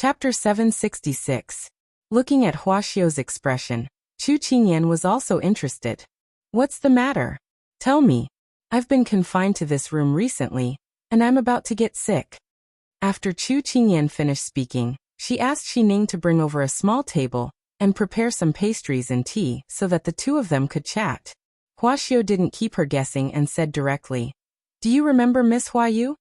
Chapter 766. Looking at Xiao's expression, Chu Qingyan was also interested. What's the matter? Tell me. I've been confined to this room recently, and I'm about to get sick. After Chu Qingyan finished speaking, she asked Xining to bring over a small table and prepare some pastries and tea so that the two of them could chat. Xiao didn't keep her guessing and said directly, "Do you remember Miss Huayu?"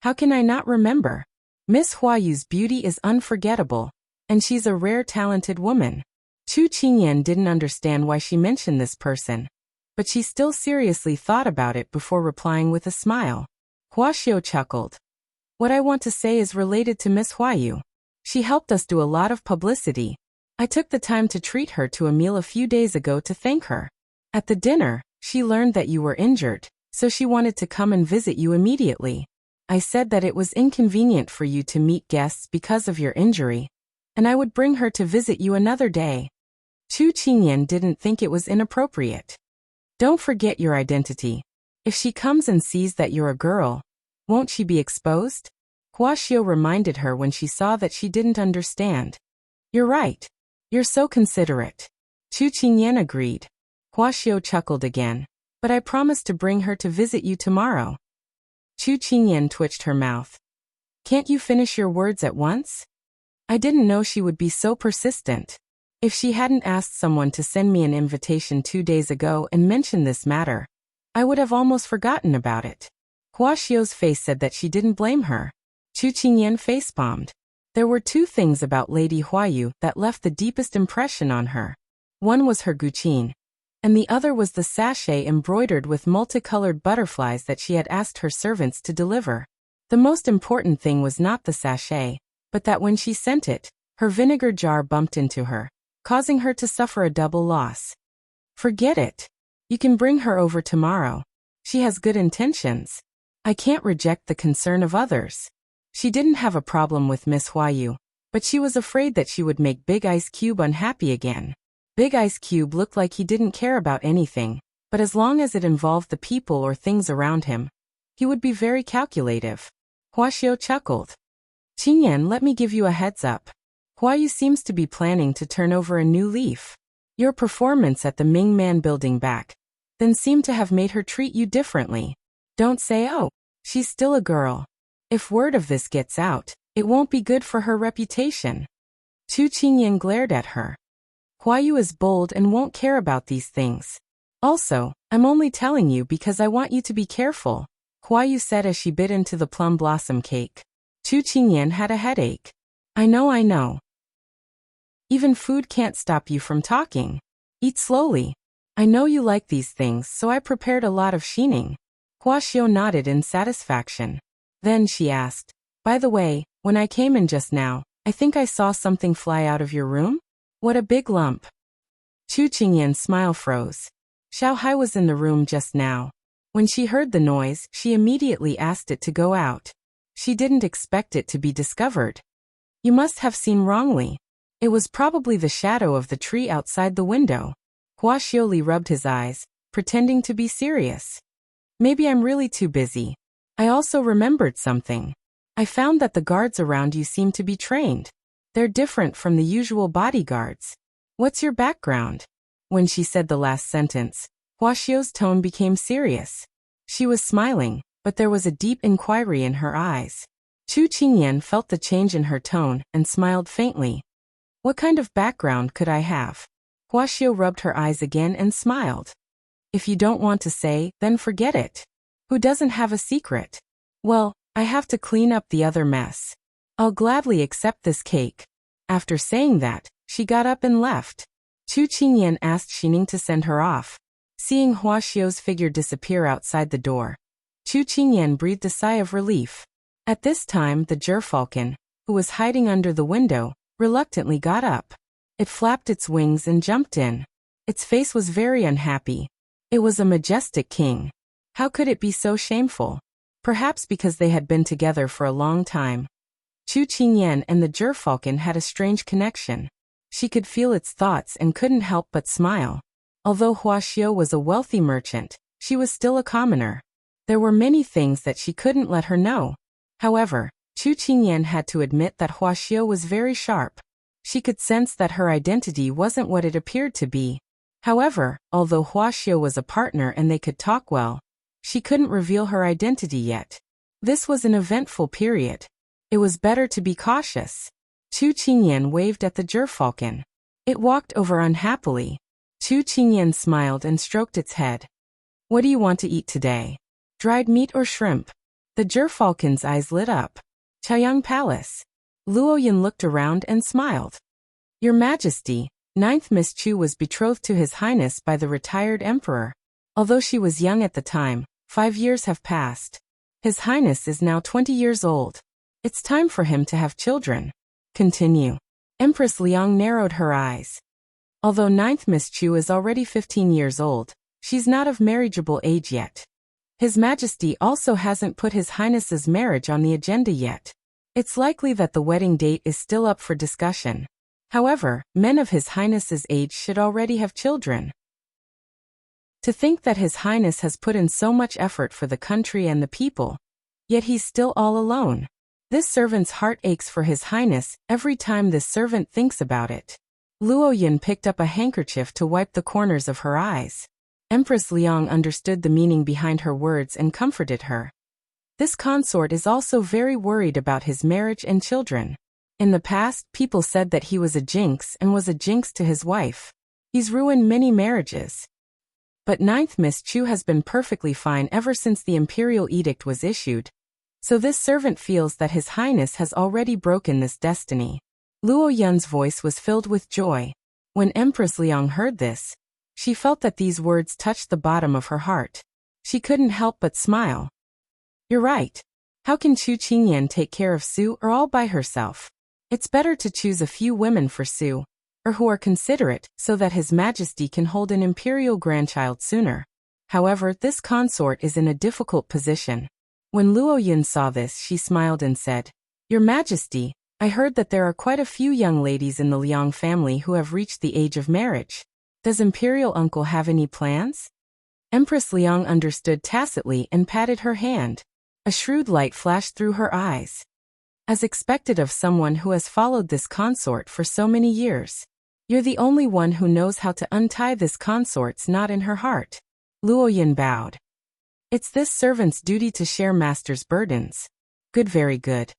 "How can I not remember? Miss Huayu's beauty is unforgettable, and she's a rare talented woman." Chu Qingyan didn't understand why she mentioned this person, but she still seriously thought about it before replying with a smile. Xiao chuckled. "What I want to say is related to Miss Huayu. She helped us do a lot of publicity. I took the time to treat her to a meal a few days ago to thank her. At the dinner, she learned that you were injured, so she wanted to come and visit you immediately. I said that it was inconvenient for you to meet guests because of your injury, and I would bring her to visit you another day." Chu Qingyan didn't think it was inappropriate. "Don't forget your identity. If she comes and sees that you're a girl, won't she be exposed?" Xiao reminded her when she saw that she didn't understand. "You're right. You're so considerate." Chu Qingyan agreed. Xiao chuckled again. "But I promised to bring her to visit you tomorrow." Chu Qingyan twitched her mouth. "Can't you finish your words at once? I didn't know she would be so persistent. If she hadn't asked someone to send me an invitation 2 days ago and mentioned this matter, I would have almost forgotten about it." Xiao's face said that she didn't blame her. Chu Qingyan facepalmed. There were 2 things about Lady Huayu that left the deepest impression on her. One was her guqin, and the other was the sachet embroidered with multicolored butterflies that she had asked her servants to deliver. The most important thing was not the sachet, but that when she sent it, her vinegar jar bumped into her, causing her to suffer a double loss. "Forget it. You can bring her over tomorrow. She has good intentions. I can't reject the concern of others." She didn't have a problem with Miss Huayu, but she was afraid that she would make Big Ice Cube unhappy again. Big Ice Cube looked like he didn't care about anything, but as long as it involved the people or things around him, he would be very calculative. Xiao chuckled. "Qingyan, let me give you a heads up. Huayu seems to be planning to turn over a new leaf. Your performance at the Ming Man building back then seemed to have made her treat you differently. Don't say, oh, she's still a girl. If word of this gets out, it won't be good for her reputation." Chu Qingyan glared at her. "Huayu is bold and won't care about these things. Also, I'm only telling you because I want you to be careful," Huayu said as she bit into the plum blossom cake. Chu Qingyan had a headache. I know. Even food can't stop you from talking. Eat slowly. I know you like these things, so I prepared a lot of Xining." Xiao nodded in satisfaction. Then she asked, "By the way, when I came in just now, I think I saw something fly out of your room? What a big lump." Chu Qingyan's smile froze. Xiao Hai was in the room just now. When she heard the noise, she immediately asked it to go out. She didn't expect it to be discovered. "You must have seen wrongly. It was probably the shadow of the tree outside the window." Xiao rubbed his eyes, pretending to be serious. "Maybe I'm really too busy. I also remembered something. I found that the guards around you seem to be trained. They're different from the usual bodyguards. What's your background?" When she said the last sentence, Xiao's tone became serious. She was smiling, but there was a deep inquiry in her eyes. Chu Qingyan felt the change in her tone and smiled faintly. "What kind of background could I have?" Xiao rubbed her eyes again and smiled. "If you don't want to say, then forget it. Who doesn't have a secret? Well, I have to clean up the other mess. I'll gladly accept this cake." After saying that, she got up and left. Chu Qingyan asked Xining to send her off. Seeing Xiao's figure disappear outside the door, Chu Qingyan breathed a sigh of relief. At this time, the gerfalcon, who was hiding under the window, reluctantly got up. It flapped its wings and jumped in. Its face was very unhappy. It was a majestic king. How could it be so shameful? Perhaps because they had been together for a long time. Chu Qingyan and the gerfalcon had a strange connection. She could feel its thoughts and couldn't help but smile. Although Xiao was a wealthy merchant, she was still a commoner. There were many things that she couldn't let her know. However, Chu Qingyan had to admit that Xiao was very sharp. She could sense that her identity wasn't what it appeared to be. However, although Xiao was a partner and they could talk well, she couldn't reveal her identity yet. This was an eventful period. It was better to be cautious. Chu Qingyan waved at the gerfalcon. It walked over unhappily. Chu Qingyan smiled and stroked its head. What do you want to eat today? Dried meat or shrimp? The gerfalcon's eyes lit up. Chaoyang Palace. Luoyin looked around and smiled. Your Majesty, 9th Miss Chu was betrothed to His Highness by the retired emperor. Although she was young at the time, 5 years have passed. His Highness is now 20 years old. It's time for him to have children. Continue. Empress Liang narrowed her eyes. Although 9th Miss Chu is already 15 years old, she's not of marriageable age yet. His Majesty also hasn't put His Highness's marriage on the agenda yet. It's likely that the wedding date is still up for discussion. However, men of His Highness's age should already have children. To think that His Highness has put in so much effort for the country and the people, yet he's still all alone. This servant's heart aches for His Highness every time this servant thinks about it. Luoyin picked up a handkerchief to wipe the corners of her eyes. Empress Liang understood the meaning behind her words and comforted her. This consort is also very worried about his marriage and children. In the past, people said that he was a jinx and was a jinx to his wife. He's ruined many marriages. But 9th Miss Chu has been perfectly fine ever since the imperial edict was issued. So this servant feels that His Highness has already broken this destiny. Luo Yun's voice was filled with joy. When Empress Liang heard this, she felt that these words touched the bottom of her heart. She couldn't help but smile. You're right. How can Chu Qingyan take care of Su or all by herself? It's better to choose a few women for Su, or who are considerate, so that His Majesty can hold an imperial grandchild sooner. However, this consort is in a difficult position. When Luoyin saw this, she smiled and said, Your Majesty, I heard that there are quite a few young ladies in the Liang family who have reached the age of marriage. Does Imperial Uncle have any plans? Empress Liang understood tacitly and patted her hand. A shrewd light flashed through her eyes. As expected of someone who has followed this consort for so many years. You're the only one who knows how to untie this consort's knot in her heart. Luoyin bowed. It's this servant's duty to share master's burdens. Good, very good.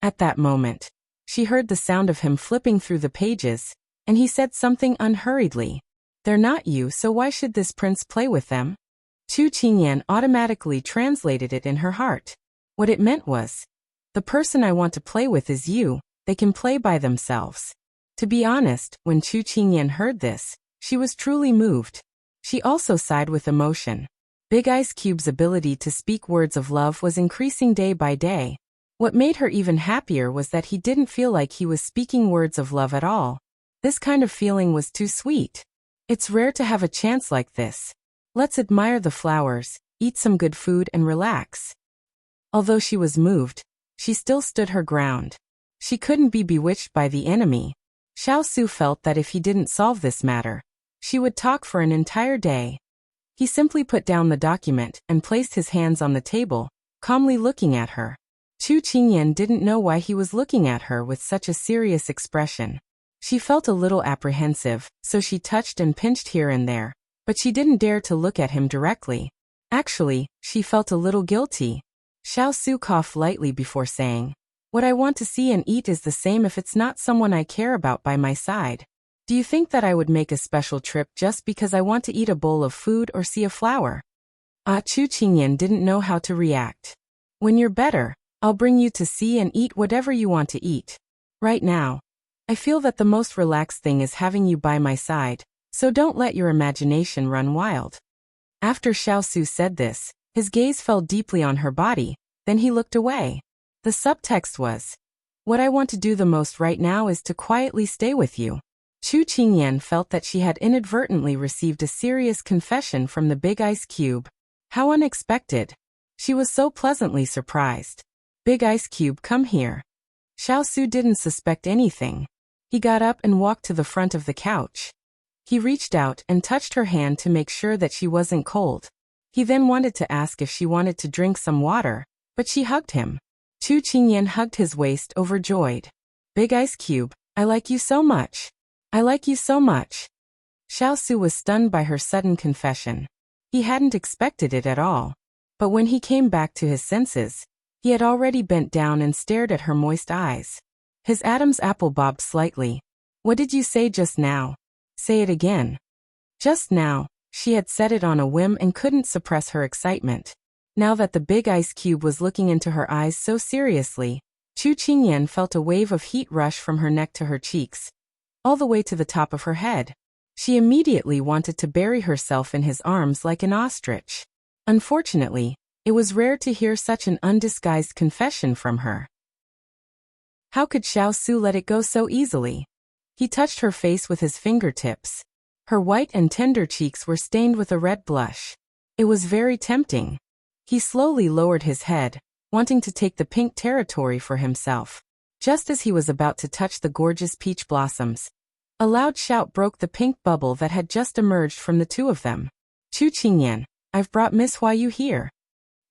At that moment, she heard the sound of him flipping through the pages, and he said something unhurriedly. They're not you, so why should this prince play with them? Chu Qingyan automatically translated it in her heart. What it meant was, the person I want to play with is you, they can play by themselves. To be honest, when Chu Qingyan heard this, she was truly moved. She also sighed with emotion. Big Ice Cube's ability to speak words of love was increasing day by day. What made her even happier was that he didn't feel like he was speaking words of love at all. This kind of feeling was too sweet. It's rare to have a chance like this. Let's admire the flowers, eat some good food and relax. Although she was moved, she still stood her ground. She couldn't be bewitched by the enemy. Xiao Su felt that if he didn't solve this matter, she would talk for an entire day. He simply put down the document and placed his hands on the table, calmly looking at her. Chu Qingyan didn't know why he was looking at her with such a serious expression. She felt a little apprehensive, so she touched and pinched here and there, but she didn't dare to look at him directly. Actually, she felt a little guilty. Xiao Su coughed lightly before saying, What I want to see and eat is the same if it's not someone I care about by my side. Do you think that I would make a special trip just because I want to eat a bowl of food or see a flower? Chu Qingyan didn't know how to react. When you're better, I'll bring you to see and eat whatever you want to eat. Right now, I feel that the most relaxed thing is having you by my side, so don't let your imagination run wild. After Xiao Su said this, his gaze fell deeply on her body, then he looked away. The subtext was, What I want to do the most right now is to quietly stay with you. Chu Qingyan felt that she had inadvertently received a serious confession from the Big Ice Cube. How unexpected. She was so pleasantly surprised. Big Ice Cube, come here. Xiao Su didn't suspect anything. He got up and walked to the front of the couch. He reached out and touched her hand to make sure that she wasn't cold. He then wanted to ask if she wanted to drink some water, but she hugged him. Chu Qingyan hugged his waist overjoyed. Big Ice Cube, I like you so much. I like you so much. Xiao Su was stunned by her sudden confession. He hadn't expected it at all. But when he came back to his senses, he had already bent down and stared at her moist eyes. His Adam's apple bobbed slightly. What did you say just now? Say it again. Just now, she had said it on a whim and couldn't suppress her excitement. Now that the big ice cube was looking into her eyes so seriously, Chu Qingyan felt a wave of heat rush from her neck to her cheeks, all the way to the top of her head. She immediately wanted to bury herself in his arms like an ostrich. Unfortunately, it was rare to hear such an undisguised confession from her. How could Xiao Su let it go so easily? He touched her face with his fingertips. Her white and tender cheeks were stained with a red blush. It was very tempting. He slowly lowered his head, wanting to take the pink territory for himself. Just as he was about to touch the gorgeous peach blossoms, a loud shout broke the pink bubble that had just emerged from the two of them. Chu Qingyan, I've brought Miss Huayu here.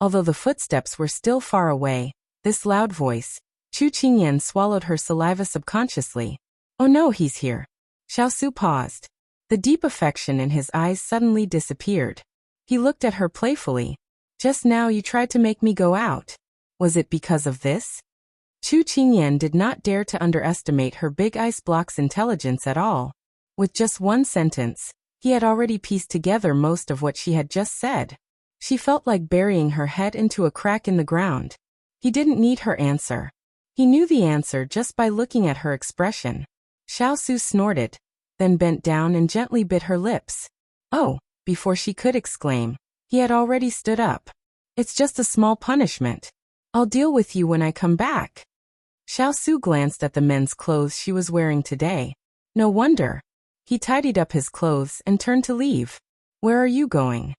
Although the footsteps were still far away, this loud voice, Chu Qingyan swallowed her saliva subconsciously. Oh no, he's here. Xiao Su paused. The deep affection in his eyes suddenly disappeared. He looked at her playfully. Just now you tried to make me go out. Was it because of this? Chu Qingyan did not dare to underestimate her big ice block's intelligence at all. With just one sentence, he had already pieced together most of what she had just said. She felt like burying her head into a crack in the ground. He didn't need her answer. He knew the answer just by looking at her expression. Xiao Su snorted, then bent down and gently bit her lips. Oh, before she could exclaim, he had already stood up. It's just a small punishment. I'll deal with you when I come back. Xiao Su glanced at the men's clothes she was wearing today. No wonder. He tidied up his clothes and turned to leave. Where are you going?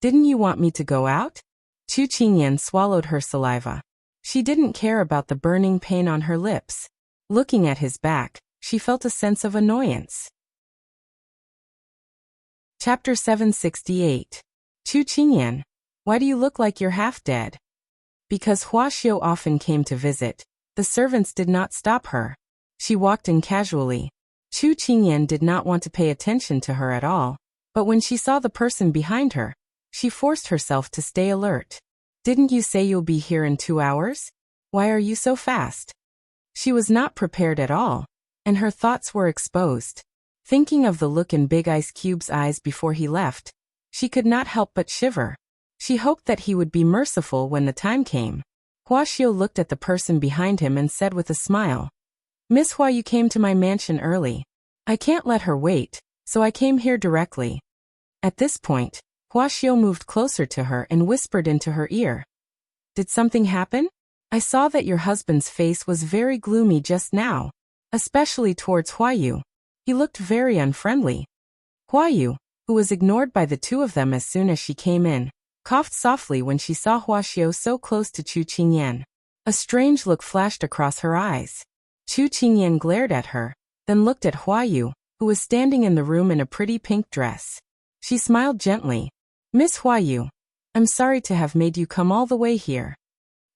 Didn't you want me to go out? Chu Qingyan swallowed her saliva. She didn't care about the burning pain on her lips. Looking at his back, she felt a sense of annoyance. Chapter 768. Chu Qingyan, why do you look like you're half dead? Because Xiao often came to visit, the servants did not stop her. She walked in casually. Chu Qingyan did not want to pay attention to her at all, but when she saw the person behind her, she forced herself to stay alert. Didn't you say you'll be here in 2 hours? Why are you so fast? She was not prepared at all, and her thoughts were exposed. Thinking of the look in Big Ice Cube's eyes before he left, she could not help but shiver. She hoped that he would be merciful when the time came. Xiao looked at the person behind him and said with a smile, Miss Hua, you came to my mansion early. I can't let her wait, so I came here directly. At this point, Xiao moved closer to her and whispered into her ear. Did something happen? I saw that your husband's face was very gloomy just now, especially towards Huayu. He looked very unfriendly. Huayu, who was ignored by the two of them as soon as she came in, coughed softly when she saw Xiao so close to Chu Qingyan. A strange look flashed across her eyes. Chu Qingyan glared at her, then looked at Huayu, who was standing in the room in a pretty pink dress. She smiled gently. Miss Huayu, I'm sorry to have made you come all the way here.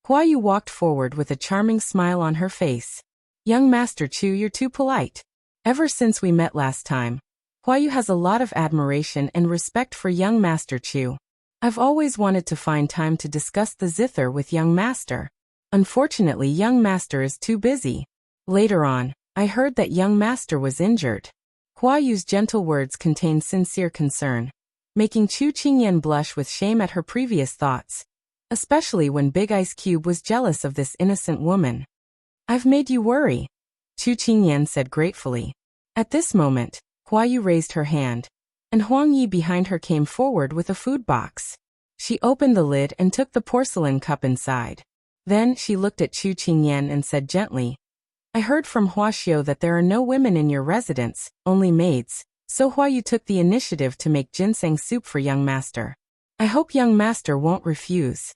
Huayu walked forward with a charming smile on her face. Young Master Chu, you're too polite. Ever since we met last time, Huayu has a lot of admiration and respect for young Master Chu. I've always wanted to find time to discuss the zither with young Master. Unfortunately, young Master is too busy. Later on, I heard that young Master was injured. Huayu's gentle words contained sincere concern, making Chu Qingyan blush with shame at her previous thoughts, especially when Big Ice Cube was jealous of this innocent woman. I've made you worry, Chu Qingyan said gratefully. At this moment, Huayu raised her hand, and Huang Yi behind her came forward with a food box. She opened the lid and took the porcelain cup inside. Then she looked at Chu Qingyan and said gently, I heard from Xiao that there are no women in your residence, only maids, so Huayu took the initiative to make ginseng soup for young Master. I hope young Master won't refuse.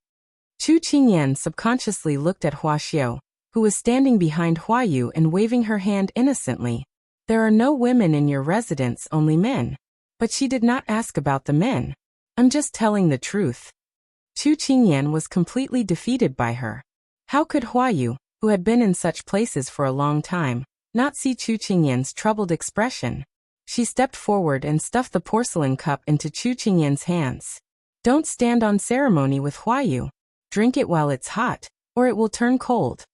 Chu Qingyan subconsciously looked at Xiao, who was standing behind Huayu and waving her hand innocently. There are no women in your residence, only men. But she did not ask about the men. I'm just telling the truth. Chu Qingyan was completely defeated by her. How could Huayu, who had been in such places for a long time, not see Chu Qingyan's troubled expression? She stepped forward and stuffed the porcelain cup into Chu Qingyan's hands. Don't stand on ceremony with Huayu. Drink it while it's hot, or it will turn cold.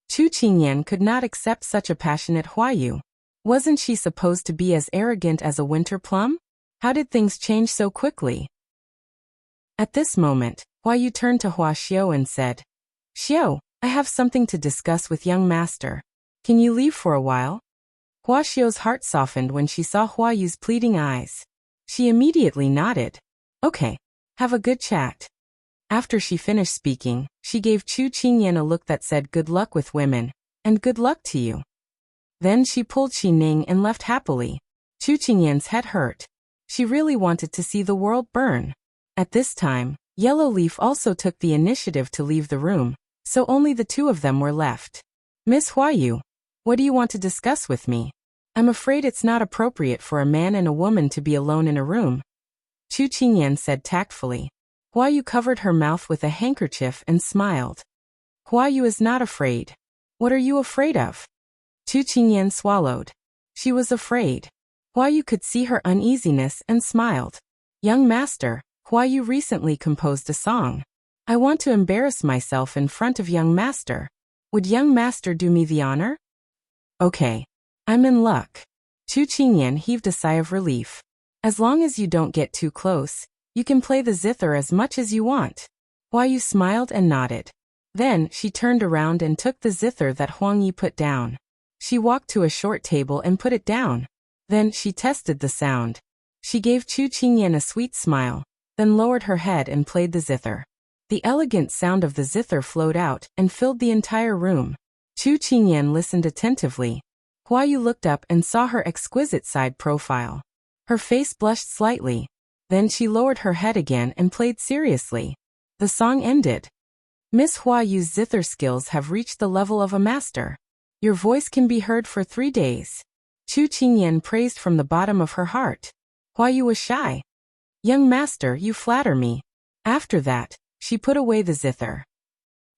Chu Qingyan could not accept such a passionate Huayu. Wasn't she supposed to be as arrogant as a winter plum? How did things change so quickly? At this moment, Huayu turned to Xiao and said, Xiao, I have something to discuss with young master. Can you leave for a while? Xiao's heart softened when she saw Huayu's pleading eyes. She immediately nodded. Okay, have a good chat. After she finished speaking, she gave Chu Qingyan a look that said good luck with women, and good luck to you. Then she pulled Xi Ning and left happily. Chu Qingyan's head hurt. She really wanted to see the world burn. At this time, Yellow Leaf also took the initiative to leave the room, so only the two of them were left. Miss Huayu, what do you want to discuss with me? I'm afraid it's not appropriate for a man and a woman to be alone in a room. Chu Qingyan said tactfully. Huayu covered her mouth with a handkerchief and smiled. Huayu is not afraid. What are you afraid of? Chu Qingyan swallowed. She was afraid. Huayu could see her uneasiness and smiled. Young master, Huayu recently composed a song. I want to embarrass myself in front of young master. Would young master do me the honor? Okay. I'm in luck. Chu Qingyan heaved a sigh of relief. As long as you don't get too close, you can play the zither as much as you want. Huayu smiled and nodded. Then she turned around and took the zither that Huang Yi put down. She walked to a short table and put it down. Then she tested the sound. She gave Chu Qingyan a sweet smile, then lowered her head and played the zither. The elegant sound of the zither flowed out and filled the entire room. Chu Qingyan listened attentively. Huayu looked up and saw her exquisite side profile. Her face blushed slightly. Then she lowered her head again and played seriously. The song ended. Miss Huayu's zither skills have reached the level of a master. Your voice can be heard for 3 days. Chu Qingyan praised from the bottom of her heart. Huayu was shy. Young master, you flatter me. After that, she put away the zither.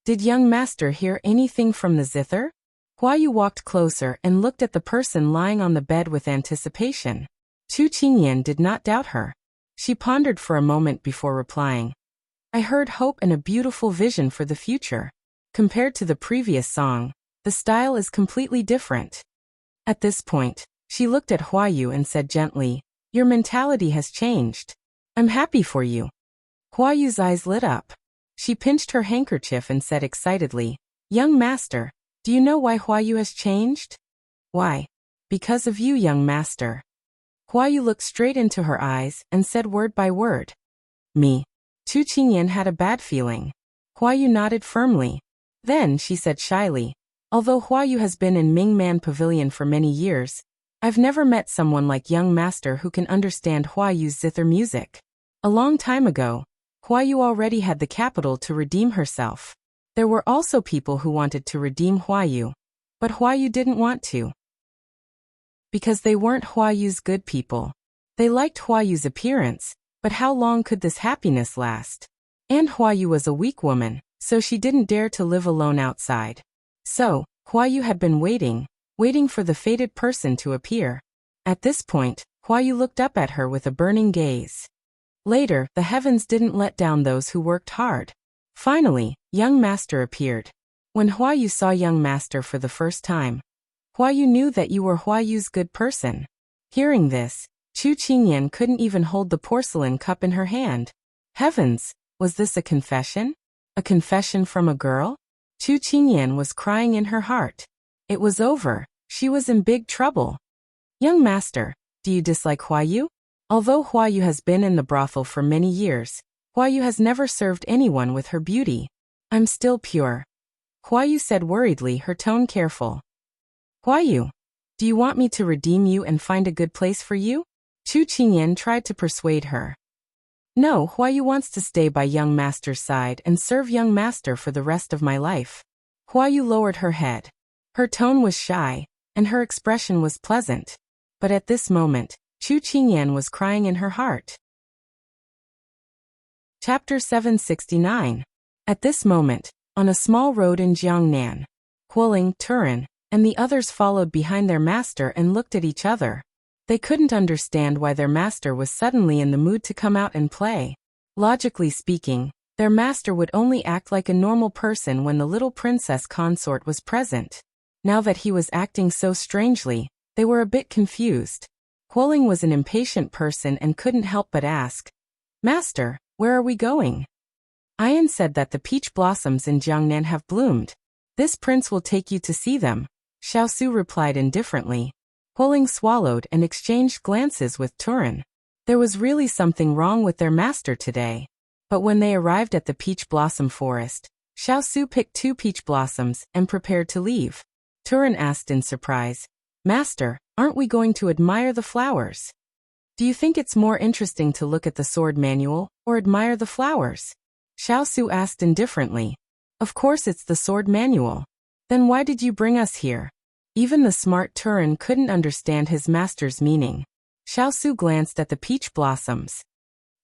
Did young master hear anything from the zither? Huayu walked closer and looked at the person lying on the bed with anticipation. Chu Qingyan did not doubt her. She pondered for a moment before replying. I heard hope and a beautiful vision for the future. Compared to the previous song, the style is completely different. At this point, she looked at Huayu and said gently, Your mentality has changed. I'm happy for you. Huayu's eyes lit up. She pinched her handkerchief and said excitedly, Young master, do you know why Huayu has changed? Why? Because of you, young master. Huayu looked straight into her eyes and said word by word. Me. Chu Qingyan had a bad feeling. Huayu nodded firmly. Then she said shyly, Although Huayu has been in Mingman Pavilion for many years, I've never met someone like young master who can understand Huayu's zither music. A long time ago, Huayu already had the capital to redeem herself. There were also people who wanted to redeem Huayu, but Huayu didn't want to. Because they weren't Huayu's good people. They liked Huayu's appearance, but how long could this happiness last? And Huayu was a weak woman, so she didn't dare to live alone outside. So, Huayu had been waiting for the fated person to appear. At this point, Huayu looked up at her with a burning gaze. Later, the heavens didn't let down those who worked hard. Finally, young master appeared. When Huayu saw young master for the first time, Huayu knew that you were Huayu's good person. Hearing this, Chu Qingyan couldn't even hold the porcelain cup in her hand. Heavens, was this a confession? A confession from a girl? Chu Qingyan was crying in her heart. It was over. She was in big trouble. Young master, do you dislike Huayu? Although Huayu has been in the brothel for many years, Huayu has never served anyone with her beauty. I'm still pure. Huayu said worriedly, her tone careful. Huayu, do you want me to redeem you and find a good place for you? Chu Qingyan tried to persuade her. No, Huayu wants to stay by young master's side and serve young master for the rest of my life. Huayu lowered her head. Her tone was shy, and her expression was pleasant. But at this moment, Chu Qingyan was crying in her heart. Chapter 769. At this moment, on a small road in Jiangnan, Quoling, Turin, and the others followed behind their master and looked at each other. They couldn't understand why their master was suddenly in the mood to come out and play. Logically speaking, their master would only act like a normal person when the little princess consort was present. Now that he was acting so strangely, they were a bit confused. Quoling was an impatient person and couldn't help but ask, "Master, where are we going?" Ian said that the peach blossoms in Jiangnan have bloomed. "This prince will take you to see them," Xiao replied indifferently. Quoling swallowed and exchanged glances with Turin. There was really something wrong with their master today. But when they arrived at the peach blossom forest, Xiao picked 2 peach blossoms and prepared to leave. Turin asked in surprise, "Master, aren't we going to admire the flowers? Do you think it's more interesting to look at the sword manual or admire the flowers?" Xiao asked indifferently. "Of course it's the sword manual. Then why did you bring us here?" Even the smart Turin couldn't understand his master's meaning. Xiao glanced at the peach blossoms.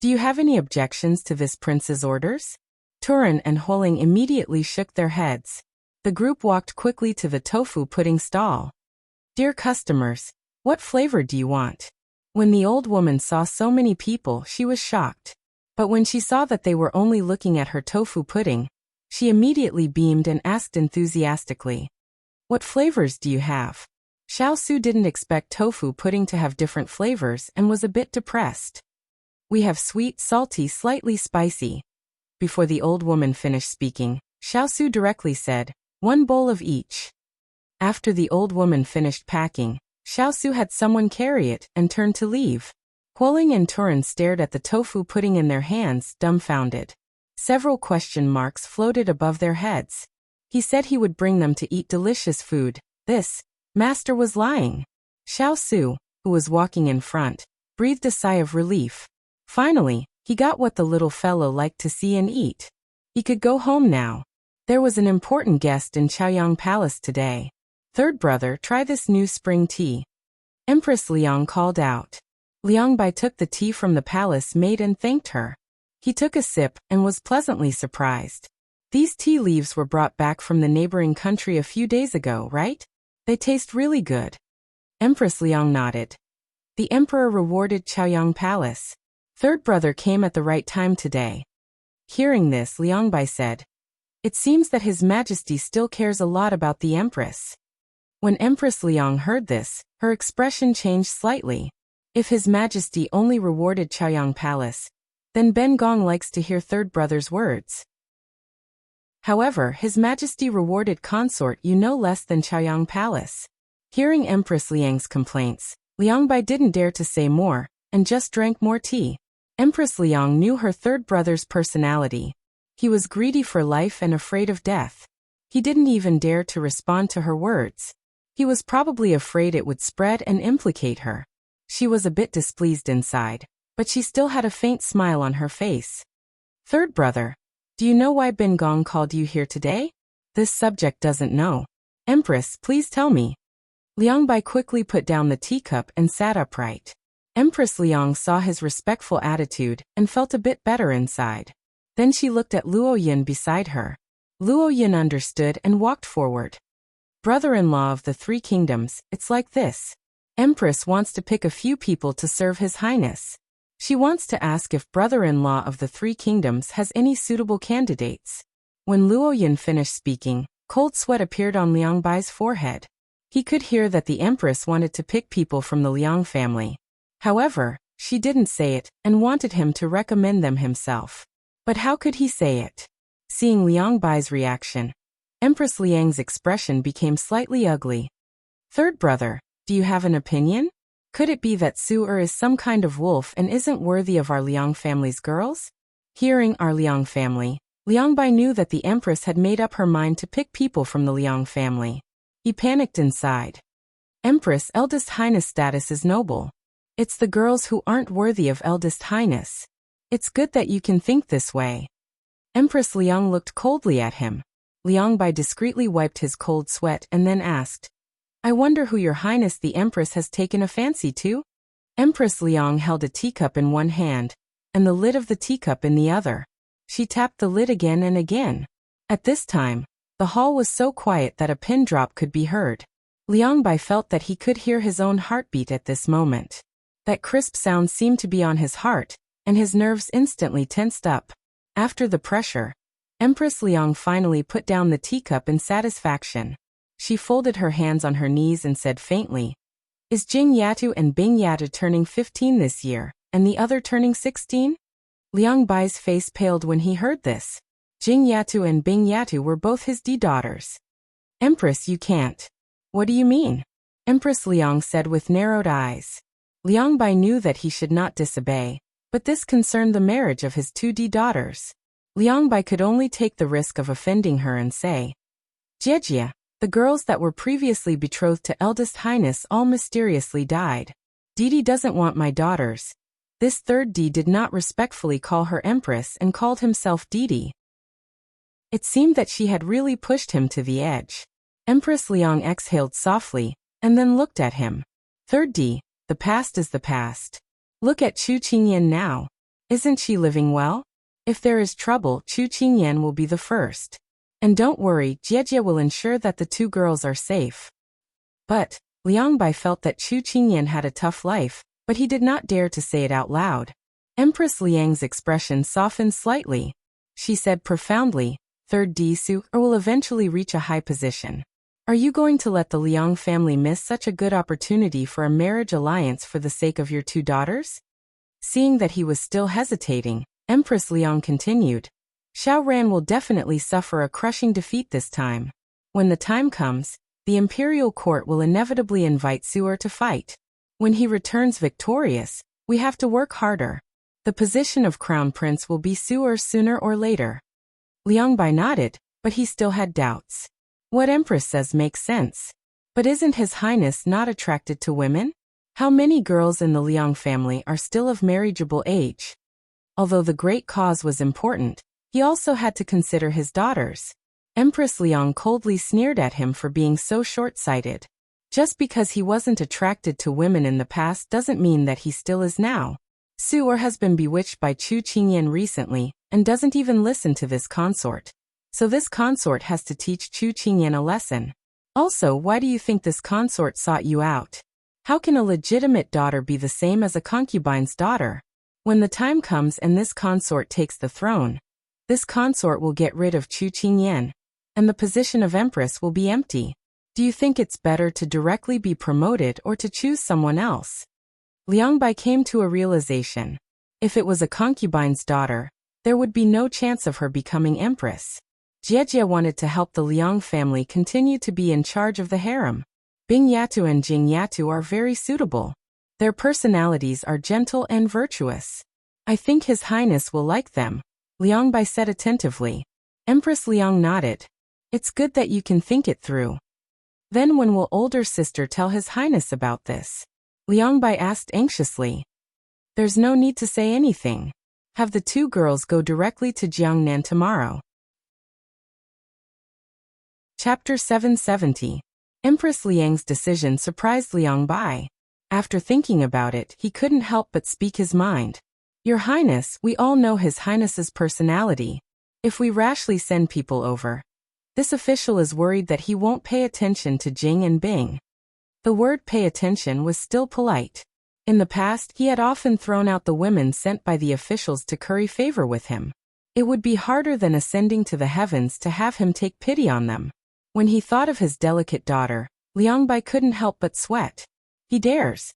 "Do you have any objections to this prince's orders?" Turin and Holing immediately shook their heads. The group walked quickly to the tofu pudding stall. "Dear customers, what flavor do you want?" When the old woman saw so many people, she was shocked. But when she saw that they were only looking at her tofu pudding, she immediately beamed and asked enthusiastically, "What flavors do you have?" Xiao didn't expect tofu pudding to have different flavors and was a bit depressed. "We have sweet, salty, slightly spicy." Before the old woman finished speaking, Xiao directly said, "1 bowl of each." After the old woman finished packing, Xiao had someone carry it and turned to leave. Quoling and Turin stared at the tofu pudding in their hands, dumbfounded. Several question marks floated above their heads. He said he would bring them to eat delicious food. This master was lying. Xiao, who was walking in front, breathed a sigh of relief. Finally, he got what the little fellow liked to see and eat. He could go home now. There was an important guest in Chaoyang Palace today. "Third brother, try this new spring tea." Empress Liang called out. Liang Bai took the tea from the palace maid and thanked her. He took a sip and was pleasantly surprised. "These tea leaves were brought back from the neighboring country a few days ago, right? They taste really good." Empress Liang nodded. The emperor rewarded Chaoyang Palace. "Third brother came at the right time today." Hearing this, Liang Bai said, "It seems that His Majesty still cares a lot about the Empress." When Empress Liang heard this, her expression changed slightly. If His Majesty only rewarded Chaoyang Palace, then Ben Gong likes to hear third brother's words. However, His Majesty rewarded Consort no less than Chaoyang Palace. Hearing Empress Liang's complaints, Liang Bai didn't dare to say more, and just drank more tea. Empress Liang knew her third brother's personality. He was greedy for life and afraid of death. He didn't even dare to respond to her words. He was probably afraid it would spread and implicate her. She was a bit displeased inside, but she still had a faint smile on her face. "Third brother, do you know why Ben Gong called you here today?" "This subject doesn't know." "Empress, please tell me." Liang Bai quickly put down the teacup and sat upright. Empress Liang saw his respectful attitude and felt a bit better inside. Then she looked at Luo Yin beside her. Luo Yin understood and walked forward. "Brother-in-law of the 3 kingdoms, it's like this. Empress wants to pick a few people to serve His Highness. She wants to ask if brother-in-law of the 3 kingdoms has any suitable candidates." When Luo Yin finished speaking, cold sweat appeared on Liang Bai's forehead. He could hear that the Empress wanted to pick people from the Liang family. However, she didn't say it and wanted him to recommend them himself. But how could he say it? Seeing Liang Bai's reaction, Empress Liang's expression became slightly ugly. "Third brother, do you have an opinion? Could it be that Su is some kind of wolf and isn't worthy of our Liang family's girls?" Hearing our Liang family, Liang Bai knew that the Empress had made up her mind to pick people from the Liang family. He panicked inside. "Empress, Eldest Highness status is noble. It's the girls who aren't worthy of Eldest Highness. It's good that you can think this way." Empress Liang looked coldly at him. Liang Bai discreetly wiped his cold sweat and then asked, "I wonder who your Highness the Empress has taken a fancy to?" Empress Liang held a teacup in one hand, and the lid of the teacup in the other. She tapped the lid again and again. At this time, the hall was so quiet that a pin drop could be heard. Liang Bai felt that he could hear his own heartbeat at this moment. That crisp sound seemed to be on his heart, and his nerves instantly tensed up. After the pressure, Empress Liang finally put down the teacup in satisfaction. She folded her hands on her knees and said faintly, "Is Jing Yatu and Bing Yatu turning 15 this year, and the other turning 16? Liang Bai's face paled when he heard this. Jing Yatu and Bing Yatu were both his daughters. "Empress, you can't." "What do you mean?" Empress Liang said with narrowed eyes. Liang Bai knew that he should not disobey, but this concerned the marriage of his two daughters. Liang Bai could only take the risk of offending her and say, "Jiejie, the girls that were previously betrothed to Eldest Highness all mysteriously died. Didi doesn't want my daughters." This third D did not respectfully call her Empress and called himself Didi. It seemed that she had really pushed him to the edge. Empress Liang exhaled softly, and then looked at him. "Third D, the past is the past. Look at Chu Qingyan now. Isn't she living well? If there is trouble, Chu Qingyan will be the first. And don't worry, Jiejie will ensure that the two girls are safe." But Liang Bai felt that Chu Qingyan had a tough life, but he did not dare to say it out loud. Empress Liang's expression softened slightly. She said profoundly, "Third D Su will eventually reach a high position. Are you going to let the Liang family miss such a good opportunity for a marriage alliance for the sake of your two daughters?" Seeing that he was still hesitating, Empress Liang continued, "Xiao Ran will definitely suffer a crushing defeat this time. When the time comes, the imperial court will inevitably invite Su'er to fight. When he returns victorious, we have to work harder. The position of crown prince will be Su'er sooner or later." Liang Bai nodded, but he still had doubts. What Empress says makes sense. But isn't His Highness not attracted to women? How many girls in the Liang family are still of marriageable age? Although the great cause was important, he also had to consider his daughters. Empress Liang coldly sneered at him for being so short-sighted. Just because he wasn't attracted to women in the past doesn't mean that he still is now. Su'er has been bewitched by Chu Qingyan recently, and doesn't even listen to this consort. So this consort has to teach Chu Qingyan a lesson. Also, why do you think this consort sought you out? How can a legitimate daughter be the same as a concubine's daughter? When the time comes and this consort takes the throne, this consort will get rid of Chu Qingyan, and the position of empress will be empty. Do you think it's better to directly be promoted or to choose someone else? Liang Bai came to a realization. If it was a concubine's daughter, there would be no chance of her becoming empress. Jiejie wanted to help the Liang family continue to be in charge of the harem. Bing Yatu and Jing Yatu are very suitable. Their personalities are gentle and virtuous. I think His Highness will like them, Liang Bai said attentively. Empress Liang nodded. It's good that you can think it through. Then when will older sister tell His Highness about this? Liang Bai asked anxiously. There's no need to say anything. Have the two girls go directly to Jiangnan tomorrow. Chapter 770. Empress Liang's decision surprised Liang Bai. After thinking about it, he couldn't help but speak his mind. Your Highness, we all know His Highness's personality. If we rashly send people over, this official is worried that he won't pay attention to Jing and Bing. The word pay attention was still polite. In the past, he had often thrown out the women sent by the officials to curry favor with him. It would be harder than ascending to the heavens to have him take pity on them. When he thought of his delicate daughter, Liang Bai couldn't help but sweat. He dares.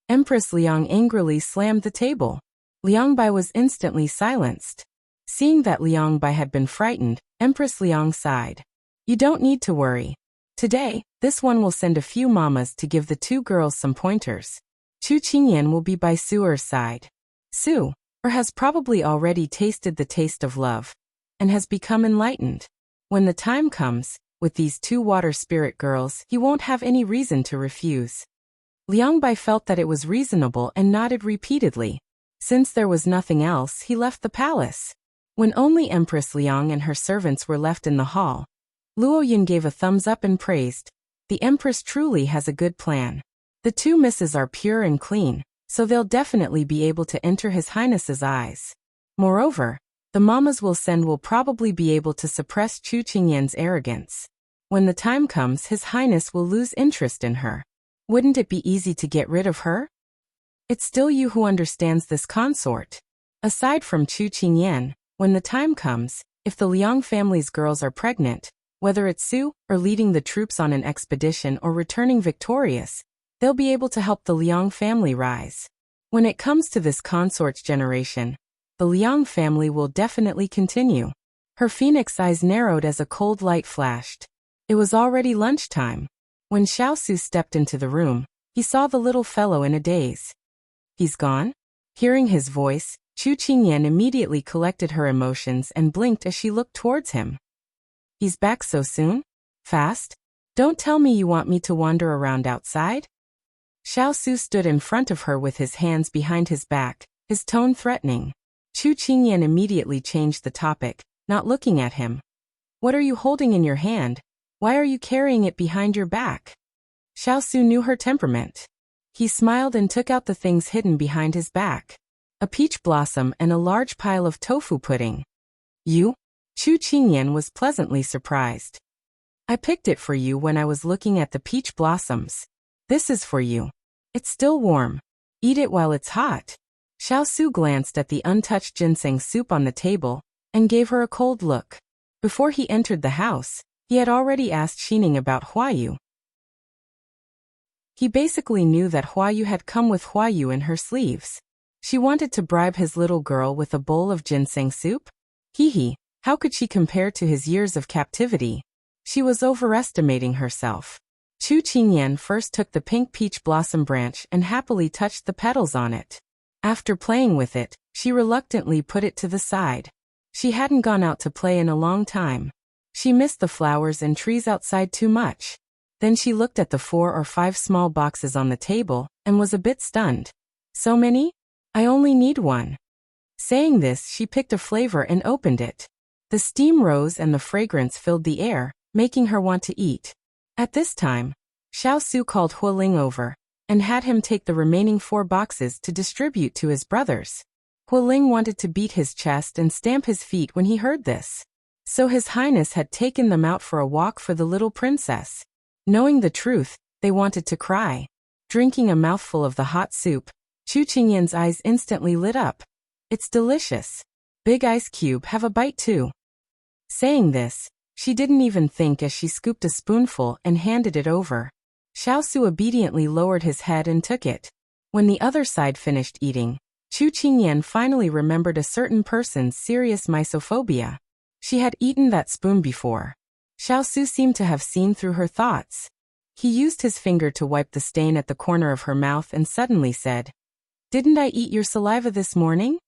Empress Liang angrily slammed the table. Liang Bai was instantly silenced. Seeing that Liang Bai had been frightened, Empress Liang sighed. You don't need to worry. Today, this one will send a few mamas to give the two girls some pointers. Chu Qingyan will be by Su'er's side. Su has probably already tasted the taste of love, and has become enlightened. When the time comes, with these two water spirit girls, he won't have any reason to refuse. Liang Bai felt that it was reasonable and nodded repeatedly. Since there was nothing else, he left the palace. When only Empress Liang and her servants were left in the hall, Luo Yin gave a thumbs up and praised. The Empress truly has a good plan. The two misses are pure and clean, so they'll definitely be able to enter His Highness's eyes. Moreover, the The mamas we'll send will probably be able to suppress Chu Qingyan's arrogance. When the time comes, His Highness will lose interest in her. Wouldn't it be easy to get rid of her? It's still you who understands this consort. Aside from Chu Qingyan, when the time comes, if the Liang family's girls are pregnant, whether it's Su, or leading the troops on an expedition or returning victorious, they'll be able to help the Liang family rise. When it comes to this consort's generation, the Liang family will definitely continue. Her phoenix eyes narrowed as a cold light flashed. It was already lunchtime. When Xiao Su stepped into the room, he saw the little fellow in a daze. He's gone? Hearing his voice, Chu Qingyan immediately collected her emotions and blinked as she looked towards him. He's back so soon? Fast? Don't tell me you want me to wander around outside? Xiao Su stood in front of her with his hands behind his back, his tone threatening. Chu Qingyan immediately changed the topic, not looking at him. What are you holding in your hand? Why are you carrying it behind your back? Xiao Su knew her temperament. He smiled and took out the things hidden behind his back. A peach blossom and a large pile of tofu pudding. You? Chu Qingyan was pleasantly surprised. I picked it for you when I was looking at the peach blossoms. This is for you. It's still warm. Eat it while it's hot. Xiao Su glanced at the untouched ginseng soup on the table and gave her a cold look. Before he entered the house, he had already asked Xining about Huayu. He basically knew that Huayu had come with Huayu in her sleeves. She wanted to bribe his little girl with a bowl of ginseng soup? Hee, how could she compare to his years of captivity? She was overestimating herself. Chu Qingyan first took the pink peach blossom branch and happily touched the petals on it. After playing with it, she reluctantly put it to the side. She hadn't gone out to play in a long time. She missed the flowers and trees outside too much. Then she looked at the 4 or 5 small boxes on the table and was a bit stunned. So many? I only need one. Saying this, she picked a flavor and opened it. The steam rose and the fragrance filled the air, making her want to eat. At this time, Xiao Su called Hualing over and had him take the remaining 4 boxes to distribute to his brothers. Hualing wanted to beat his chest and stamp his feet when he heard this. So His Highness had taken them out for a walk for the little princess. Knowing the truth, they wanted to cry. Drinking a mouthful of the hot soup, Chu Qingyan's eyes instantly lit up. It's delicious. Big Ice Cube, have a bite too. Saying this, she didn't even think as she scooped a spoonful and handed it over. Xiao Su obediently lowered his head and took it. When the other side finished eating, Chu Qingyan finally remembered a certain person's serious misophobia. She had eaten that spoon before. Xiao Su seemed to have seen through her thoughts. He used his finger to wipe the stain at the corner of her mouth and suddenly said, "Didn't I eat your saliva this morning?"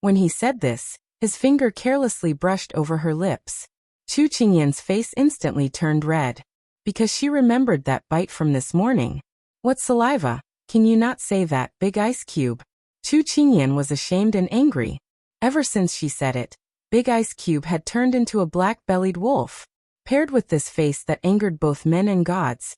When he said this, his finger carelessly brushed over her lips. Chu Qingyan's face instantly turned red. Because she remembered that bite from this morning. What saliva? Can you not say that, Big Ice Cube? Chu Qingyan was ashamed and angry. Ever since she said it, Big Ice Cube had turned into a black-bellied wolf. Paired with this face that angered both men and gods,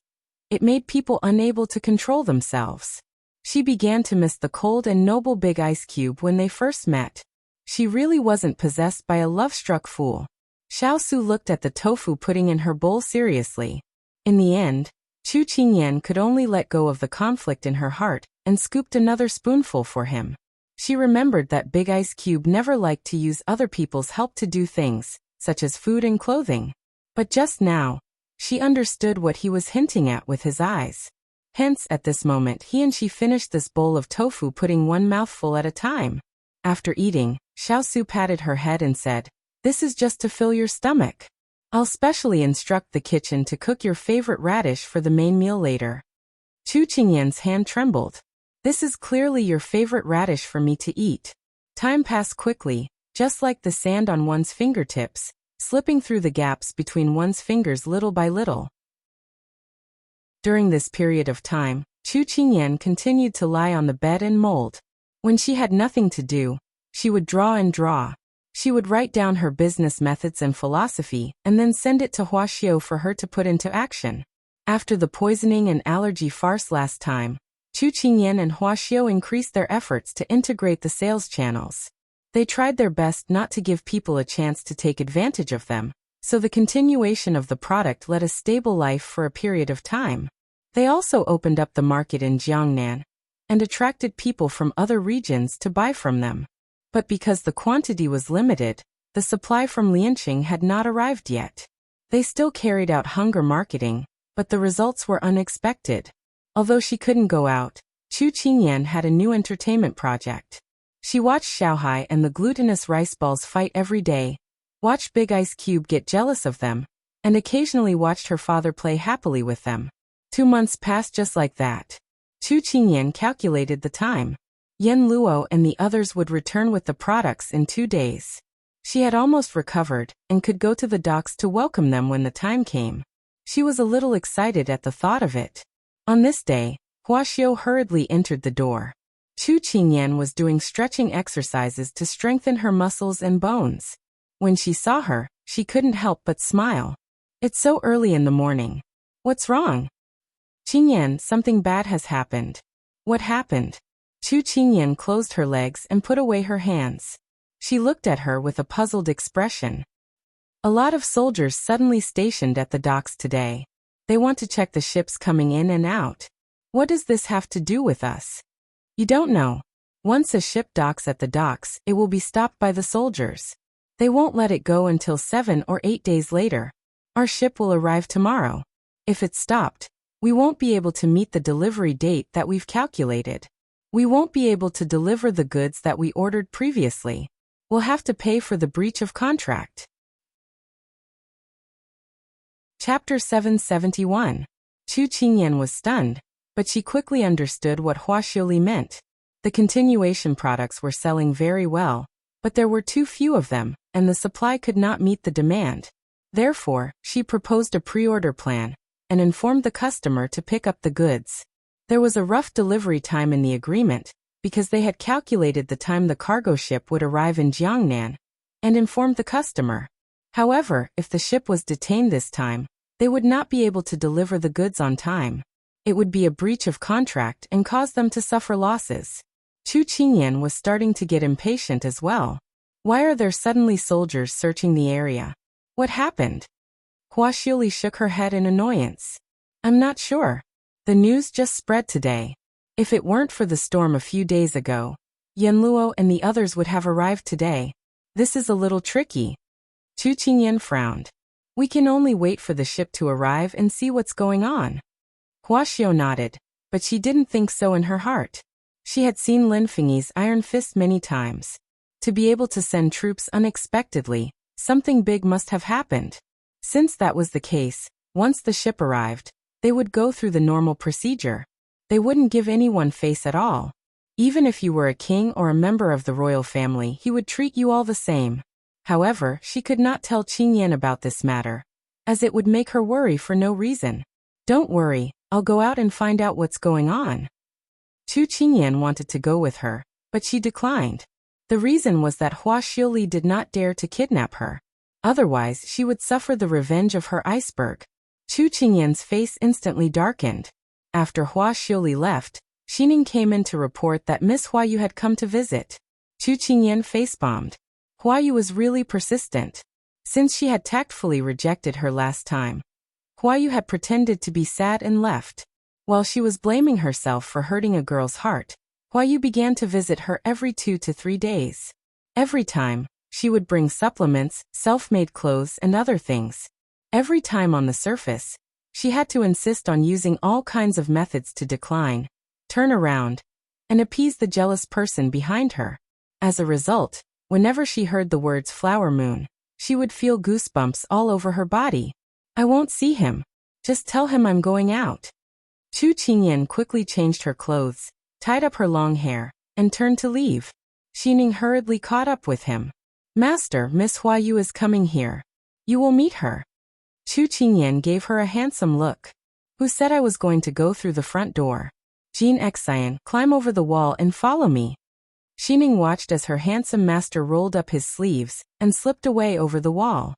it made people unable to control themselves. She began to miss the cold and noble Big Ice Cube when they first met. She really wasn't possessed by a love-struck fool. Xiao Su looked at the tofu pudding in her bowl seriously. In the end, Chu Qingyan could only let go of the conflict in her heart and scooped another spoonful for him. She remembered that Big Ice Cube never liked to use other people's help to do things, such as food and clothing. But just now, she understood what he was hinting at with his eyes. Hence, at this moment he and she finished this bowl of tofu pudding one mouthful at a time. After eating, Xiao Su patted her head and said, "This is just to fill your stomach. I'll specially instruct the kitchen to cook your favorite radish for the main meal later." Chu Qingyan's hand trembled. "This is clearly your favorite radish for me to eat." Time passed quickly, just like the sand on one's fingertips, slipping through the gaps between one's fingers little by little. During this period of time, Chu Qingyan continued to lie on the bed and mold. When she had nothing to do, she would draw and draw. She would write down her business methods and philosophy and then send it to Wuxia for her to put into action. After the poisoning and allergy farce last time, Chu Qingyan and Wuxia increased their efforts to integrate the sales channels. They tried their best not to give people a chance to take advantage of them, so the continuation of the product led a stable life for a period of time. They also opened up the market in Jiangnan and attracted people from other regions to buy from them. But because the quantity was limited, the supply from Lianqing had not arrived yet. They still carried out hunger marketing, but the results were unexpected. Although she couldn't go out, Chu Qingyan had a new entertainment project. She watched Xiao and the glutinous rice balls fight every day, watched Big Ice Cube get jealous of them, and occasionally watched her father play happily with them. 2 months passed just like that. Chu Qingyan calculated the time. Yan Luo and the others would return with the products in 2 days. She had almost recovered and could go to the docks to welcome them when the time came. She was a little excited at the thought of it. On this day, Xiao hurriedly entered the door. Chu Qingyan was doing stretching exercises to strengthen her muscles and bones. When she saw her, she couldn't help but smile. It's so early in the morning. What's wrong? Qingyan, something bad has happened. What happened? Chu Qingyan closed her legs and put away her hands. She looked at her with a puzzled expression. A lot of soldiers suddenly stationed at the docks today. They want to check the ships coming in and out. What does this have to do with us? You don't know. Once a ship docks at the docks, it will be stopped by the soldiers. They won't let it go until 7 or 8 days later. Our ship will arrive tomorrow. If it's stopped, we won't be able to meet the delivery date that we've calculated. We won't be able to deliver the goods that we ordered previously. We'll have to pay for the breach of contract. Chapter 771. Chu Qingyan was stunned, but she quickly understood what Xiao meant. The continuation products were selling very well, but there were too few of them, and the supply could not meet the demand. Therefore, she proposed a pre-order plan and informed the customer to pick up the goods. There was a rough delivery time in the agreement, because they had calculated the time the cargo ship would arrive in Jiangnan, and informed the customer. However, if the ship was detained this time, they would not be able to deliver the goods on time. It would be a breach of contract and cause them to suffer losses. Chu Qingyan was starting to get impatient as well. Why are there suddenly soldiers searching the area? What happened? Xiao shook her head in annoyance. I'm not sure. The news just spread today. If it weren't for the storm a few days ago, Yan Luo and the others would have arrived today. This is a little tricky. Chu Qingyan frowned. We can only wait for the ship to arrive and see what's going on. Xiao nodded, but she didn't think so in her heart. She had seen Lin Fengyi's iron fist many times. To be able to send troops unexpectedly, something big must have happened. Since that was the case, once the ship arrived, they would go through the normal procedure. They wouldn't give anyone face at all. Even if you were a king or a member of the royal family, he would treat you all the same. However, she could not tell Qingyan about this matter, as it would make her worry for no reason. Don't worry, I'll go out and find out what's going on. Chu Qingyan wanted to go with her, but she declined. The reason was that Xiao did not dare to kidnap her. Otherwise, she would suffer the revenge of her iceberg. Chu Qingyan's face instantly darkened. After Xiao left, Xining came in to report that Miss Huayu had come to visit. Chu Qingyan face-bombed. Huayu was really persistent. Since she had tactfully rejected her last time, Huayu had pretended to be sad and left. While she was blaming herself for hurting a girl's heart, Huayu began to visit her every 2 to 3 days. Every time, she would bring supplements, self-made clothes and other things. Every time on the surface, she had to insist on using all kinds of methods to decline, turn around, and appease the jealous person behind her. As a result, whenever she heard the words flower moon, she would feel goosebumps all over her body. I won't see him. Just tell him I'm going out. Chu Qingyan quickly changed her clothes, tied up her long hair, and turned to leave. Xining hurriedly caught up with him. Master, Miss Huayu is coming here. You will meet her. Chu Qingyan gave her a handsome look. Who said I was going to go through the front door? Jin Xian, climb over the wall and follow me. Xining watched as her handsome master rolled up his sleeves and slipped away over the wall.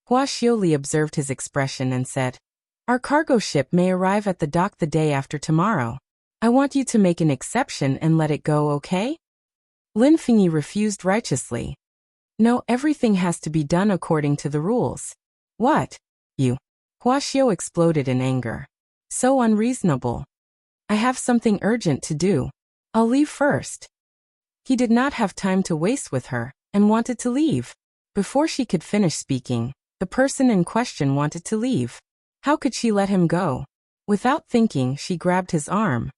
Xiao observed his expression and said, Our cargo ship may arrive at the dock the day after tomorrow. I want you to make an exception and let it go, okay? Lin Fengyi refused righteously. No, everything has to be done according to the rules. What? You? Xiao exploded in anger. So unreasonable. I have something urgent to do. I'll leave first. He did not have time to waste with her, and wanted to leave. Before she could finish speaking, the person in question wanted to leave. How could she let him go? Without thinking, she grabbed his arm.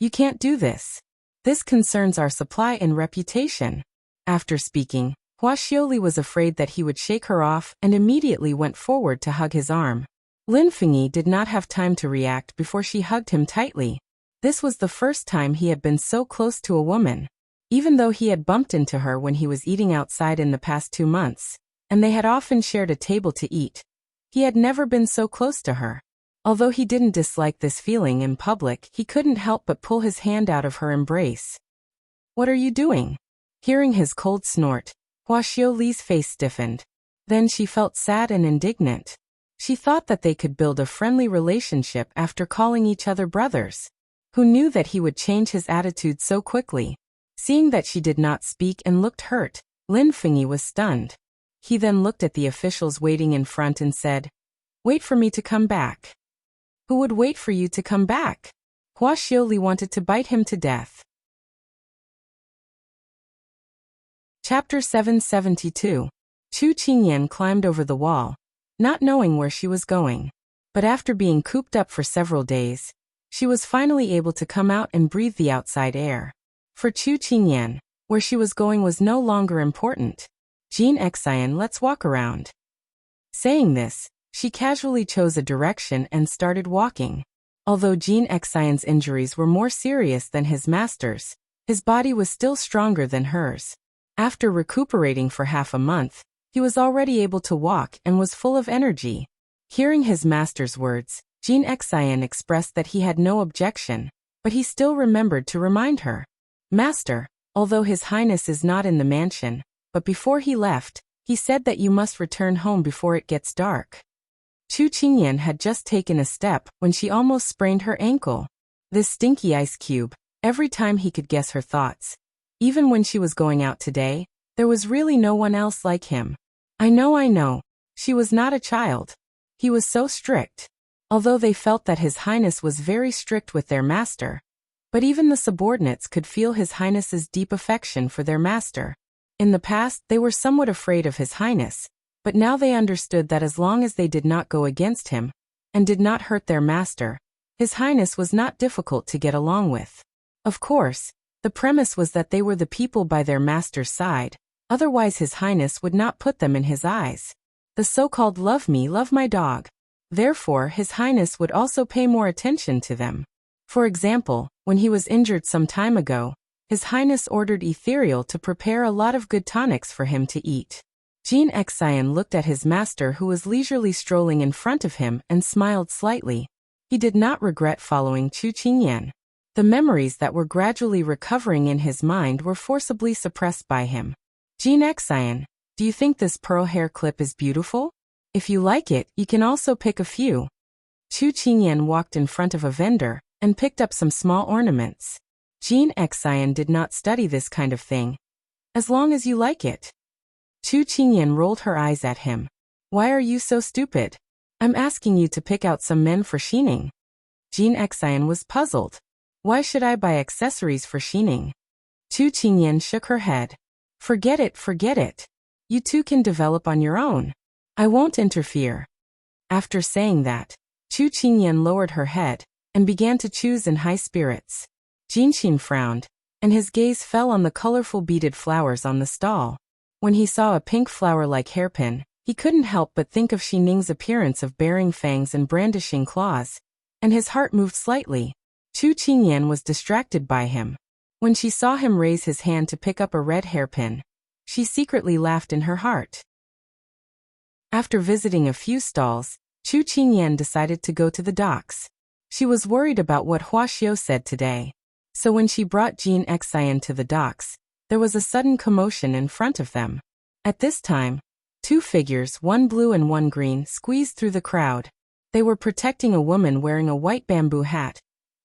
You can't do this. This concerns our supply and reputation. After speaking, Xiaoli was afraid that he would shake her off and immediately went forward to hug his arm. Lin Fengyi did not have time to react before she hugged him tightly. This was the first time he had been so close to a woman. Even though he had bumped into her when he was eating outside in the past 2 months, and they had often shared a table to eat, he had never been so close to her. Although he didn't dislike this feeling in public, he couldn't help but pull his hand out of her embrace. What are you doing? Hearing his cold snort, Xiaoli's face stiffened. Then she felt sad and indignant. She thought that they could build a friendly relationship after calling each other brothers. Who knew that he would change his attitude so quickly? Seeing that she did not speak and looked hurt, Lin Fengyi was stunned. He then looked at the officials waiting in front and said, "Wait for me to come back." Who would wait for you to come back? Xiaoli wanted to bite him to death. Chapter 772. Chu Qingyan climbed over the wall, not knowing where she was going. But after being cooped up for several days, she was finally able to come out and breathe the outside air. For Chu Qingyan, where she was going was no longer important. Jean Xian, let's walk around. Saying this, she casually chose a direction and started walking. Although Jean Xian's injuries were more serious than his master's, his body was still stronger than hers. After recuperating for half a month, he was already able to walk and was full of energy. Hearing his master's words, Jean Xian expressed that he had no objection, but he still remembered to remind her. Master, although His Highness is not in the mansion, but before he left, he said that you must return home before it gets dark. Chu Qingyan had just taken a step when she almost sprained her ankle. This stinky ice cube, every time he could guess her thoughts. Even when she was going out today, there was really no one else like him. I know. She was not a child. He was so strict. Although they felt that His Highness was very strict with their master. But even the subordinates could feel His Highness's deep affection for their master. In the past, they were somewhat afraid of His Highness, but now they understood that as long as they did not go against him, and did not hurt their master, His Highness was not difficult to get along with. Of course, the premise was that they were the people by their master's side, otherwise His Highness would not put them in his eyes. The so-called love me, love my dog. Therefore, His Highness would also pay more attention to them. For example, when he was injured some time ago, His Highness ordered Ethereal to prepare a lot of good tonics for him to eat. Jean Xian looked at his master who was leisurely strolling in front of him and smiled slightly. He did not regret following Chu Qingyan. The memories that were gradually recovering in his mind were forcibly suppressed by him. Jean Xian, do you think this pearl hair clip is beautiful? If you like it, you can also pick a few. Chu Qingyan walked in front of a vendor and picked up some small ornaments. Jean Xian did not study this kind of thing. As long as you like it. Chu Qingyan rolled her eyes at him. Why are you so stupid? I'm asking you to pick out some men for Xining. Jean Xian was puzzled. Why should I buy accessories for Xining? Chu Qingyan shook her head. Forget it. You two can develop on your own. I won't interfere. After saying that, Chu Qingyan lowered her head and began to choose in high spirits. Jinxin frowned, and his gaze fell on the colorful beaded flowers on the stall. When he saw a pink flower-like hairpin, he couldn't help but think of Xining's appearance of bearing fangs and brandishing claws, and his heart moved slightly. Chu Qingyan was distracted by him. When she saw him raise his hand to pick up a red hairpin, she secretly laughed in her heart. After visiting a few stalls, Chu Qingyan decided to go to the docks. She was worried about what Xiao said today. So when she brought Jean Xian to the docks, there was a sudden commotion in front of them. At this time, two figures, one blue and one green, squeezed through the crowd. They were protecting a woman wearing a white bamboo hat,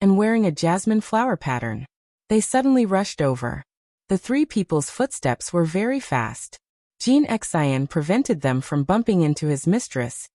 and wearing a jasmine flower pattern. They suddenly rushed over. The three people's footsteps were very fast. Jin Xian prevented them from bumping into his mistress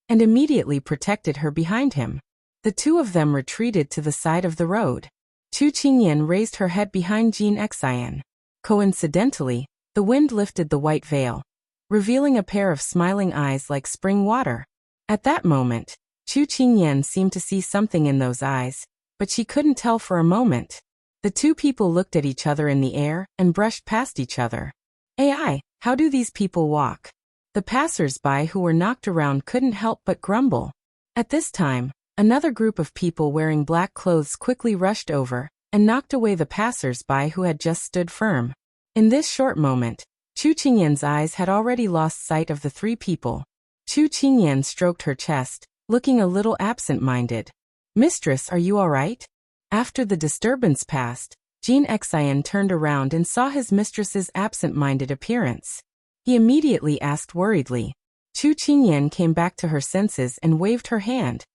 and immediately protected her behind him. The two of them retreated to the side of the road. Chu Qingyan raised her head behind Jin Xian. Coincidentally, the wind lifted the white veil, revealing a pair of smiling eyes like spring water. At that moment, Chu Qingyan seemed to see something in those eyes, but she couldn't tell for a moment. The two people looked at each other in the air and brushed past each other. "Ai, how do these people walk?" The passers-by who were knocked around couldn't help but grumble. At this time, another group of people wearing black clothes quickly rushed over and knocked away the passers-by who had just stood firm. In this short moment, Chu Qingyan's eyes had already lost sight of the three people. Chu Qingyan stroked her chest, looking a little absent-minded. "Mistress, are you all right?" After the disturbance passed, Jin Xian turned around and saw his mistress's absent-minded appearance. He immediately asked worriedly. Chu Qingyan came back to her senses and waved her hand.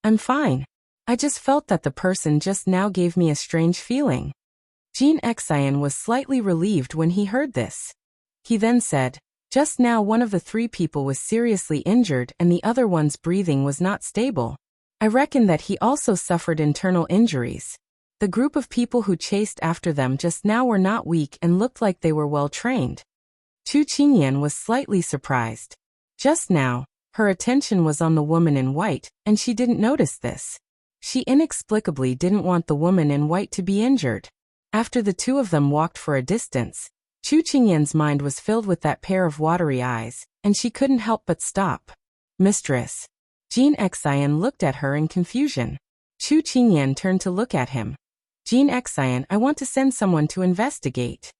"I'm fine. I just felt that the person just now gave me a strange feeling." Jin Xian was slightly relieved when he heard this. He then said, "Just now one of the three people was seriously injured and the other one's breathing was not stable. I reckon that he also suffered internal injuries. The group of people who chased after them just now were not weak and looked like they were well trained." Chu Qingyan was slightly surprised. Just now, her attention was on the woman in white, and she didn't notice this. She inexplicably didn't want the woman in white to be injured. After the two of them walked for a distance, Chu Qingyan's mind was filled with that pair of watery eyes, and she couldn't help but stop. "Mistress." Jin Xian looked at her in confusion. Chu Qingyan turned to look at him. "Jin Xian, I want to send someone to investigate."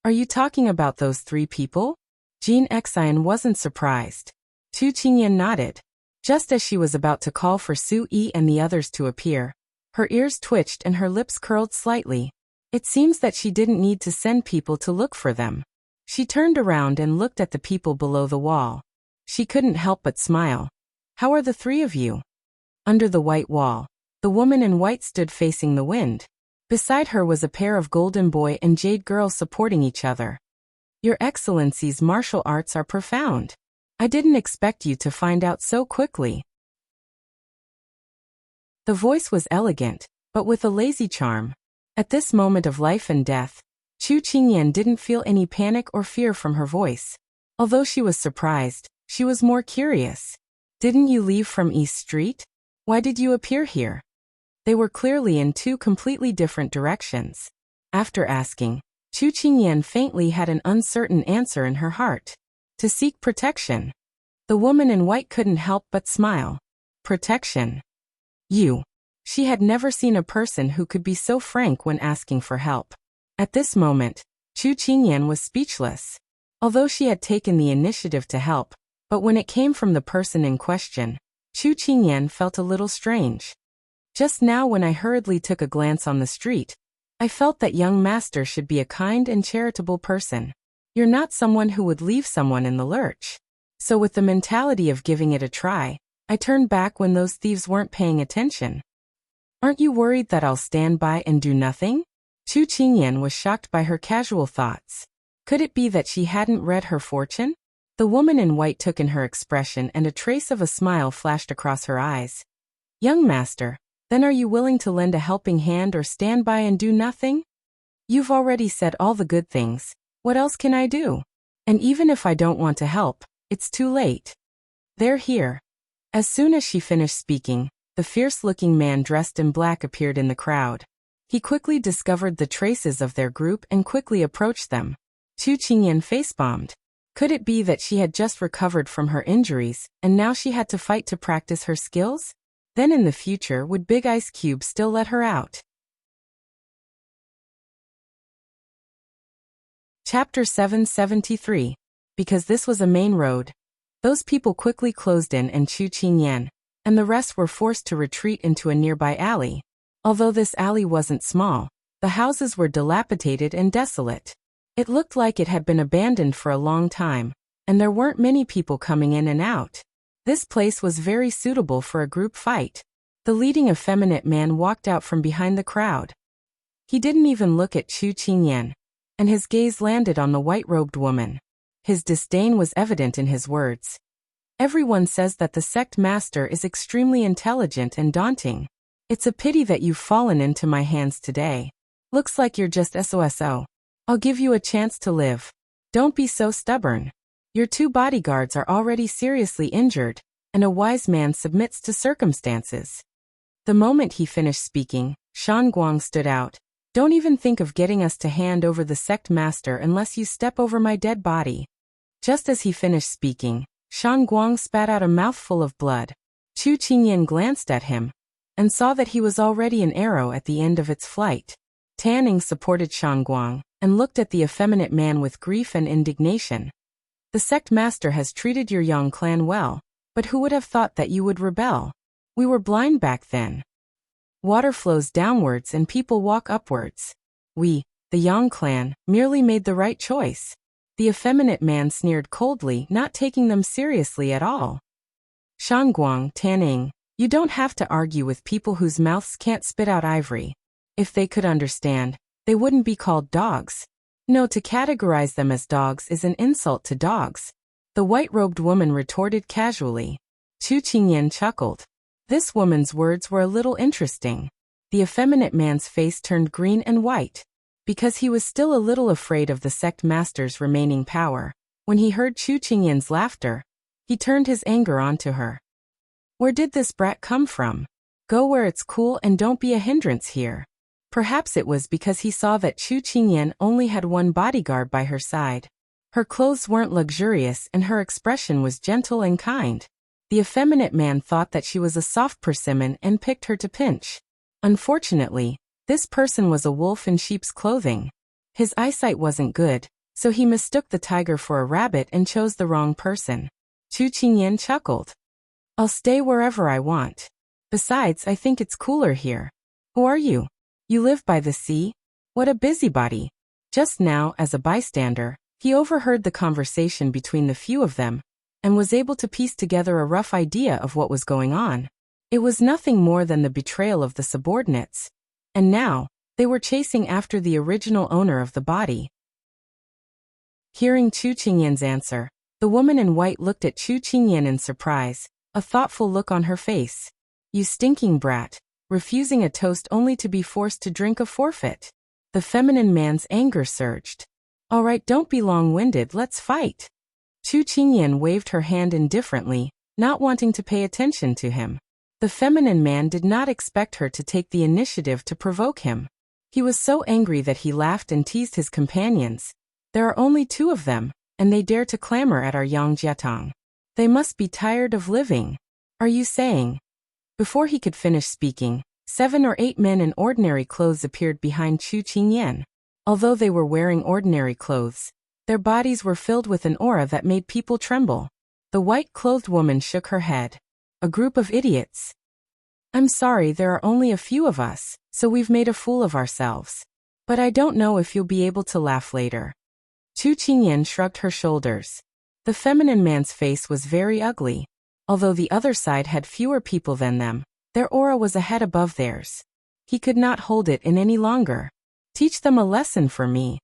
"Are you talking about those three people?" Jin Xian wasn't surprised. Chu Qingyan nodded. Just as she was about to call for Su Yi and the others to appear, her ears twitched and her lips curled slightly. It seems that she didn't need to send people to look for them. She turned around and looked at the people below the wall. She couldn't help but smile. "How are the three of you?" Under the white wall, the woman in white stood facing the wind. Beside her was a pair of golden boy and jade girl supporting each other. "Your Excellency's martial arts are profound. I didn't expect you to find out so quickly." The voice was elegant, but with a lazy charm. At this moment of life and death, Chu Qingyan didn't feel any panic or fear from her voice. Although she was surprised, she was more curious. "Didn't you leave from East Street? Why did you appear here?" They were clearly in two completely different directions. After asking, Chu Qingyan faintly had an uncertain answer in her heart. "To seek protection." The woman in white couldn't help but smile. "Protection? You." She had never seen a person who could be so frank when asking for help. At this moment, Chu Qingyan was speechless. Although she had taken the initiative to help, but when it came from the person in question, Chu Qingyan felt a little strange. "Just now when I hurriedly took a glance on the street, I felt that young master should be a kind and charitable person. You're not someone who would leave someone in the lurch. So with the mentality of giving it a try, I turned back when those thieves weren't paying attention." "Aren't you worried that I'll stand by and do nothing?" Chu Qingyan was shocked by her casual thoughts. Could it be that she hadn't read her fortune? The woman in white took in her expression and a trace of a smile flashed across her eyes. "Young master, then are you willing to lend a helping hand or stand by and do nothing? You've already said all the good things. What else can I do? And even if I don't want to help, it's too late. They're here." As soon as she finished speaking, the fierce-looking man dressed in black appeared in the crowd. He quickly discovered the traces of their group and quickly approached them. Chu Qingyan face-bombed. Could it be that she had just recovered from her injuries, and now she had to fight to practice her skills? Then in the future would Big Ice Cube still let her out? Chapter 773. Because this was a main road, those people quickly closed in and Chu Qingyan and the rest were forced to retreat into a nearby alley. Although this alley wasn't small, the houses were dilapidated and desolate. It looked like it had been abandoned for a long time, and there weren't many people coming in and out. This place was very suitable for a group fight. The leading effeminate man walked out from behind the crowd. He didn't even look at Chu Qingyan, and his gaze landed on the white-robed woman. His disdain was evident in his words. Everyone says that the sect master is extremely intelligent and daunting. It's a pity that you've fallen into my hands today. Looks like you're just SOSO. I'll give you a chance to live. Don't be so stubborn. Your 2 bodyguards are already seriously injured, and a wise man submits to circumstances. The moment he finished speaking, Shan Guang stood out. Don't even think of getting us to hand over the sect master unless you step over my dead body. Just as he finished speaking, Shan Guang spat out a mouthful of blood. Chu Qingyan glanced at him and saw that he was already an arrow at the end of its flight. Tanning supported Shan Guang and looked at the effeminate man with grief and indignation. The sect master has treated your Yang clan well, but who would have thought that you would rebel? We were blind back then. Water flows downwards and people walk upwards. We, the Yang clan, merely made the right choice. The effeminate man sneered coldly, not taking them seriously at all. Shan Guang, Tanning, you don't have to argue with people whose mouths can't spit out ivory. If they could understand, they wouldn't be called dogs. No, to categorize them as dogs is an insult to dogs. The white-robed woman retorted casually. Chu Qingyan chuckled. This woman's words were a little interesting. The effeminate man's face turned green and white, because he was still a little afraid of the sect master's remaining power. When he heard Chu Qingyan's laughter, he turned his anger onto her. Where did this brat come from? Go where it's cool and don't be a hindrance here. Perhaps it was because he saw that Chu Qingyan only had 1 bodyguard by her side. Her clothes weren't luxurious and her expression was gentle and kind. The effeminate man thought that she was a soft persimmon and picked her to pinch. Unfortunately, this person was a wolf in sheep's clothing. His eyesight wasn't good, so he mistook the tiger for a rabbit and chose the wrong person. Chu Qingyan chuckled. I'll stay wherever I want. Besides, I think it's cooler here. Who are you? You live by the sea? What a busybody. Just now, as a bystander, he overheard the conversation between the few of them, and was able to piece together a rough idea of what was going on. It was nothing more than the betrayal of the subordinates, and now, they were chasing after the original owner of the body. Hearing Chu Qingyan's answer, the woman in white looked at Chu Qingyan in surprise, a thoughtful look on her face. You stinking brat, refusing a toast only to be forced to drink a forfeit. The feminine man's anger surged. All right, don't be long-winded, let's fight. Chu Qingyan waved her hand indifferently, not wanting to pay attention to him. The feminine man did not expect her to take the initiative to provoke him. He was so angry that he laughed and teased his companions. There are only 2 of them, and they dare to clamor at our Yang Jiatong. They must be tired of living. Are you saying? Before he could finish speaking, 7 or 8 men in ordinary clothes appeared behind Chu Qingyan. Although they were wearing ordinary clothes, their bodies were filled with an aura that made people tremble. The white-clothed woman shook her head. A group of idiots. I'm sorry, there are only a few of us, so we've made a fool of ourselves. But I don't know if you'll be able to laugh later. Chu Qingyan shrugged her shoulders. The feminine man's face was very ugly. Although the other side had fewer people than them, their aura was a head above theirs. He could not hold it in any longer. Teach them a lesson for me.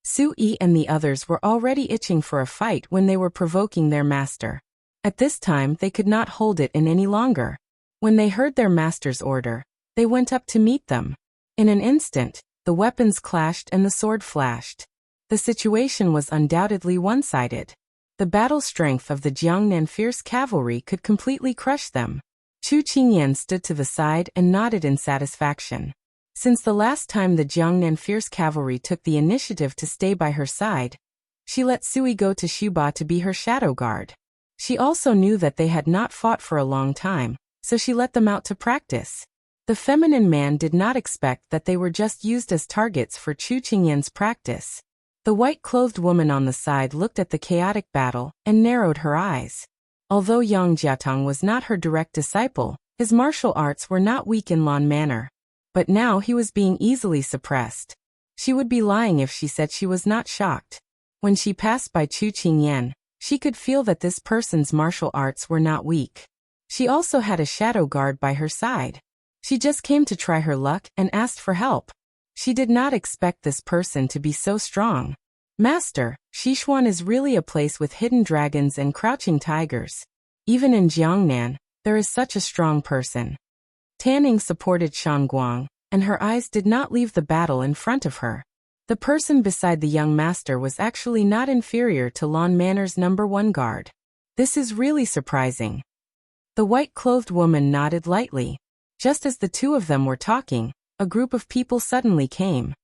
Su Yi and the others were already itching for a fight when they were provoking their master. At this time they could not hold it in any longer. When they heard their master's order, they went up to meet them. In an instant, the weapons clashed and the sword flashed. The situation was undoubtedly one-sided. The battle strength of the Jiangnan fierce cavalry could completely crush them. Chu Qingyan stood to the side and nodded in satisfaction. Since the last time the Jiangnan fierce cavalry took the initiative to stay by her side, she let Sui go to Shuba to be her shadow guard. She also knew that they had not fought for a long time, so she let them out to practice. The feminine man did not expect that they were just used as targets for Chu Qingyan's practice. The white-clothed woman on the side looked at the chaotic battle and narrowed her eyes. Although Yang Jiatong was not her direct disciple, his martial arts were not weak in Lan manner. But now he was being easily suppressed. She would be lying if she said she was not shocked. When she passed by Chu Qingyan, she could feel that this person's martial arts were not weak. She also had a shadow guard by her side. She just came to try her luck and asked for help. She did not expect this person to be so strong. Master, Sichuan is really a place with hidden dragons and crouching tigers. Even in Jiangnan, there is such a strong person. Tanning supported Shangguang, and her eyes did not leave the battle in front of her. The person beside the young master was actually not inferior to Lan Manor's #1 guard. This is really surprising. The white-clothed woman nodded lightly. Just as the two of them were talking, a group of people suddenly came.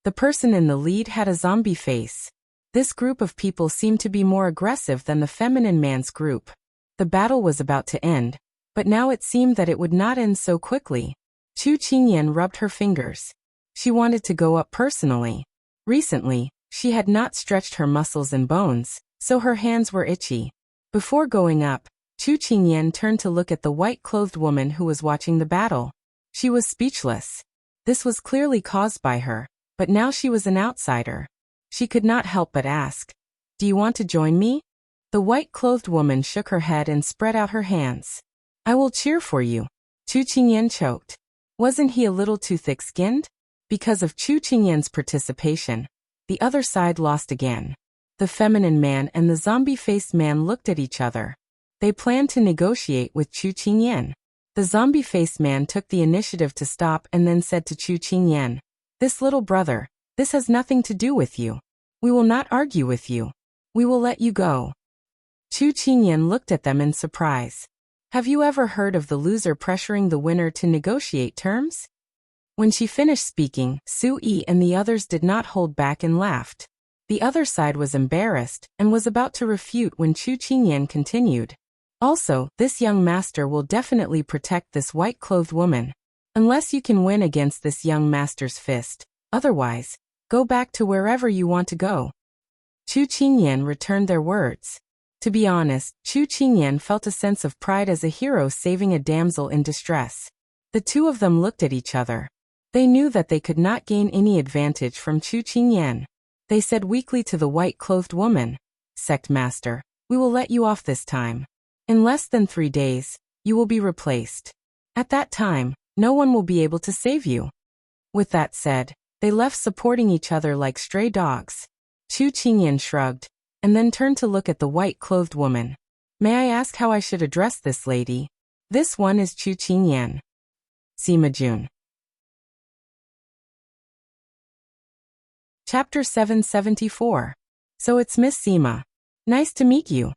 The person in the lead had a zombie face. This group of people seemed to be more aggressive than the feminine man's group. The battle was about to end, but now it seemed that it would not end so quickly. Chu Qingyan rubbed her fingers. She wanted to go up personally. Recently, she had not stretched her muscles and bones, so her hands were itchy. Before going up, Chu Qingyan turned to look at the white-clothed woman who was watching the battle. She was speechless. This was clearly caused by her, but now she was an outsider. She could not help but ask, "Do you want to join me?" The white-clothed woman shook her head and spread out her hands. "I will cheer for you." Chu Qingyan choked. Wasn't he a little too thick-skinned? Because of Chu Qingyan's participation, the other side lost again. The feminine man and the zombie-faced man looked at each other. They planned to negotiate with Chu Qingyan. The zombie-faced man took the initiative to stop and then said to Chu Qingyan, "This little brother, this has nothing to do with you. We will not argue with you. We will let you go." Chu Qingyan looked at them in surprise. Have you ever heard of the loser pressuring the winner to negotiate terms? When she finished speaking, Su Yi and the others did not hold back and laughed. The other side was embarrassed and was about to refute when Chu Qingyan continued. Also, this young master will definitely protect this white-clothed woman. Unless you can win against this young master's fist. Otherwise, go back to wherever you want to go. Chu Qingyan returned their words. To be honest, Chu Qingyan felt a sense of pride as a hero saving a damsel in distress. The two of them looked at each other. They knew that they could not gain any advantage from Chu Qingyan. They said weakly to the white-clothed woman, "Sect Master, we will let you off this time. In less than 3 days, you will be replaced. At that time, no one will be able to save you." With that said, they left supporting each other like stray dogs. Chu Qingyan shrugged, and then turned to look at the white-clothed woman. "May I ask how I should address this lady?" "This one is Chu Qingyan." Sima Jun. Chapter 774. So it's Miss Sima. Nice to meet you.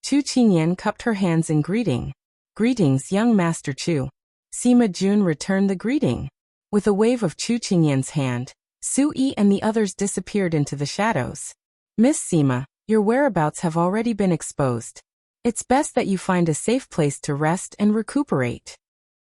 Chu Qingyan cupped her hands in greeting. "Greetings, young Master Chu." Sima Jun returned the greeting. With a wave of Chu Qingyan's hand, Su Yi and the others disappeared into the shadows. "Miss Sima, your whereabouts have already been exposed. It's best that you find a safe place to rest and recuperate."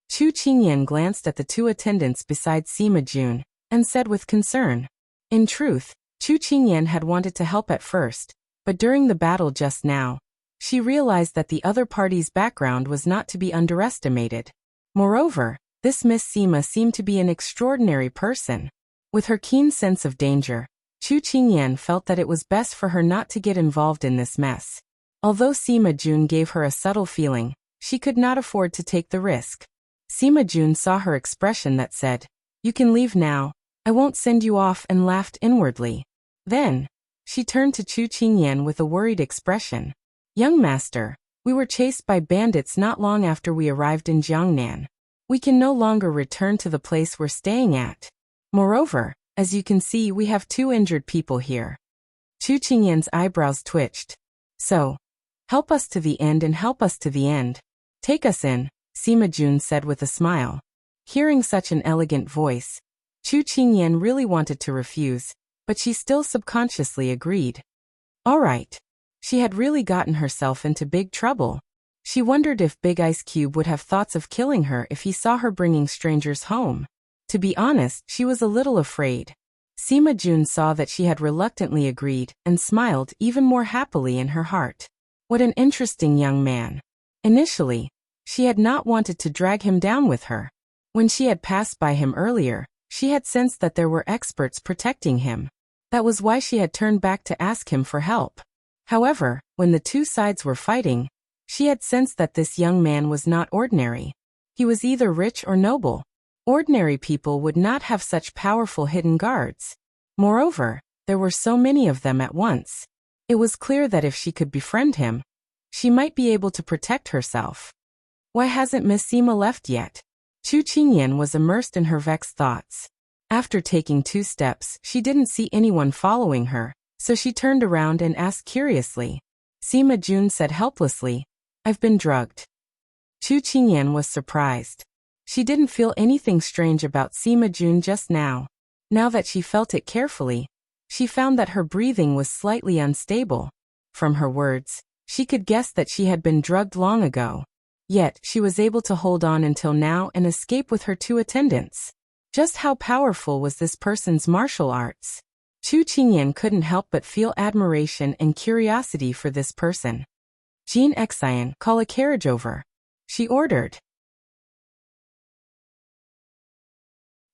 Chu Qingyan glanced at the two attendants beside Sima Jun, and said with concern. In truth, Chu Qingyan had wanted to help at first, but during the battle just now, she realized that the other party's background was not to be underestimated. Moreover, this Miss Sima seemed to be an extraordinary person. With her keen sense of danger, Chu Qingyan felt that it was best for her not to get involved in this mess. Although Sima Jun gave her a subtle feeling, she could not afford to take the risk. Sima Jun saw her expression that said, "You can leave now. I won't send you off," and laughed inwardly. Then, she turned to Chu Qingyan with a worried expression. "Young master, we were chased by bandits not long after we arrived in Jiangnan. We can no longer return to the place we're staying at. Moreover, as you can see, we have 2 injured people here." Chu Qingyan's eyebrows twitched. "So, help us to the end and help us to the end. Take us in," Sima Jun said with a smile. Hearing such an elegant voice, Chu Qingyan really wanted to refuse, but she still subconsciously agreed. All right. She had really gotten herself into big trouble. She wondered if Big Ice Cube would have thoughts of killing her if he saw her bringing strangers home. To be honest, she was a little afraid. Sima Jun saw that she had reluctantly agreed and smiled even more happily in her heart. What an interesting young man. Initially, she had not wanted to drag him down with her. When she had passed by him earlier, she had sensed that there were experts protecting him. That was why she had turned back to ask him for help. However, when the two sides were fighting, She had sensed that this young man was not ordinary. He was either rich or noble. Ordinary people would not have such powerful hidden guards. Moreover, there were so many of them at once. It was clear that if she could befriend him, she might be able to protect herself. Why hasn't Miss Sima left yet? Chu Qingyan was immersed in her vexed thoughts. After taking 2 steps, she didn't see anyone following her, so she turned around and asked curiously. Sima Jun said helplessly, "I've been drugged." Chu Qingyan was surprised. She didn't feel anything strange about Sima Jun just now. Now that she felt it carefully, she found that her breathing was slightly unstable. From her words, she could guess that she had been drugged long ago. Yet, she was able to hold on until now and escape with her 2 attendants. Just how powerful was this person's martial arts? Chu Qingyan couldn't help but feel admiration and curiosity for this person. Jean Xian, call a carriage over, she ordered.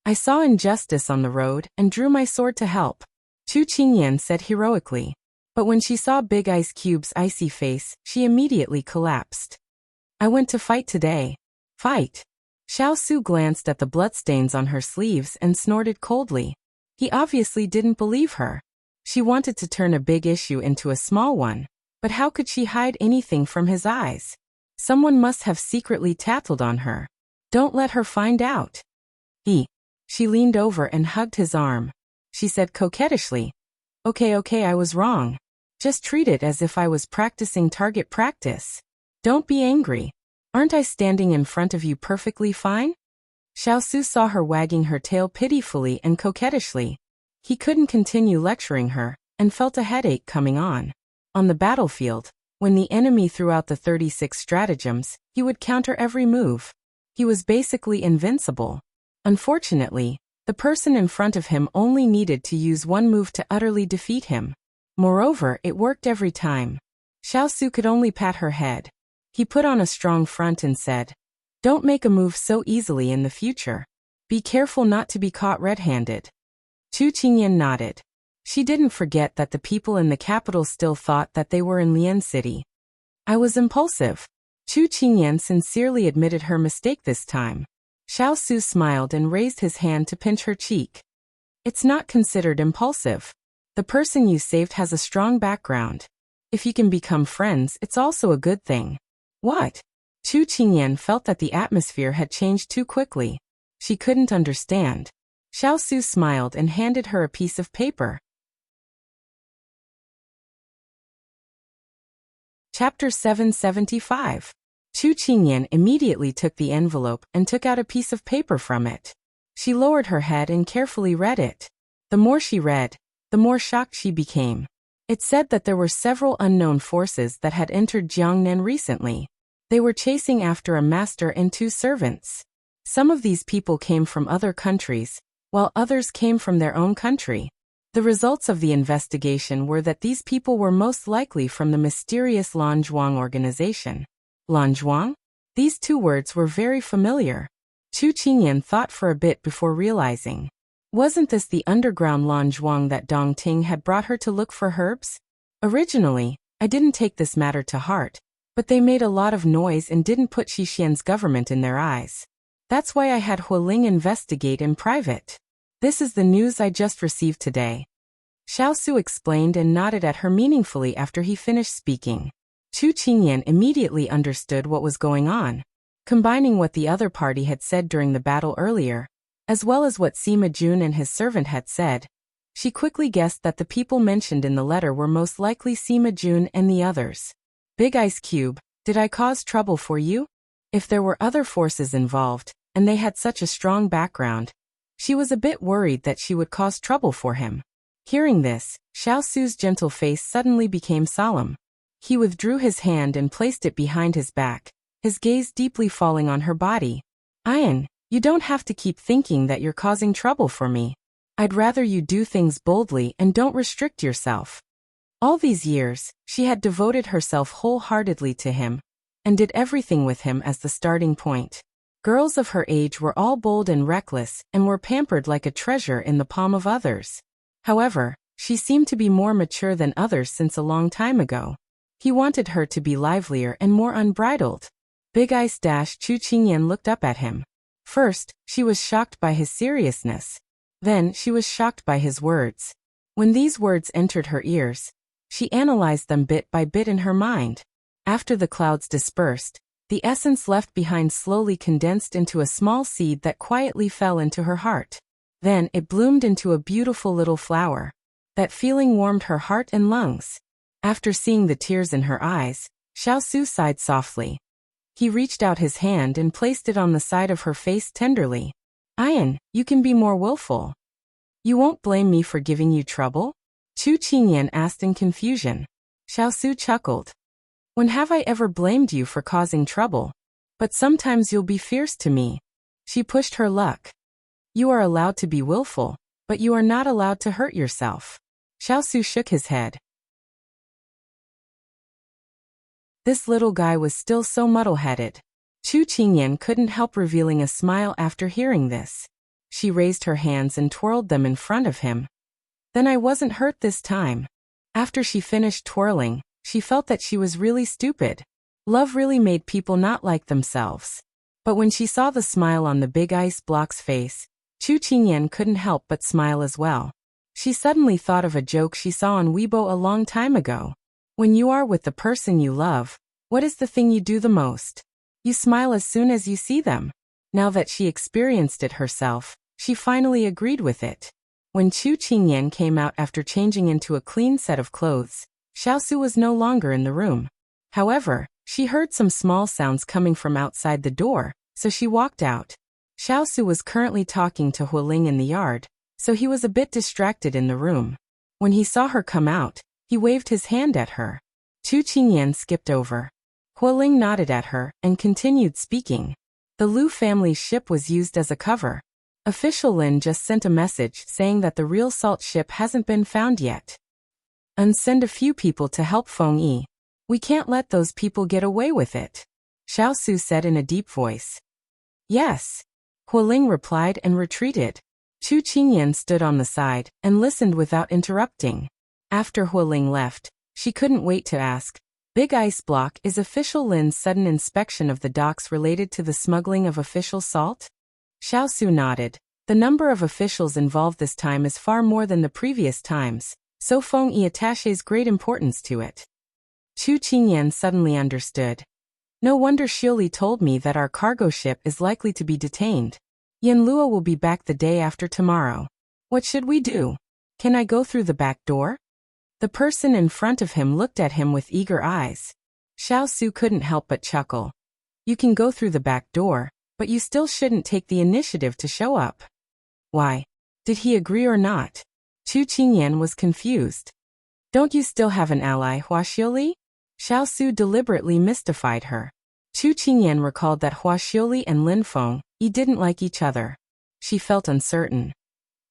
I saw injustice on the road and drew my sword to help, Chu Qingyan said heroically. But when she saw Big Ice Cube's icy face, she immediately collapsed. I went to fight today. Fight? Xiao Su glanced at the bloodstains on her sleeves and snorted coldly. He obviously didn't believe her. She wanted to turn a big issue into a small one, but how could she hide anything from his eyes? Someone must have secretly tattled on her. Don't let her find out. She leaned over and hugged his arm. She said coquettishly, Okay, I was wrong. Just treat it as if I was practicing target practice. Don't be angry. Aren't I standing in front of you perfectly fine? Xiao Su saw her wagging her tail pitifully and coquettishly. He couldn't continue lecturing her, and felt a headache coming on. On the battlefield, when the enemy threw out the 36 stratagems, he would counter every move. He was basically invincible. Unfortunately, the person in front of him only needed to use one move to utterly defeat him. Moreover, it worked every time. Xiao Su could only pat her head. He put on a strong front and said, Don't make a move so easily in the future. Be careful not to be caught red-handed. Chu Qingyan nodded. She didn't forget that the people in the capital still thought that they were in Lian City. I was impulsive. Chu Qingyan sincerely admitted her mistake this time. Xiao Su smiled and raised his hand to pinch her cheek. It's not considered impulsive. The person you saved has a strong background. If you can become friends, it's also a good thing. What? Chu Qingyan felt that the atmosphere had changed too quickly. She couldn't understand. Xiao Su smiled and handed her a piece of paper. Chapter 775. Chu Qingyan immediately took the envelope and took out a piece of paper from it. She lowered her head and carefully read it. The more she read, the more shocked she became. It said that there were several unknown forces that had entered Jiangnan recently. They were chasing after a master and 2 servants. Some of these people came from other countries, while others came from their own country. The results of the investigation were that these people were most likely from the mysterious Lan Zhuang organization. Lan Zhuang? These 2 words were very familiar. Chu Qingyan thought for a bit before realizing. Wasn't this the underground Lan Zhuang that Dong Ting had brought her to look for herbs? Originally, I didn't take this matter to heart, but they made a lot of noise and didn't put Xixian's government in their eyes. That's why I had Hualing investigate in private. This is the news I just received today. Xiao Su explained and nodded at her meaningfully after he finished speaking. Chu Qingyan immediately understood what was going on. Combining what the other party had said during the battle earlier, as well as what Sima Jun and his servant had said, she quickly guessed that the people mentioned in the letter were most likely Sima Jun and the others. Big Ice Cube, did I cause trouble for you? If there were other forces involved, and they had such a strong background, she was a bit worried that she would cause trouble for him. Hearing this, Xiao Su's gentle face suddenly became solemn. He withdrew his hand and placed it behind his back, his gaze deeply falling on her body. Ian, you don't have to keep thinking that you're causing trouble for me. I'd rather you do things boldly and don't restrict yourself. All these years, she had devoted herself wholeheartedly to him, and did everything with him as the starting point. Girls of her age were all bold and reckless and were pampered like a treasure in the palm of others. However, she seemed to be more mature than others since a long time ago. He wanted her to be livelier and more unbridled. Big Ice Chu Qingyan looked up at him. First, she was shocked by his seriousness. Then, she was shocked by his words. When these words entered her ears, she analyzed them bit by bit in her mind. After the clouds dispersed, the essence left behind slowly condensed into a small seed that quietly fell into her heart. Then, it bloomed into a beautiful little flower. That feeling warmed her heart and lungs. After seeing the tears in her eyes, Xiao sighed softly. He reached out his hand and placed it on the side of her face tenderly. Ayan, you can be more willful. You won't blame me for giving you trouble? Chu Qingyan asked in confusion. Xiao chuckled. When have I ever blamed you for causing trouble? But sometimes you'll be fierce to me. She pushed her luck. You are allowed to be willful, but you are not allowed to hurt yourself. Xiao shook his head. This little guy was still so muddle-headed. Chu Qingyan couldn't help revealing a smile after hearing this. She raised her hands and twirled them in front of him. Then I wasn't hurt this time. After she finished twirling, she felt that she was really stupid. Love really made people not like themselves. But when she saw the smile on the big ice block's face, Chu Qingyan couldn't help but smile as well. She suddenly thought of a joke she saw on Weibo a long time ago. When you are with the person you love, what is the thing you do the most? You smile as soon as you see them. Now that she experienced it herself, she finally agreed with it. When Chu Qingyan came out after changing into a clean set of clothes, Xiao was no longer in the room. However, she heard some small sounds coming from outside the door, so she walked out. Xiao was currently talking to Hualing in the yard, so he was a bit distracted in the room. When he saw her come out, he waved his hand at her. Chu Qingyan skipped over. Hualing nodded at her and continued speaking. The Lu family's ship was used as a cover. Official Lin just sent a message saying that the real salt ship hasn't been found yet. And send a few people to help Feng Yi. We can't let those people get away with it. Xiao said in a deep voice. Yes. Hualing replied and retreated. Chu Qingyan stood on the side and listened without interrupting. After Hualing left, she couldn't wait to ask, Big Ice Block, is Official Lin's sudden inspection of the docks related to the smuggling of official salt? Xiao nodded. The number of officials involved this time is far more than the previous times, so Feng Yi attaches great importance to it. Chu Qingyan suddenly understood. No wonder Xiuli told me that our cargo ship is likely to be detained. Yanlua will be back the day after tomorrow. What should we do? Can I go through the back door? The person in front of him looked at him with eager eyes. Xiao couldn't help but chuckle. You can go through the back door, but you still shouldn't take the initiative to show up. Why? Did he agree or not? Chu Qingyan was confused. Don't you still have an ally, Huaxiuli? Xiao deliberately mystified her. Chu Qingyan recalled that Huaxiuli and Lin Feng Yi didn't like each other. She felt uncertain.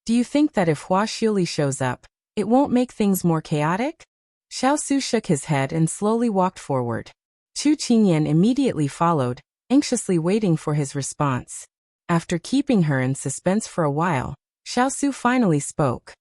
Do you think that if Huaxiuli shows up, it won't make things more chaotic? Xiao shook his head and slowly walked forward. Chu Qingyan immediately followed, anxiously waiting for his response. After keeping her in suspense for a while, Xiao finally spoke.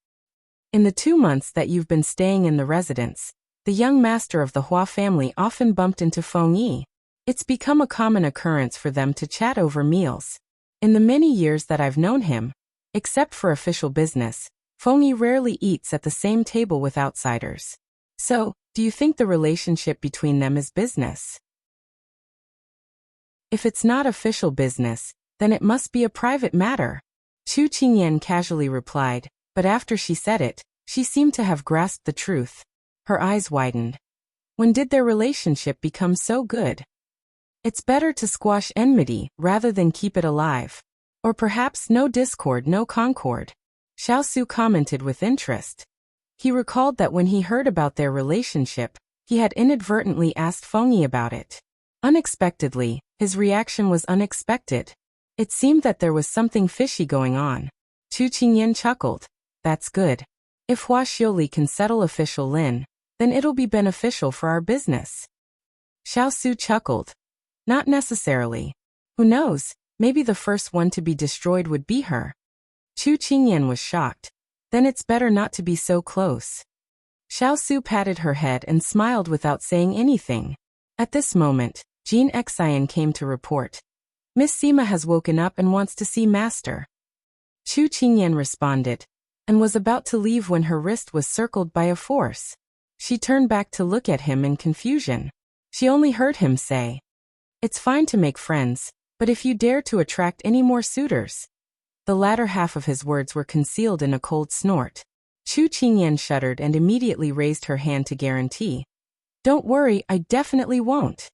In the 2 months that you've been staying in the residence, the young master of the Hua family often bumped into Feng Yi. It's become a common occurrence for them to chat over meals. In the many years that I've known him, except for official business, Feng Yi rarely eats at the same table with outsiders. So, do you think the relationship between them is business? If it's not official business, then it must be a private matter. Chu Qingyan casually replied, but after she said it, she seemed to have grasped the truth. Her eyes widened. When did their relationship become so good? It's better to squash enmity rather than keep it alive. Or perhaps no discord, no concord. Xiao commented with interest. He recalled that when he heard about their relationship, he had inadvertently asked Feng Yi about it. Unexpectedly, his reaction was unexpected. It seemed that there was something fishy going on. Chu Qingyan chuckled. That's good. If Huaxiuli can settle official Lin, then it'll be beneficial for our business. Xiao chuckled. Not necessarily. Who knows, maybe the first one to be destroyed would be her. Chu Qingyan was shocked. Then it's better not to be so close. Xiao patted her head and smiled without saying anything. At this moment, Jean Xian came to report. Miss Sima has woken up and wants to see Master. Chu Qingyan responded, and was about to leave when her wrist was circled by a force. She turned back to look at him in confusion. She only heard him say, "It's fine to make friends, but if you dare to attract any more suitors." The latter half of his words were concealed in a cold snort. Chu Qingyan shuddered and immediately raised her hand to guarantee. "Don't worry, I definitely won't."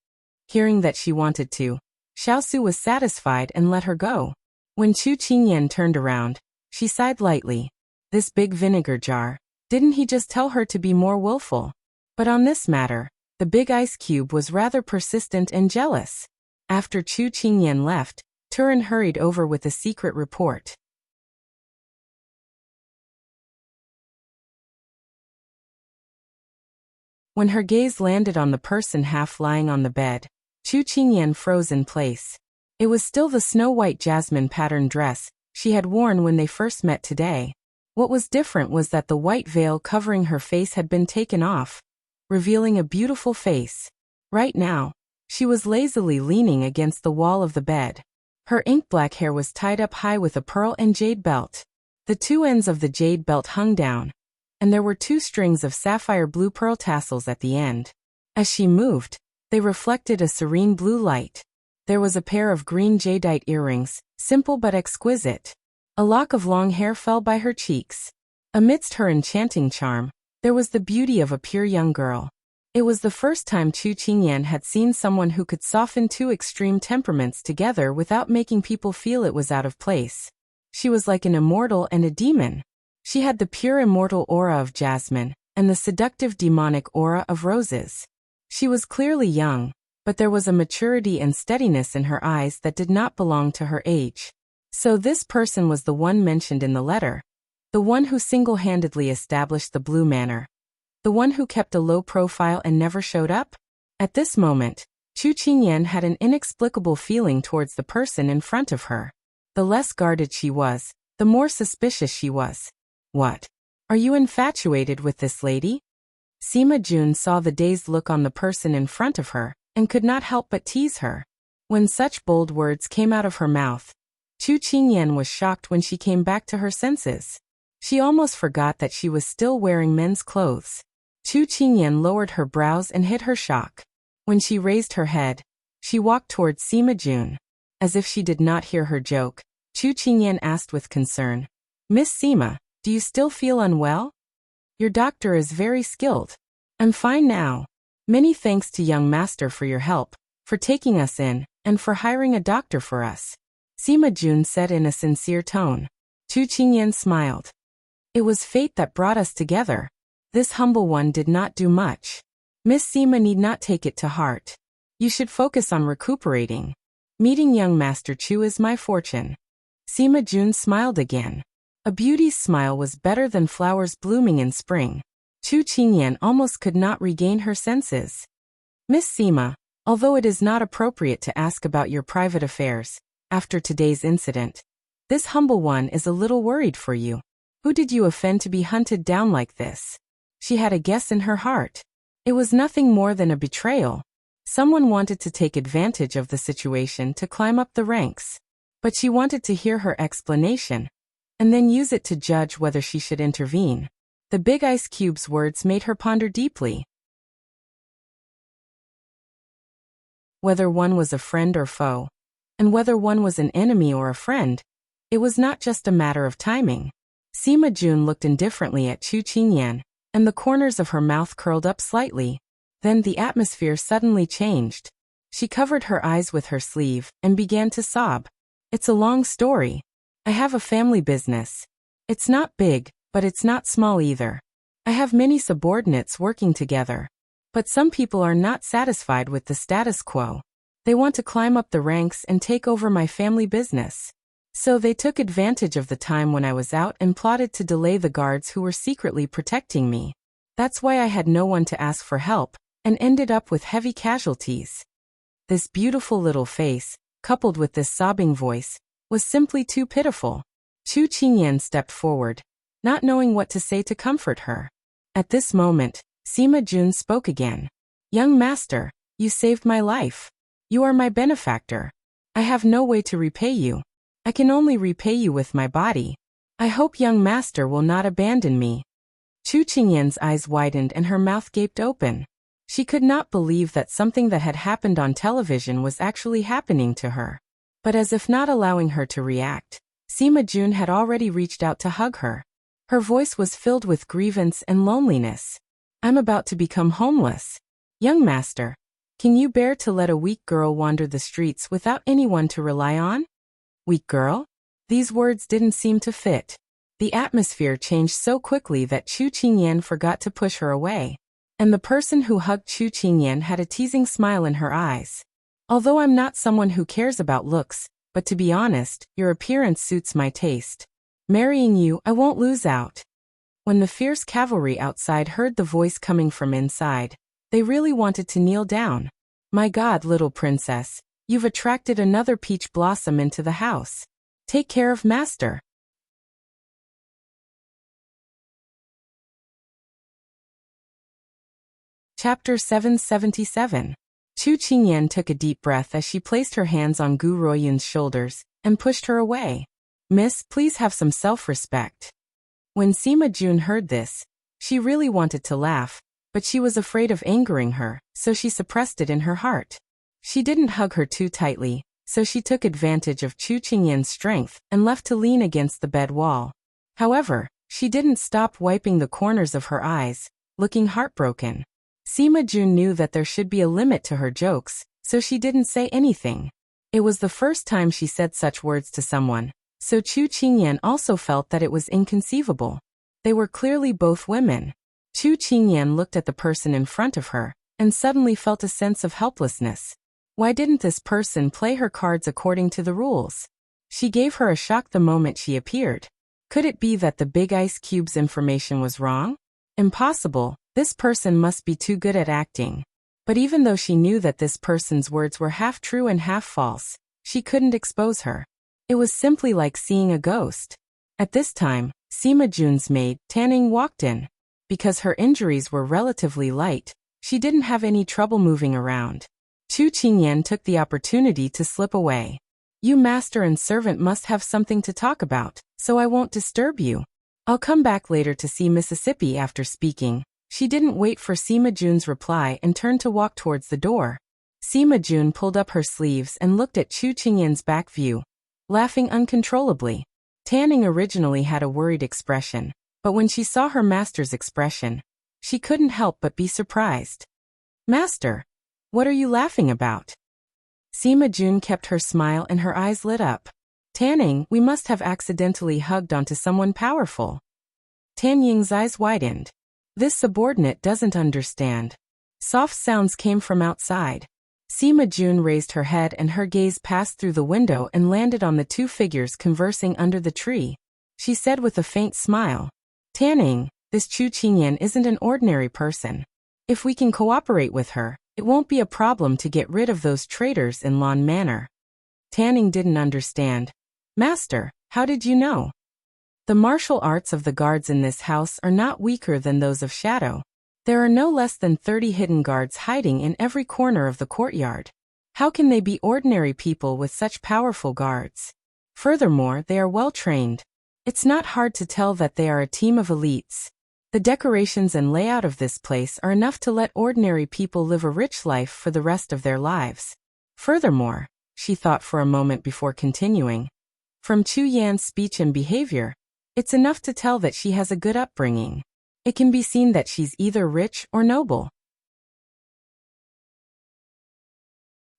Hearing that she wanted to, Xiao was satisfied and let her go. When Chu Qingyan turned around, she sighed lightly. This big vinegar jar, didn't he just tell her to be more willful? But on this matter, the big ice cube was rather persistent and jealous. After Chu Qingyan left, Turin hurried over with a secret report. When her gaze landed on the person half lying on the bed, Chu Qingyan froze in place. It was still the snow-white jasmine pattern dress she had worn when they first met today. What was different was that the white veil covering her face had been taken off, revealing a beautiful face. Right now, she was lazily leaning against the wall of the bed. Her ink-black hair was tied up high with a pearl and jade belt. The two ends of the jade belt hung down, and there were 2 strings of sapphire blue pearl tassels at the end. As she moved, they reflected a serene blue light. There was a pair of green jadeite earrings, simple but exquisite. A lock of long hair fell by her cheeks. Amidst her enchanting charm, there was the beauty of a pure young girl. It was the first time Chu Qingyan had seen someone who could soften 2 extreme temperaments together without making people feel it was out of place. She was like an immortal and a demon. She had the pure immortal aura of jasmine, and the seductive demonic aura of roses. She was clearly young, but there was a maturity and steadiness in her eyes that did not belong to her age. So this person was the one mentioned in the letter, the one who single-handedly established the Blue Manor, the one who kept a low profile and never showed up? At this moment, Chu Qingyan had an inexplicable feeling towards the person in front of her. The less guarded she was, the more suspicious she was. What? Are you infatuated with this lady? Sima Jun saw the dazed look on the person in front of her, and could not help but tease her. When such bold words came out of her mouth, Chu Qingyan was shocked when she came back to her senses. She almost forgot that she was still wearing men's clothes. Chu Qingyan lowered her brows and hid her shock. When she raised her head, she walked towards Sima Jun. As if she did not hear her joke, Chu Qingyan asked with concern, "Miss Sima, do you still feel unwell? Your doctor is very skilled." "I'm fine now. Many thanks to young master for your help, for taking us in, and for hiring a doctor for us," Sima Jun said in a sincere tone. Chu Qingyan smiled. "It was fate that brought us together. This humble one did not do much. Miss Sima need not take it to heart. You should focus on recuperating. Meeting young Master Chu is my fortune." Sima Jun smiled again. A beauty's smile was better than flowers blooming in spring. Chu Qingyan almost could not regain her senses. "Miss Sima, although it is not appropriate to ask about your private affairs, after today's incident, this humble one is a little worried for you. Who did you offend to be hunted down like this?" She had a guess in her heart. It was nothing more than a betrayal. Someone wanted to take advantage of the situation to climb up the ranks. But she wanted to hear her explanation, and then use it to judge whether she should intervene. The big ice cube's words made her ponder deeply. Whether one was a friend or foe, and whether one was an enemy or a friend, it was not just a matter of timing. Sima Jun looked indifferently at Chu Qingyan, and the corners of her mouth curled up slightly. Then the atmosphere suddenly changed. She covered her eyes with her sleeve and began to sob. "It's a long story. I have a family business. It's not big, but it's not small either. I have many subordinates working together. But some people are not satisfied with the status quo. They want to climb up the ranks and take over my family business. So they took advantage of the time when I was out and plotted to delay the guards who were secretly protecting me. That's why I had no one to ask for help, and ended up with heavy casualties." This beautiful little face, coupled with this sobbing voice, was simply too pitiful. Chu Qingyan stepped forward, not knowing what to say to comfort her. At this moment, Sima Jun spoke again. Young master, you saved my life. You are my benefactor. I have no way to repay you. I can only repay you with my body. I hope young master will not abandon me. Chu Qingyan's eyes widened and her mouth gaped open. She could not believe that something that had happened on television was actually happening to her. But as if not allowing her to react, Sima Jun had already reached out to hug her. Her voice was filled with grievance and loneliness. I'm about to become homeless. Young master, can you bear to let a weak girl wander the streets without anyone to rely on? Weak girl? These words didn't seem to fit. The atmosphere changed so quickly that Chu Qingyan forgot to push her away. And the person who hugged Chu Qingyan had a teasing smile in her eyes. Although I'm not someone who cares about looks, but to be honest, your appearance suits my taste. Marrying you, I won't lose out. When the fierce cavalry outside heard the voice coming from inside, they really wanted to kneel down. My God, little princess, you've attracted another peach blossom into the house. Take care of master. Chapter 777. Chu Qingyan took a deep breath as she placed her hands on Gu Ruoyun's shoulders and pushed her away. Miss, please have some self-respect. When Sima Jun heard this, she really wanted to laugh, but she was afraid of angering her, so she suppressed it in her heart. She didn't hug her too tightly, so she took advantage of Chu Qingyan's strength and left to lean against the bed wall. However, she didn't stop wiping the corners of her eyes, looking heartbroken. Sima Jun knew that there should be a limit to her jokes, so she didn't say anything. It was the first time she said such words to someone, so Chu Qingyan also felt that it was inconceivable. They were clearly both women. Chu Qingyan looked at the person in front of her, and suddenly felt a sense of helplessness. Why didn't this person play her cards according to the rules? She gave her a shock the moment she appeared. Could it be that the big ice cube's information was wrong? Impossible. This person must be too good at acting. But even though she knew that this person's words were half true and half false, she couldn't expose her. It was simply like seeing a ghost. At this time, Sima Jun's maid, Tanning, walked in. Because her injuries were relatively light, she didn't have any trouble moving around. Chu Qingyan took the opportunity to slip away. You master and servant must have something to talk about, so I won't disturb you. I'll come back later to see Mississippi. After speaking, she didn't wait for Sima Jun's reply and turned to walk towards the door. Sima Jun pulled up her sleeves and looked at Chu Qingyan's back view, laughing uncontrollably. Tanning originally had a worried expression, but when she saw her master's expression, she couldn't help but be surprised. Master, what are you laughing about? Sima Jun kept her smile and her eyes lit up. Tanning, we must have accidentally hugged onto someone powerful. Tan Ying's eyes widened. This subordinate doesn't understand. Soft sounds came from outside. Sima Jun raised her head and her gaze passed through the window and landed on the two figures conversing under the tree. She said with a faint smile, Tanning, this Chu Qingyan isn't an ordinary person. If we can cooperate with her, it won't be a problem to get rid of those traitors in Lawn Manor. Tanning didn't understand. Master, how did you know? The martial arts of the guards in this house are not weaker than those of Shadow. There are no less than 30 hidden guards hiding in every corner of the courtyard. How can they be ordinary people with such powerful guards? Furthermore, they are well trained. It's not hard to tell that they are a team of elites. The decorations and layout of this place are enough to let ordinary people live a rich life for the rest of their lives. Furthermore, she thought for a moment before continuing, from Chu Yan's speech and behavior, it's enough to tell that she has a good upbringing. It can be seen that she's either rich or noble.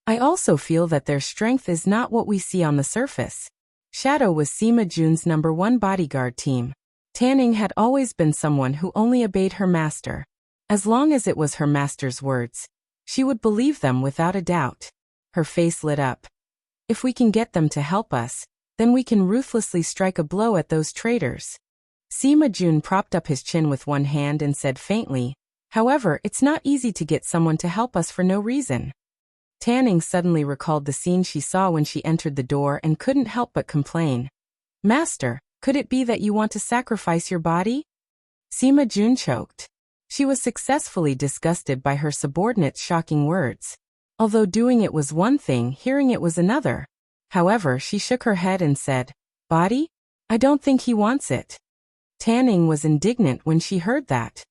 I also feel that their strength is not what we see on the surface. Shadow was Sima Jun's #1 bodyguard team. Tanning had always been someone who only obeyed her master. As long as it was her master's words, she would believe them without a doubt. Her face lit up. If we can get them to help us, then we can ruthlessly strike a blow at those traitors. Sima Jun propped up his chin with one hand and said faintly, however, it's not easy to get someone to help us for no reason. Tanning suddenly recalled the scene she saw when she entered the door and couldn't help but complain. Master, could it be that you want to sacrifice your body? Sima Jun choked. She was successfully disgusted by her subordinate's shocking words. Although doing it was one thing, hearing it was another. However, she shook her head and said, "Body? I don't think he wants it." Tanning was indignant when she heard that.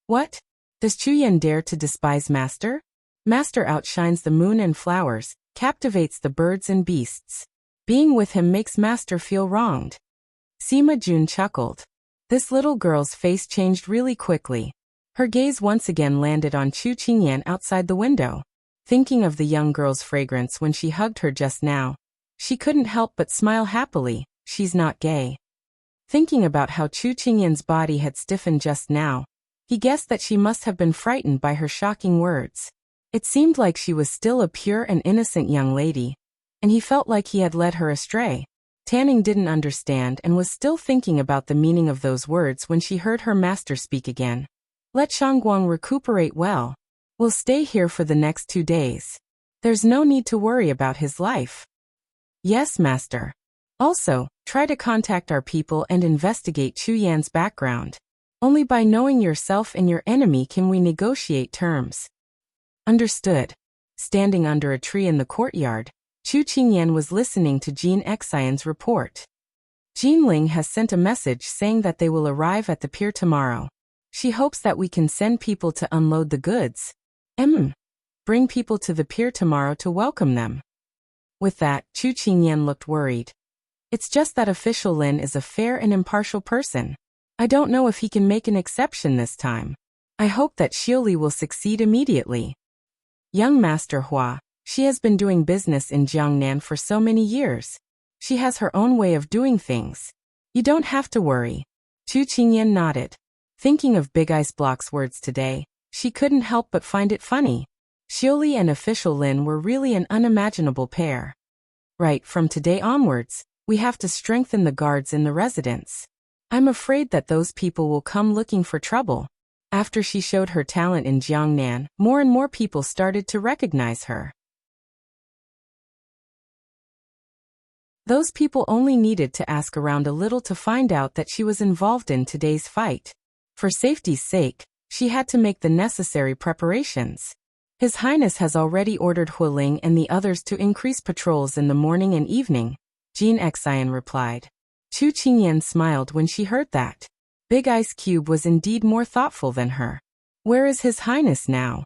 What? Does Chuyan dare to despise Master? Master outshines the moon and flowers, captivates the birds and beasts. Being with him makes Master feel wronged. Sima Jun chuckled. This little girl's face changed really quickly. Her gaze once again landed on Chu Qingyan outside the window. Thinking of the young girl's fragrance when she hugged her just now, she couldn't help but smile happily. She's not gay. Thinking about how Chu Qingyan's body had stiffened just now, he guessed that she must have been frightened by her shocking words. It seemed like she was still a pure and innocent young lady, and he felt like he had led her astray. Tanning didn't understand and was still thinking about the meaning of those words when she heard her master speak again. Let Shangguang recuperate well. We'll stay here for the next 2 days. There's no need to worry about his life. Yes, master. Also, try to contact our people and investigate Chu Yan's background. Only by knowing yourself and your enemy can we negotiate terms. Understood. Standing under a tree in the courtyard, Chu Qingyan was listening to Jin Xian's report. Jinling has sent a message saying that they will arrive at the pier tomorrow. She hopes that we can send people to unload the goods. Bring people to the pier tomorrow to welcome them. With that, Chu Qingyan looked worried. It's just that official Lin is a fair and impartial person. I don't know if he can make an exception this time. I hope that Xiaoli will succeed immediately. Young Master Hua, she has been doing business in Jiangnan for so many years. She has her own way of doing things. You don't have to worry. Chu Qingyan nodded. Thinking of Big Ice Block's words today, she couldn't help but find it funny. Xiaoli and official Lin were really an unimaginable pair. Right from today onwards, we have to strengthen the guards in the residence. I'm afraid that those people will come looking for trouble. After she showed her talent in Jiangnan, more and more people started to recognize her. Those people only needed to ask around a little to find out that she was involved in today's fight. For safety's sake, she had to make the necessary preparations. His Highness has already ordered Hualing and the others to increase patrols in the morning and evening, Jin Xian replied. Chu Qingyan smiled when she heard that. Big Ice Cube was indeed more thoughtful than her. Where is His Highness now?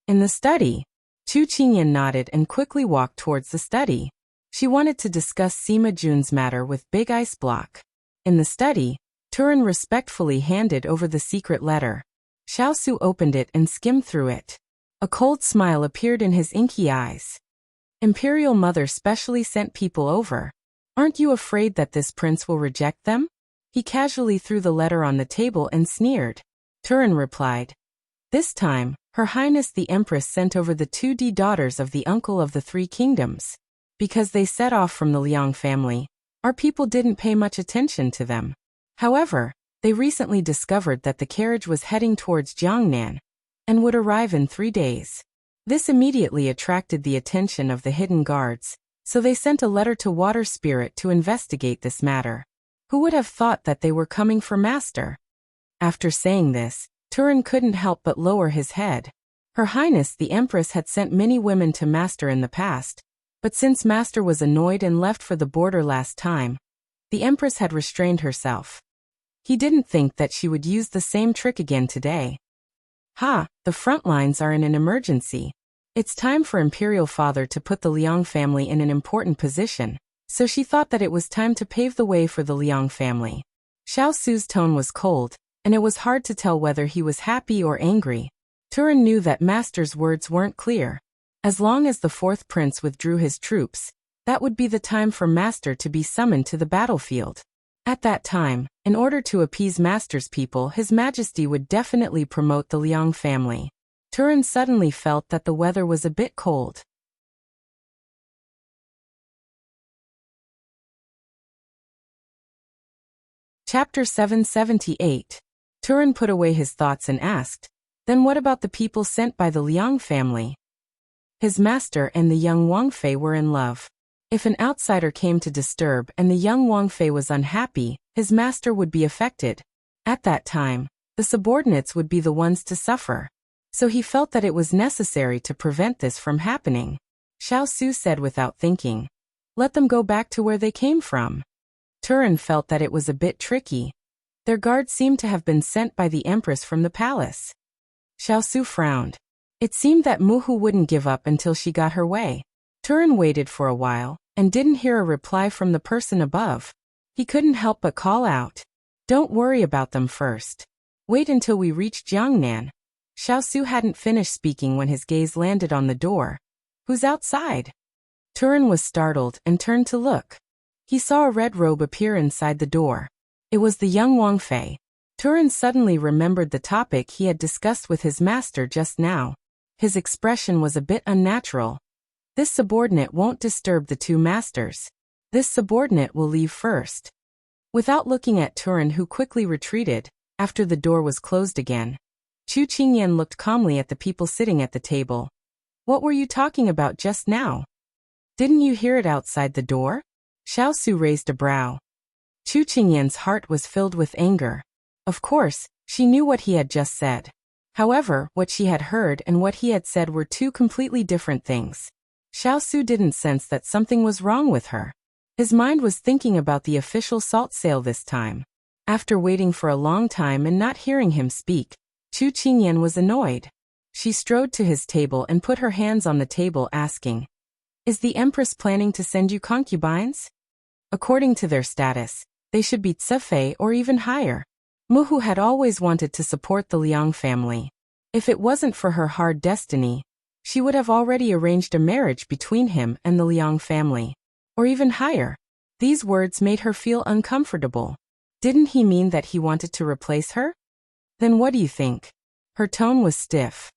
In the study. Chu Qingyan nodded and quickly walked towards the study. She wanted to discuss Sima Jun's matter with Big Ice Block. In the study, Turin respectfully handed over the secret letter. Xiao Su opened it and skimmed through it. A cold smile appeared in his inky eyes. Imperial Mother specially sent people over. Aren't you afraid that this prince will reject them? He casually threw the letter on the table and sneered. Turin replied. This time, Her Highness the Empress sent over the 2D daughters of the uncle of the 3 kingdoms. Because they set off from the Liang family, our people didn't pay much attention to them. However, they recently discovered that the carriage was heading towards Jiangnan and would arrive in 3 days. This immediately attracted the attention of the hidden guards, so they sent a letter to Water Spirit to investigate this matter. Who would have thought that they were coming for Master? After saying this, Turin couldn't help but lower his head. Her Highness the Empress had sent many women to Master in the past, but since Master was annoyed and left for the border last time, the Empress had restrained herself. He didn't think that she would use the same trick again today. The front lines are in an emergency. It's time for Imperial Father to put the Liang family in an important position, so she thought that it was time to pave the way for the Liang family. Xiao Su's tone was cold, and it was hard to tell whether he was happy or angry. Turin knew that Master's words weren't clear. As long as the 4th prince withdrew his troops, that would be the time for Master to be summoned to the battlefield. At that time, in order to appease Master's people, His Majesty would definitely promote the Liang family. Turin suddenly felt that the weather was a bit cold. Chapter 778. Turin put away his thoughts and asked, then what about the people sent by the Liang family? His master and the young Wang Fei were in love. If an outsider came to disturb and the young Wang Fei was unhappy, his master would be affected. At that time, the the subordinates would be the ones to suffer. So he felt that it was necessary to prevent this from happening. Xiao Su said without thinking. Let them go back to where they came from. Turan felt that it was a bit tricky. Their guards seemed to have been sent by the Empress from the palace. Xiao Su frowned. It seemed that Muhu wouldn't give up until she got her way. Turan waited for a while, and didn't hear a reply from the person above. He couldn't help but call out. Don't worry about them first. Wait until we reach Jiangnan. Xiao Su hadn't finished speaking when his gaze landed on the door. Who's outside? Turan was startled and turned to look. He saw a red robe appear inside the door. It was the young Wang Fei. Turan suddenly remembered the topic he had discussed with his master just now. His expression was a bit unnatural. This subordinate won't disturb the two masters. This subordinate will leave first. Without looking at Turan, who quickly retreated, after the door was closed again, Chu Qingyan looked calmly at the people sitting at the table. What were you talking about just now? Didn't you hear it outside the door? Xiao Su raised a brow. Chu Qingyan's heart was filled with anger. Of course, she knew what he had just said. However, what she had heard and what he had said were two completely different things. Xiao Su didn't sense that something was wrong with her. His mind was thinking about the official salt sale this time. After waiting for a long time and not hearing him speak, Chu Qingyan was annoyed. She strode to his table and put her hands on the table, asking, Is the Empress planning to send you concubines? According to their status, they should be Tsefei or even higher. Muhu had always wanted to support the Liang family. If it wasn't for her hard destiny, she would have already arranged a marriage between him and the Liang family. Or even higher. These words made her feel uncomfortable. Didn't he mean that he wanted to replace her? Then what do you think? Her tone was stiff.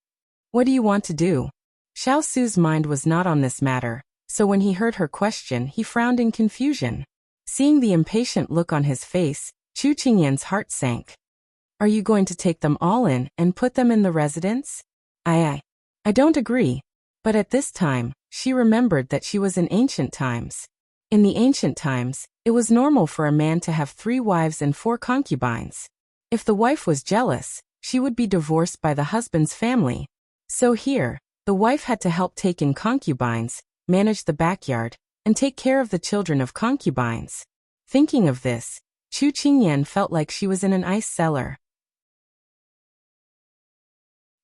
What do you want to do? Xiao Su's mind was not on this matter, so when he heard her question, he frowned in confusion. Seeing the impatient look on his face, Chu Qingyan's heart sank. Are you going to take them all in and put them in the residence? I don't agree. But at this time, she remembered that she was in ancient times. In the ancient times, it was normal for a man to have 3 wives and 4 concubines. If the wife was jealous, she would be divorced by the husband's family. So here, the wife had to help take in concubines, manage the backyard, and take care of the children of concubines. Thinking of this, Chu Qingyan felt like she was in an ice cellar.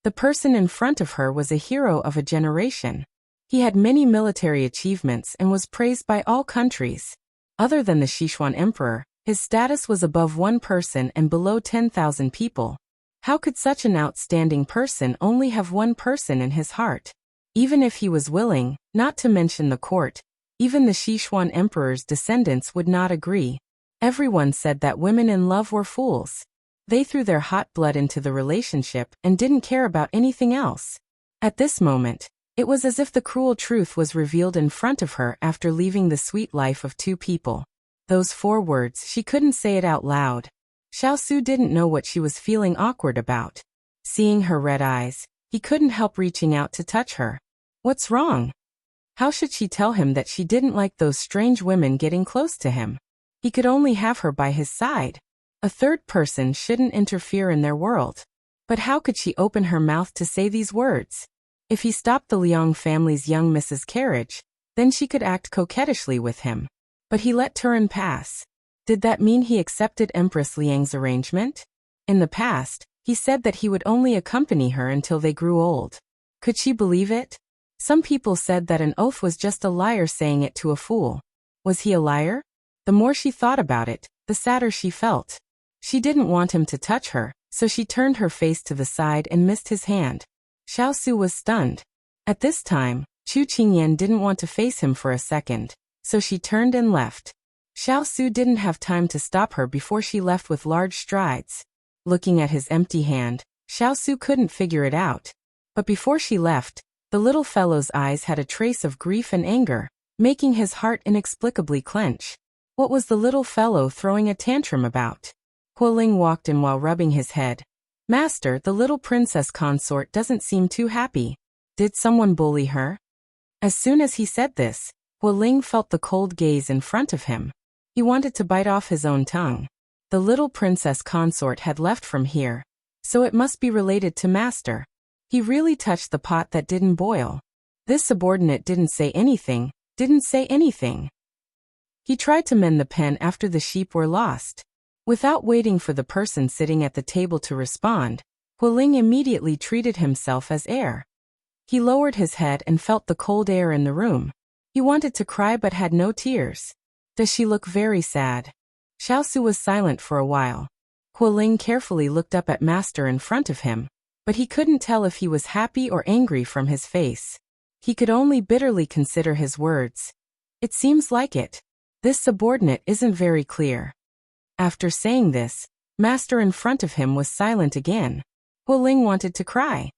The person in front of her was a hero of a generation. He had many military achievements and was praised by all countries. Other than the Sichuan emperor, his status was above 1 person and below 10,000 people. How could such an outstanding person only have 1 person in his heart? Even if he was willing, not to mention the court, even the Sichuan emperor's descendants would not agree. Everyone said that women in love were fools. They threw their hot blood into the relationship and didn't care about anything else. At this moment, it was as if the cruel truth was revealed in front of her after leaving the sweet life of 2 people. Those 4 words, she couldn't say it out loud. Xiao Su didn't know what she was feeling awkward about. Seeing her red eyes, he couldn't help reaching out to touch her. What's wrong? How should she tell him that she didn't like those strange women getting close to him? He could only have her by his side. A third person shouldn't interfere in their world. But how could she open her mouth to say these words? If he stopped the Liang family's young Mrs. Carriage, then she could act coquettishly with him. But he let Turan pass. Did that mean he accepted Empress Liang's arrangement? In the past, he said that he would only accompany her until they grew old. Could she believe it? Some people said that an oath was just a liar saying it to a fool. Was he a liar? The more she thought about it, the sadder she felt. She didn't want him to touch her, so she turned her face to the side and missed his hand. Xiao Su was stunned. At this time, Chu Qingyan didn't want to face him for a second, so she turned and left. Xiao Su didn't have time to stop her before she left with large strides. Looking at his empty hand, Xiao Su couldn't figure it out. But before she left, the little fellow's eyes had a trace of grief and anger, making his heart inexplicably clench. What was the little fellow throwing a tantrum about? Hualing walked in while rubbing his head. Master, the little princess consort doesn't seem too happy. Did someone bully her? As soon as he said this, Hualing felt the cold gaze in front of him. He wanted to bite off his own tongue. The little princess consort had left from here. So it must be related to master. He really touched the pot that didn't boil. This subordinate didn't say anything. He tried to mend the pen after the sheep were lost. Without waiting for the person sitting at the table to respond, Huiling immediately treated himself as heir. He lowered his head and felt the cold air in the room. He wanted to cry but had no tears. Does she look very sad? Xiao was silent for a while. Huiling carefully looked up at master in front of him, but he couldn't tell if he was happy or angry from his face. He could only bitterly consider his words. It seems like it. This subordinate isn't very clear. After saying this, master in front of him was silent again. Huiling wanted to cry.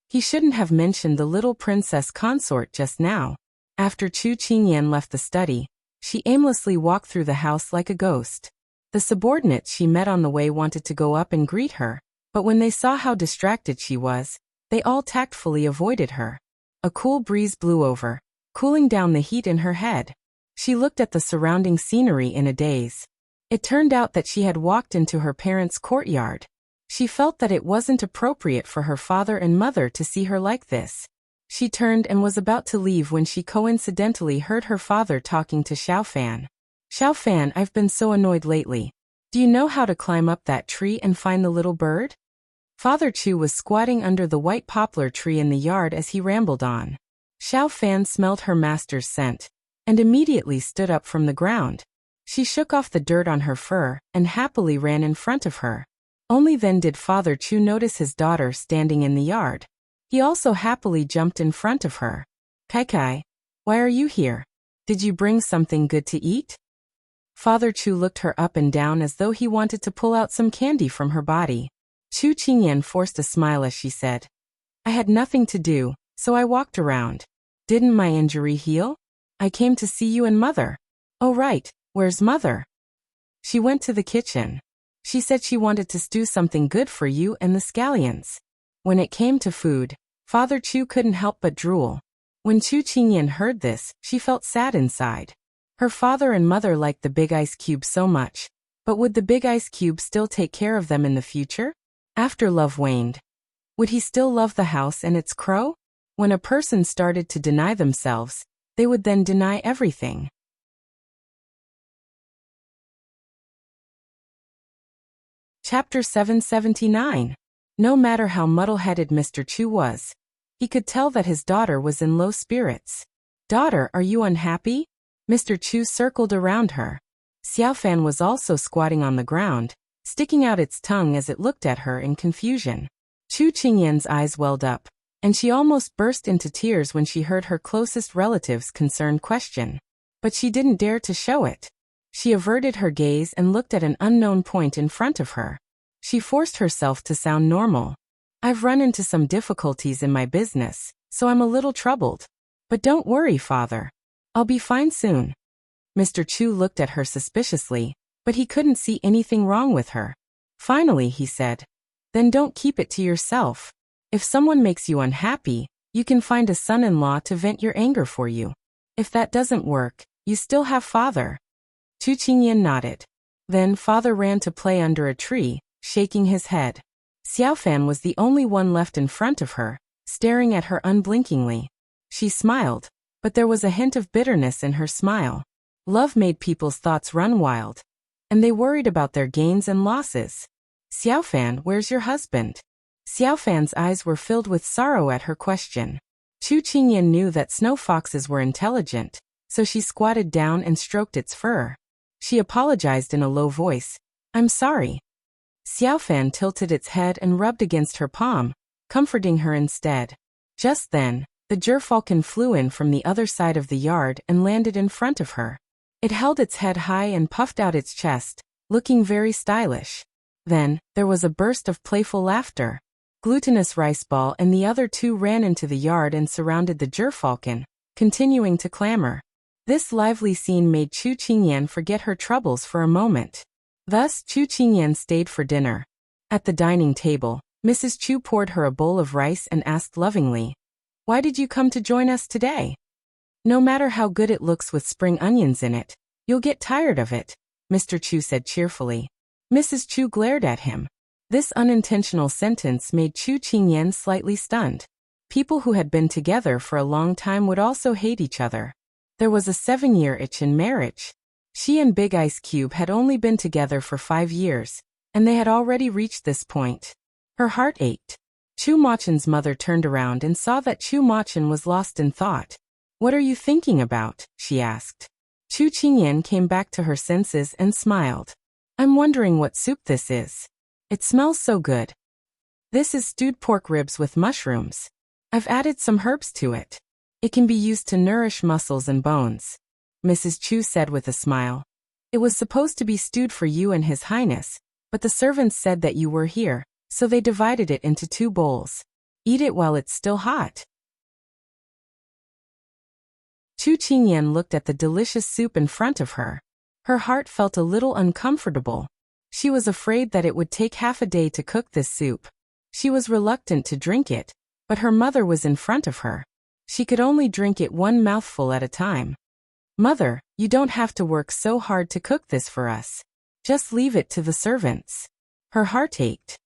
He shouldn't have mentioned the little princess consort just now. After Chu Qingyan left the study, she aimlessly walked through the house like a ghost. The subordinates she met on the way wanted to go up and greet her, but when they saw how distracted she was, they all tactfully avoided her. A cool breeze blew over, cooling down the heat in her head. She looked at the surrounding scenery in a daze. It turned out that she had walked into her parents' courtyard. She felt that it wasn't appropriate for her father and mother to see her like this. She turned and was about to leave when she coincidentally heard her father talking to Xiao. Xiao, I've been so annoyed lately. Do you know how to climb up that tree and find the little bird? Father Chu was squatting under the white poplar tree in the yard as he rambled on. Xiao smelled her master's scent, and immediately stood up from the ground. She shook off the dirt on her fur, and happily ran in front of her. Only then did Father Chu notice his daughter standing in the yard. He also happily jumped in front of her. Kai, why are you here? Did you bring something good to eat? Father Chu looked her up and down as though he wanted to pull out some candy from her body. Chu Qingyan forced a smile as she said, I had nothing to do, so I walked around. Didn't my injury heal? I came to see you and mother. Oh right, where's mother? She went to the kitchen. She said she wanted to stew something good for you and the scallions. When it came to food, Father Chu couldn't help but drool. When Chu Qingyan heard this, she felt sad inside. Her father and mother liked the big ice cube so much, but would the big ice cube still take care of them in the future? After love waned, would he still love the house and its crow? When a person started to deny themselves, they would then deny everything. Chapter 779. No matter how muddle-headed Mr. Chu was, he could tell that his daughter was in low spirits. Daughter, are you unhappy? Mr. Chu circled around her. Xiao was also squatting on the ground, sticking out its tongue as it looked at her in confusion. Chu Qingyan's eyes welled up, and she almost burst into tears when she heard her closest relative's concerned question. But she didn't dare to show it. She averted her gaze and looked at an unknown point in front of her. She forced herself to sound normal. I've run into some difficulties in my business, so I'm a little troubled. But don't worry, father. I'll be fine soon. Mr. Chu looked at her suspiciously, but he couldn't see anything wrong with her. Finally, he said, then don't keep it to yourself. If someone makes you unhappy, you can find a son-in-law to vent your anger for you. If that doesn't work, you still have father. Chu Qingyan nodded. Then father ran to play under a tree, shaking his head. Xiao was the only one left in front of her, staring at her unblinkingly. She smiled, but there was a hint of bitterness in her smile. Love made people's thoughts run wild, and they worried about their gains and losses. Xiao, where's your husband? Xiaofan's eyes were filled with sorrow at her question. Chu Qingyan knew that snow foxes were intelligent, so she squatted down and stroked its fur. She apologized in a low voice. I'm sorry. Xiaofan tilted its head and rubbed against her palm, comforting her instead. Just then, the gerfalcon flew in from the other side of the yard and landed in front of her. It held its head high and puffed out its chest, looking very stylish. Then, there was a burst of playful laughter. Glutinous Rice Ball and the other two ran into the yard and surrounded the gerfalcon, continuing to clamor. This lively scene made Chu Qingyan forget her troubles for a moment. Thus, Chu Qingyan stayed for dinner. At the dining table, Mrs. Chu poured her a bowl of rice and asked lovingly, "Why did you come to join us today? No matter how good it looks with spring onions in it, you'll get tired of it," Mr. Chu said cheerfully. Mrs. Chu glared at him. This unintentional sentence made Chu Qingyan slightly stunned. People who had been together for a long time would also hate each other. There was a 7-year itch in marriage. She and Big Ice Cube had only been together for 5 years, and they had already reached this point. Her heart ached. Chu Machen's mother turned around and saw that Chu Machen was lost in thought. "What are you thinking about?" she asked. Chu Qingyan came back to her senses and smiled. "I'm wondering what soup this is. It smells so good." "This is stewed pork ribs with mushrooms. I've added some herbs to it. It can be used to nourish muscles and bones," Mrs. Chu said with a smile. "It was supposed to be stewed for you and His Highness, but the servants said that you were here, so they divided it into 2 bowls. Eat it while it's still hot." Chu Qingyan looked at the delicious soup in front of her. Her heart felt a little uncomfortable. She was afraid that it would take half a day to cook this soup. She was reluctant to drink it, but her mother was in front of her. She could only drink it 1 mouthful at a time. "Mother, you don't have to work so hard to cook this for us. Just leave it to the servants." Her heart ached.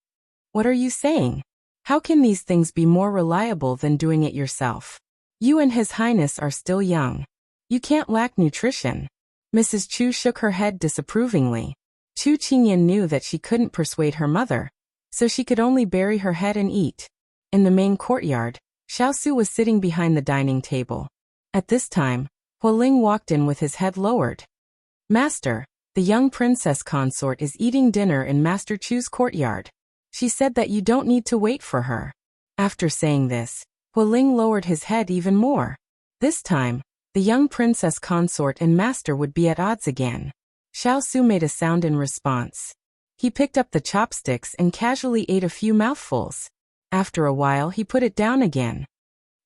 "What are you saying? How can these things be more reliable than doing it yourself? You and His Highness are still young. You can't lack nutrition." Mrs. Chu shook her head disapprovingly. Chu Qingyan knew that she couldn't persuade her mother, so she could only bury her head and eat. In the main courtyard, Xiao Su was sitting behind the dining table. At this time, Hualing walked in with his head lowered. "Master, the young princess consort is eating dinner in Master Chu's courtyard. She said that you don't need to wait for her." After saying this, Hualing lowered his head even more. This time, the young princess consort and master would be at odds again. Xiao Su made a sound in response. He picked up the chopsticks and casually ate a few mouthfuls. After a while he put it down again.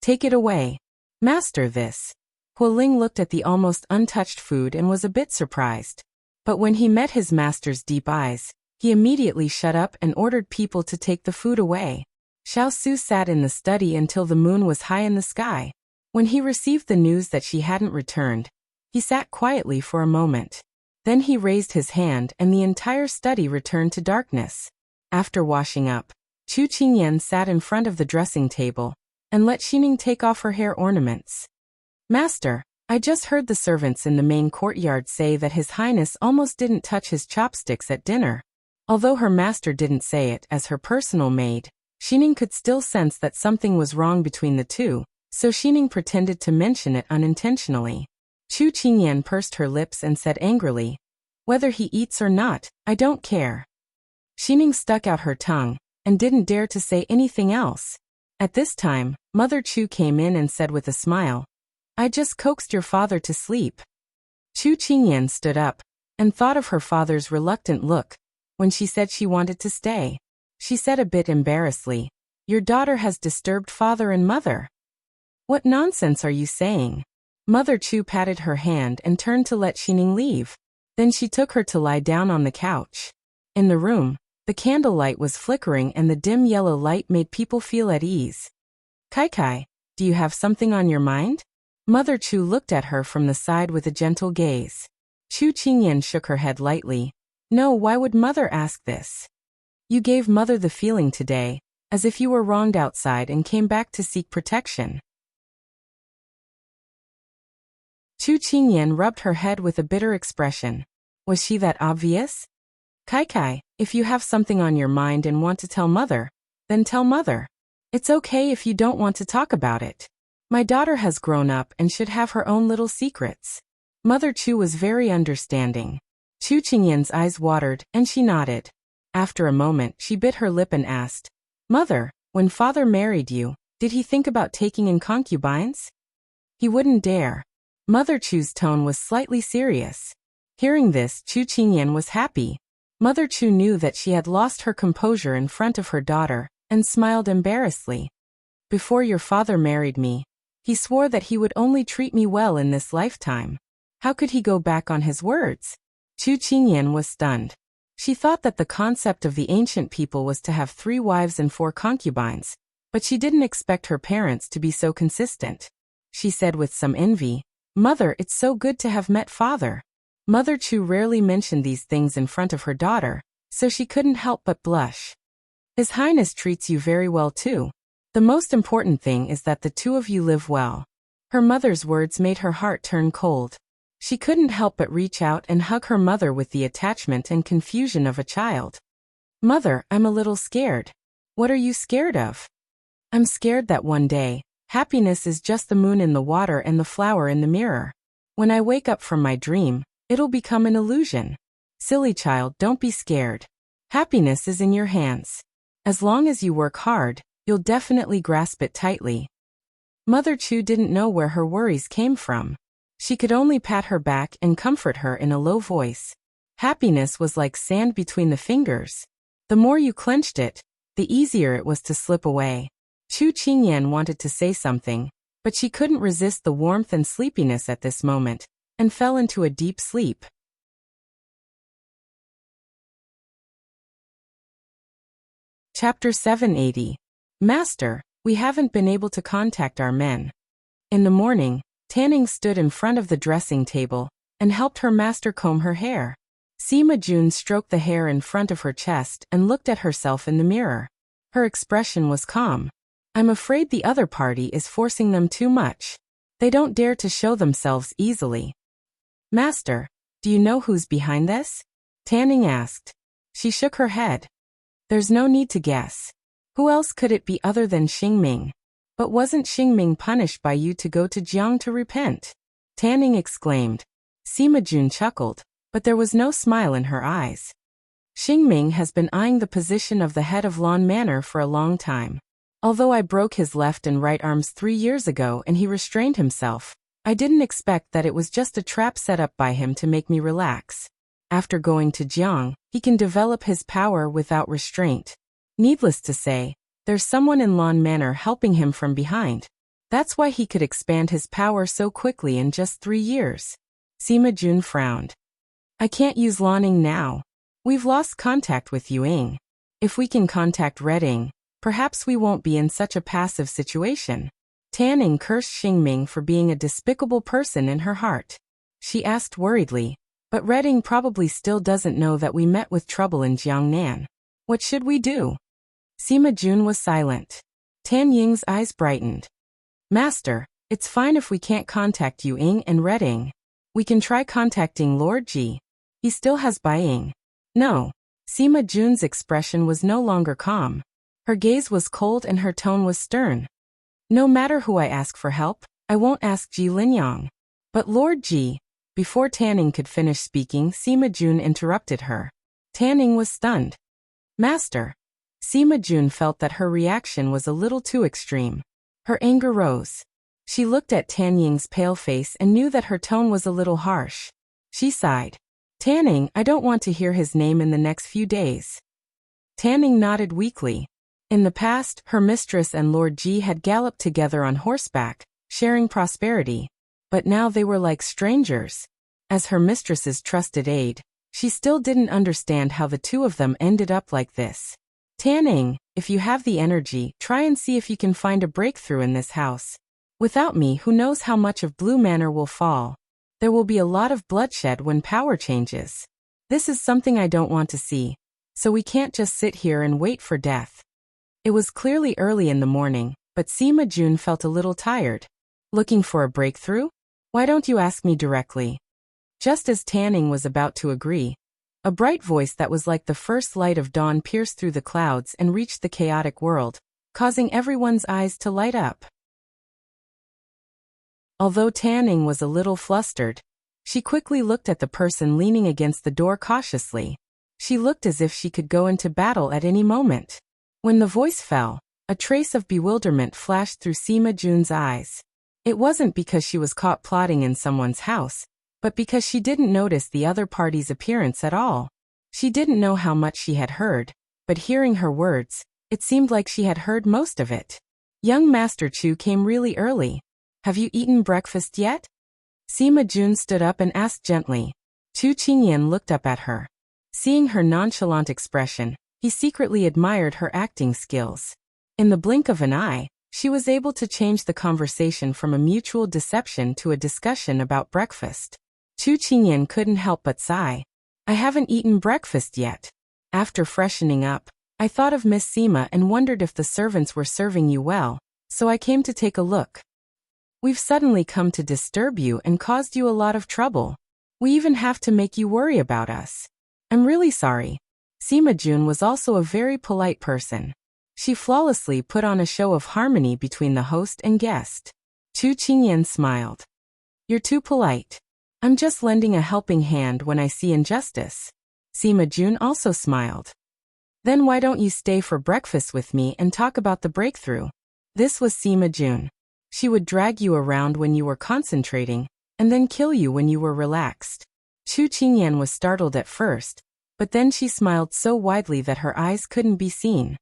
"Take it away. Master, this." Hualing looked at the almost untouched food and was a bit surprised. But when he met his master's deep eyes, he immediately shut up and ordered people to take the food away. Xiao Su sat in the study until the moon was high in the sky. When he received the news that she hadn't returned, he sat quietly for a moment. Then he raised his hand and the entire study returned to darkness. After washing up, Chu Qingyan sat in front of the dressing table and let Xining take off her hair ornaments. "Master, I just heard the servants in the main courtyard say that His Highness almost didn't touch his chopsticks at dinner." Although her master didn't say it as her personal maid, Xining could still sense that something was wrong between the two, so Xining pretended to mention it unintentionally. Chu Qingyan pursed her lips and said angrily, "Whether he eats or not, I don't care." Xining stuck out her tongue and didn't dare to say anything else. At this time, Mother Chu came in and said with a smile, "I just coaxed your father to sleep." Chu Qingyan stood up and thought of her father's reluctant look when she said she wanted to stay. She said a bit embarrassedly, "Your daughter has disturbed father and mother." "What nonsense are you saying?" Mother Chu patted her hand and turned to let Xining leave. Then she took her to lie down on the couch. In the room, the candlelight was flickering and the dim yellow light made people feel at ease. "Kai, do you have something on your mind?" Mother Chu looked at her from the side with a gentle gaze. Chu Qingyan shook her head lightly. "No, why would Mother ask this? You gave Mother the feeling today, as if you were wronged outside and came back to seek protection." Chu Qingyan rubbed her head with a bitter expression. Was she that obvious? Kai, if you have something on your mind and want to tell Mother, then tell Mother. It's okay if you don't want to talk about it. My daughter has grown up and should have her own little secrets. Mother Chu was very understanding. Chu Qingyan's eyes watered and she nodded. After a moment she bit her lip and asked, "Mother, when father married you, did he think about taking in concubines?" "He wouldn't dare." Mother Chu's tone was slightly serious. Hearing this, Chu Qingyan was happy. Mother Chu knew that she had lost her composure in front of her daughter, and smiled embarrassedly. "Before your father married me, he swore that he would only treat me well in this lifetime. How could he go back on his words?" Chu Qingyan was stunned. She thought that the concept of the ancient people was to have 3 wives and 4 concubines, but she didn't expect her parents to be so consistent. She said with some envy, "Mother, it's so good to have met father." Mother Chu rarely mentioned these things in front of her daughter, so she couldn't help but blush. His Highness treats you very well too. The most important thing is that the two of you live well. Her mother's words made her heart turn cold. She couldn't help but reach out and hug her mother with the attachment and confusion of a child. Mother, I'm a little scared. What are you scared of? I'm scared that one day, happiness is just the moon in the water and the flower in the mirror. When I wake up from my dream, it'll become an illusion. Silly child, don't be scared. Happiness is in your hands. As long as you work hard, you'll definitely grasp it tightly. Mother Chu didn't know where her worries came from. She could only pat her back and comfort her in a low voice. Happiness was like sand between the fingers. The more you clenched it, the easier it was to slip away. Chu Qingyan wanted to say something, but she couldn't resist the warmth and sleepiness at this moment, and fell into a deep sleep. Chapter 780. Master, we haven't been able to contact our men. In the morning, Tanning stood in front of the dressing table and helped her master comb her hair. Sima Jun stroked the hair in front of her chest and looked at herself in the mirror. Her expression was calm. I'm afraid the other party is forcing them too much. They don't dare to show themselves easily. Master, do you know who's behind this? Tanning asked. She shook her head. There's no need to guess. Who else could it be other than Xingming? But wasn't Xingming punished by you to go to Jiang to repent? Tanning exclaimed. Sima Jun chuckled, but there was no smile in her eyes. Xingming has been eyeing the position of the head of Lan Manor for a long time. Although I broke his left and right arms 3 years ago and he restrained himself, I didn't expect that it was just a trap set up by him to make me relax. After going to Jiang, he can develop his power without restraint. Needless to say, there's someone in Lan Manor helping him from behind. That's why he could expand his power so quickly in just 3 years. Sima Jun frowned. I can't use Lanning now. We've lost contact with Yuing. If we can contact Reding, perhaps we won't be in such a passive situation. Tanning cursed Xingming for being a despicable person in her heart. She asked worriedly, but Reding probably still doesn't know that we met with trouble in Jiangnan. What should we do? Sima Jun was silent. Tan Ying's eyes brightened. Master, it's fine if we can't contact Yuing and Reding. We can try contacting Lord Ji. He still has Baiying. No. Sima Jun's expression was no longer calm. Her gaze was cold and her tone was stern. No matter who I ask for help, I won't ask Ji Linyang. But Lord Ji. Before Tanning could finish speaking, Sima Jun interrupted her. Tanning was stunned. Master. Sima Jun felt that her reaction was a little too extreme. Her anger rose. She looked at Tan Ying's pale face and knew that her tone was a little harsh. She sighed. Tanning, I don't want to hear his name in the next few days. Tanning nodded weakly. In the past, her mistress and Lord Ji had galloped together on horseback, sharing prosperity. But now they were like strangers. As her mistress's trusted aide, she still didn't understand how the two of them ended up like this. Tanning, if you have the energy, try and see if you can find a breakthrough in this house. Without me, who knows how much of Blue Manor will fall. There will be a lot of bloodshed when power changes. This is something I don't want to see. So we can't just sit here and wait for death. It was clearly early in the morning, but Sima Jun felt a little tired. Looking for a breakthrough? Why don't you ask me directly? Just as Tanning was about to agree, a bright voice that was like the first light of dawn pierced through the clouds and reached the chaotic world, causing everyone's eyes to light up. Although Tanning was a little flustered, she quickly looked at the person leaning against the door cautiously. She looked as if she could go into battle at any moment. When the voice fell, a trace of bewilderment flashed through Sima Jun's eyes. It wasn't because she was caught plotting in someone's house, but because she didn't notice the other party's appearance at all. She didn't know how much she had heard, but hearing her words, it seemed like she had heard most of it. Young Master Chu came really early. Have you eaten breakfast yet? Sima Jun stood up and asked gently. Chu Qingyan looked up at her. Seeing her nonchalant expression, he secretly admired her acting skills. In the blink of an eye, she was able to change the conversation from a mutual deception to a discussion about breakfast. Chu Qingyan couldn't help but sigh. I haven't eaten breakfast yet. After freshening up, I thought of Miss Sima and wondered if the servants were serving you well, so I came to take a look. We've suddenly come to disturb you and caused you a lot of trouble. We even have to make you worry about us. I'm really sorry. Sima Jun was also a very polite person. She flawlessly put on a show of harmony between the host and guest. Chu Qingyan smiled. You're too polite. I'm just lending a helping hand when I see injustice. Sima Jun also smiled. Then why don't you stay for breakfast with me and talk about the breakthrough? This was Sima Jun. She would drag you around when you were concentrating, and then kill you when you were relaxed. Chu Qingyan was startled at first, but then she smiled so widely that her eyes couldn't be seen.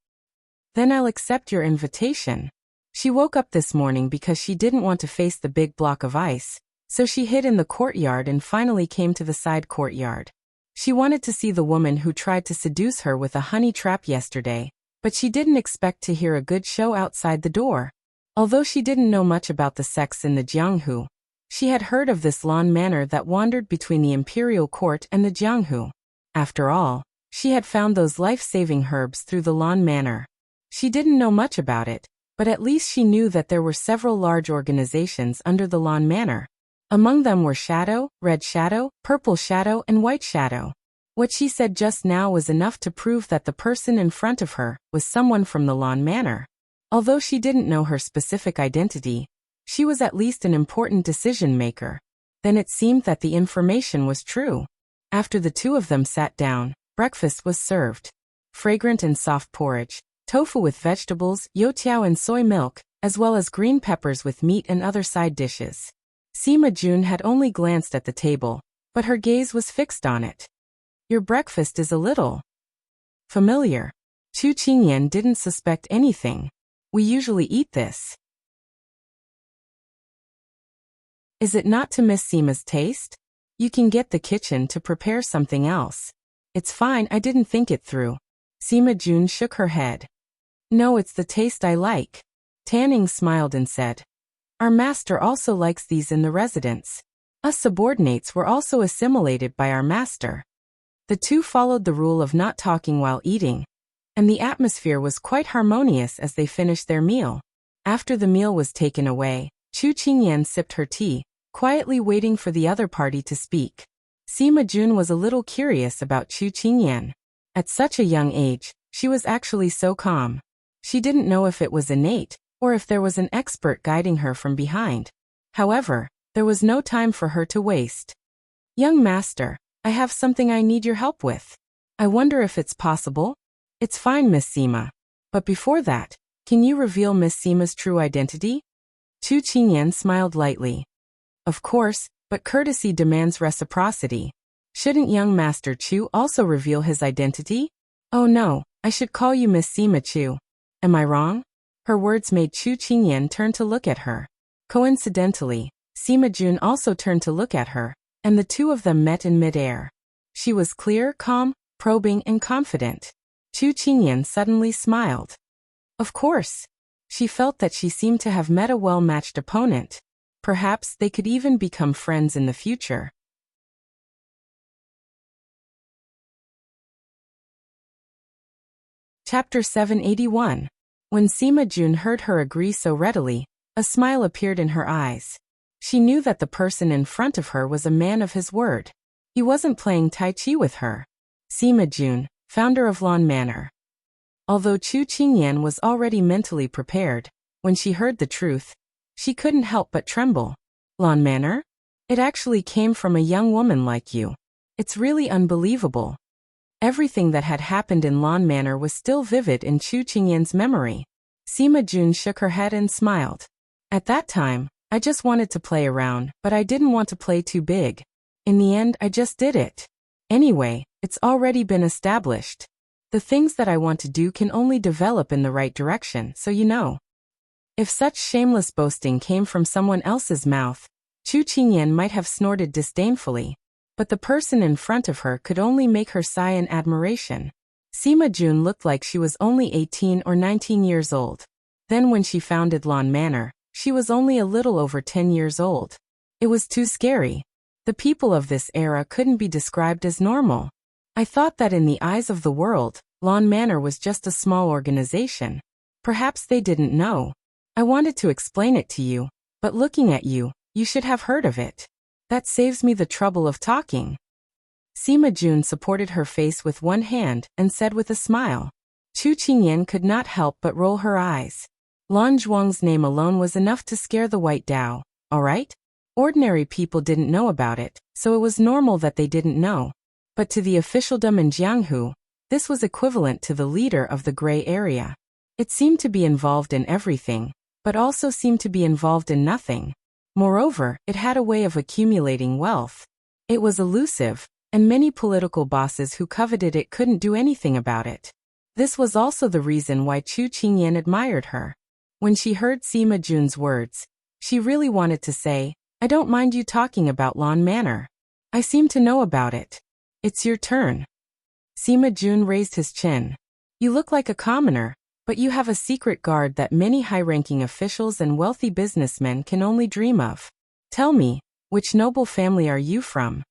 Then I'll accept your invitation. She woke up this morning because she didn't want to face the big block of ice, so she hid in the courtyard and finally came to the side courtyard. She wanted to see the woman who tried to seduce her with a honey trap yesterday, but she didn't expect to hear a good show outside the door. Although she didn't know much about the sects in the Jianghu, she had heard of this lawn manor that wandered between the imperial court and the Jianghu. After all, she had found those life-saving herbs through the lawn manor. She didn't know much about it, but at least she knew that there were several large organizations under the lawn manor. Among them were Shadow, Red Shadow, Purple Shadow, and White Shadow. What she said just now was enough to prove that the person in front of her was someone from the lawn manor. Although she didn't know her specific identity, she was at least an important decision-maker. Then it seemed that the information was true. After the two of them sat down, breakfast was served. Fragrant and soft porridge, tofu with vegetables, youtiao and soy milk, as well as green peppers with meat and other side dishes. Sima Jun had only glanced at the table, but her gaze was fixed on it. Your breakfast is a little familiar. Chu Qingyan didn't suspect anything. We usually eat this. Is it not to Miss Sima's taste? You can get the kitchen to prepare something else. It's fine, I didn't think it through. Sima Jun shook her head. No, it's the taste I like. Tanning smiled and said. Our master also likes these in the residence. Us subordinates were also assimilated by our master. The two followed the rule of not talking while eating, and the atmosphere was quite harmonious as they finished their meal. After the meal was taken away, Chu Qingyan sipped her tea, quietly waiting for the other party to speak. Sima Jun was a little curious about Chu Qingyan. At such a young age, she was actually so calm. She didn't know if it was innate, or if there was an expert guiding her from behind. However, there was no time for her to waste. Young master, I have something I need your help with. I wonder if it's possible? It's fine, Miss Sima. But before that, can you reveal Miss Sima's true identity? Chu Qingyan smiled lightly. Of course, but courtesy demands reciprocity. Shouldn't young Master Chu also reveal his identity? Oh no, I should call you Miss Sima Chu. Am I wrong? Her words made Chu Qingyan turn to look at her. Coincidentally, Sima Jun also turned to look at her, and the two of them met in midair. She was clear, calm, probing, and confident. Chu Qingyan suddenly smiled. Of course. She felt that she seemed to have met a well-matched opponent. Perhaps they could even become friends in the future. Chapter 781. When Sima Jun heard her agree so readily, a smile appeared in her eyes. She knew that the person in front of her was a man of his word. He wasn't playing Tai Chi with her. Sima Jun, founder of Lawn Manor. Although Chu Qingyan was already mentally prepared, when she heard the truth, she couldn't help but tremble. Lawn Manor? It actually came from a young woman like you. It's really unbelievable. Everything that had happened in Lawn Manor was still vivid in Chu Qingyan's memory. Sima Jun shook her head and smiled. At that time, I just wanted to play around, but I didn't want to play too big. In the end, I just did it. Anyway, it's already been established. The things that I want to do can only develop in the right direction, so you know. If such shameless boasting came from someone else's mouth, Chu Qingyan might have snorted disdainfully. But the person in front of her could only make her sigh in admiration. Sima Jun looked like she was only 18 or 19 years old. Then when she founded Lawn Manor, she was only a little over 10 years old. It was too scary. The people of this era couldn't be described as normal. I thought that in the eyes of the world, Lawn Manor was just a small organization. Perhaps they didn't know. I wanted to explain it to you, but looking at you, you should have heard of it. That saves me the trouble of talking. Sima Jun supported her face with one hand and said with a smile. Chu Qingyan could not help but roll her eyes. Lan Zhuang's name alone was enough to scare the White Dao, all right? Ordinary people didn't know about it, so it was normal that they didn't know. But to the officialdom in Jianghu, this was equivalent to the leader of the gray area. It seemed to be involved in everything, but also seemed to be involved in nothing. Moreover, it had a way of accumulating wealth. It was elusive, and many political bosses who coveted it couldn't do anything about it. This was also the reason why Chu Qingyan admired her. When she heard Sima Jun's words, she really wanted to say, I don't mind you talking about Lawn Manor. I seem to know about it. It's your turn. Sima Jun raised his chin. You look like a commoner, but you have a secret guard that many high-ranking officials and wealthy businessmen can only dream of. Tell me, which noble family are you from?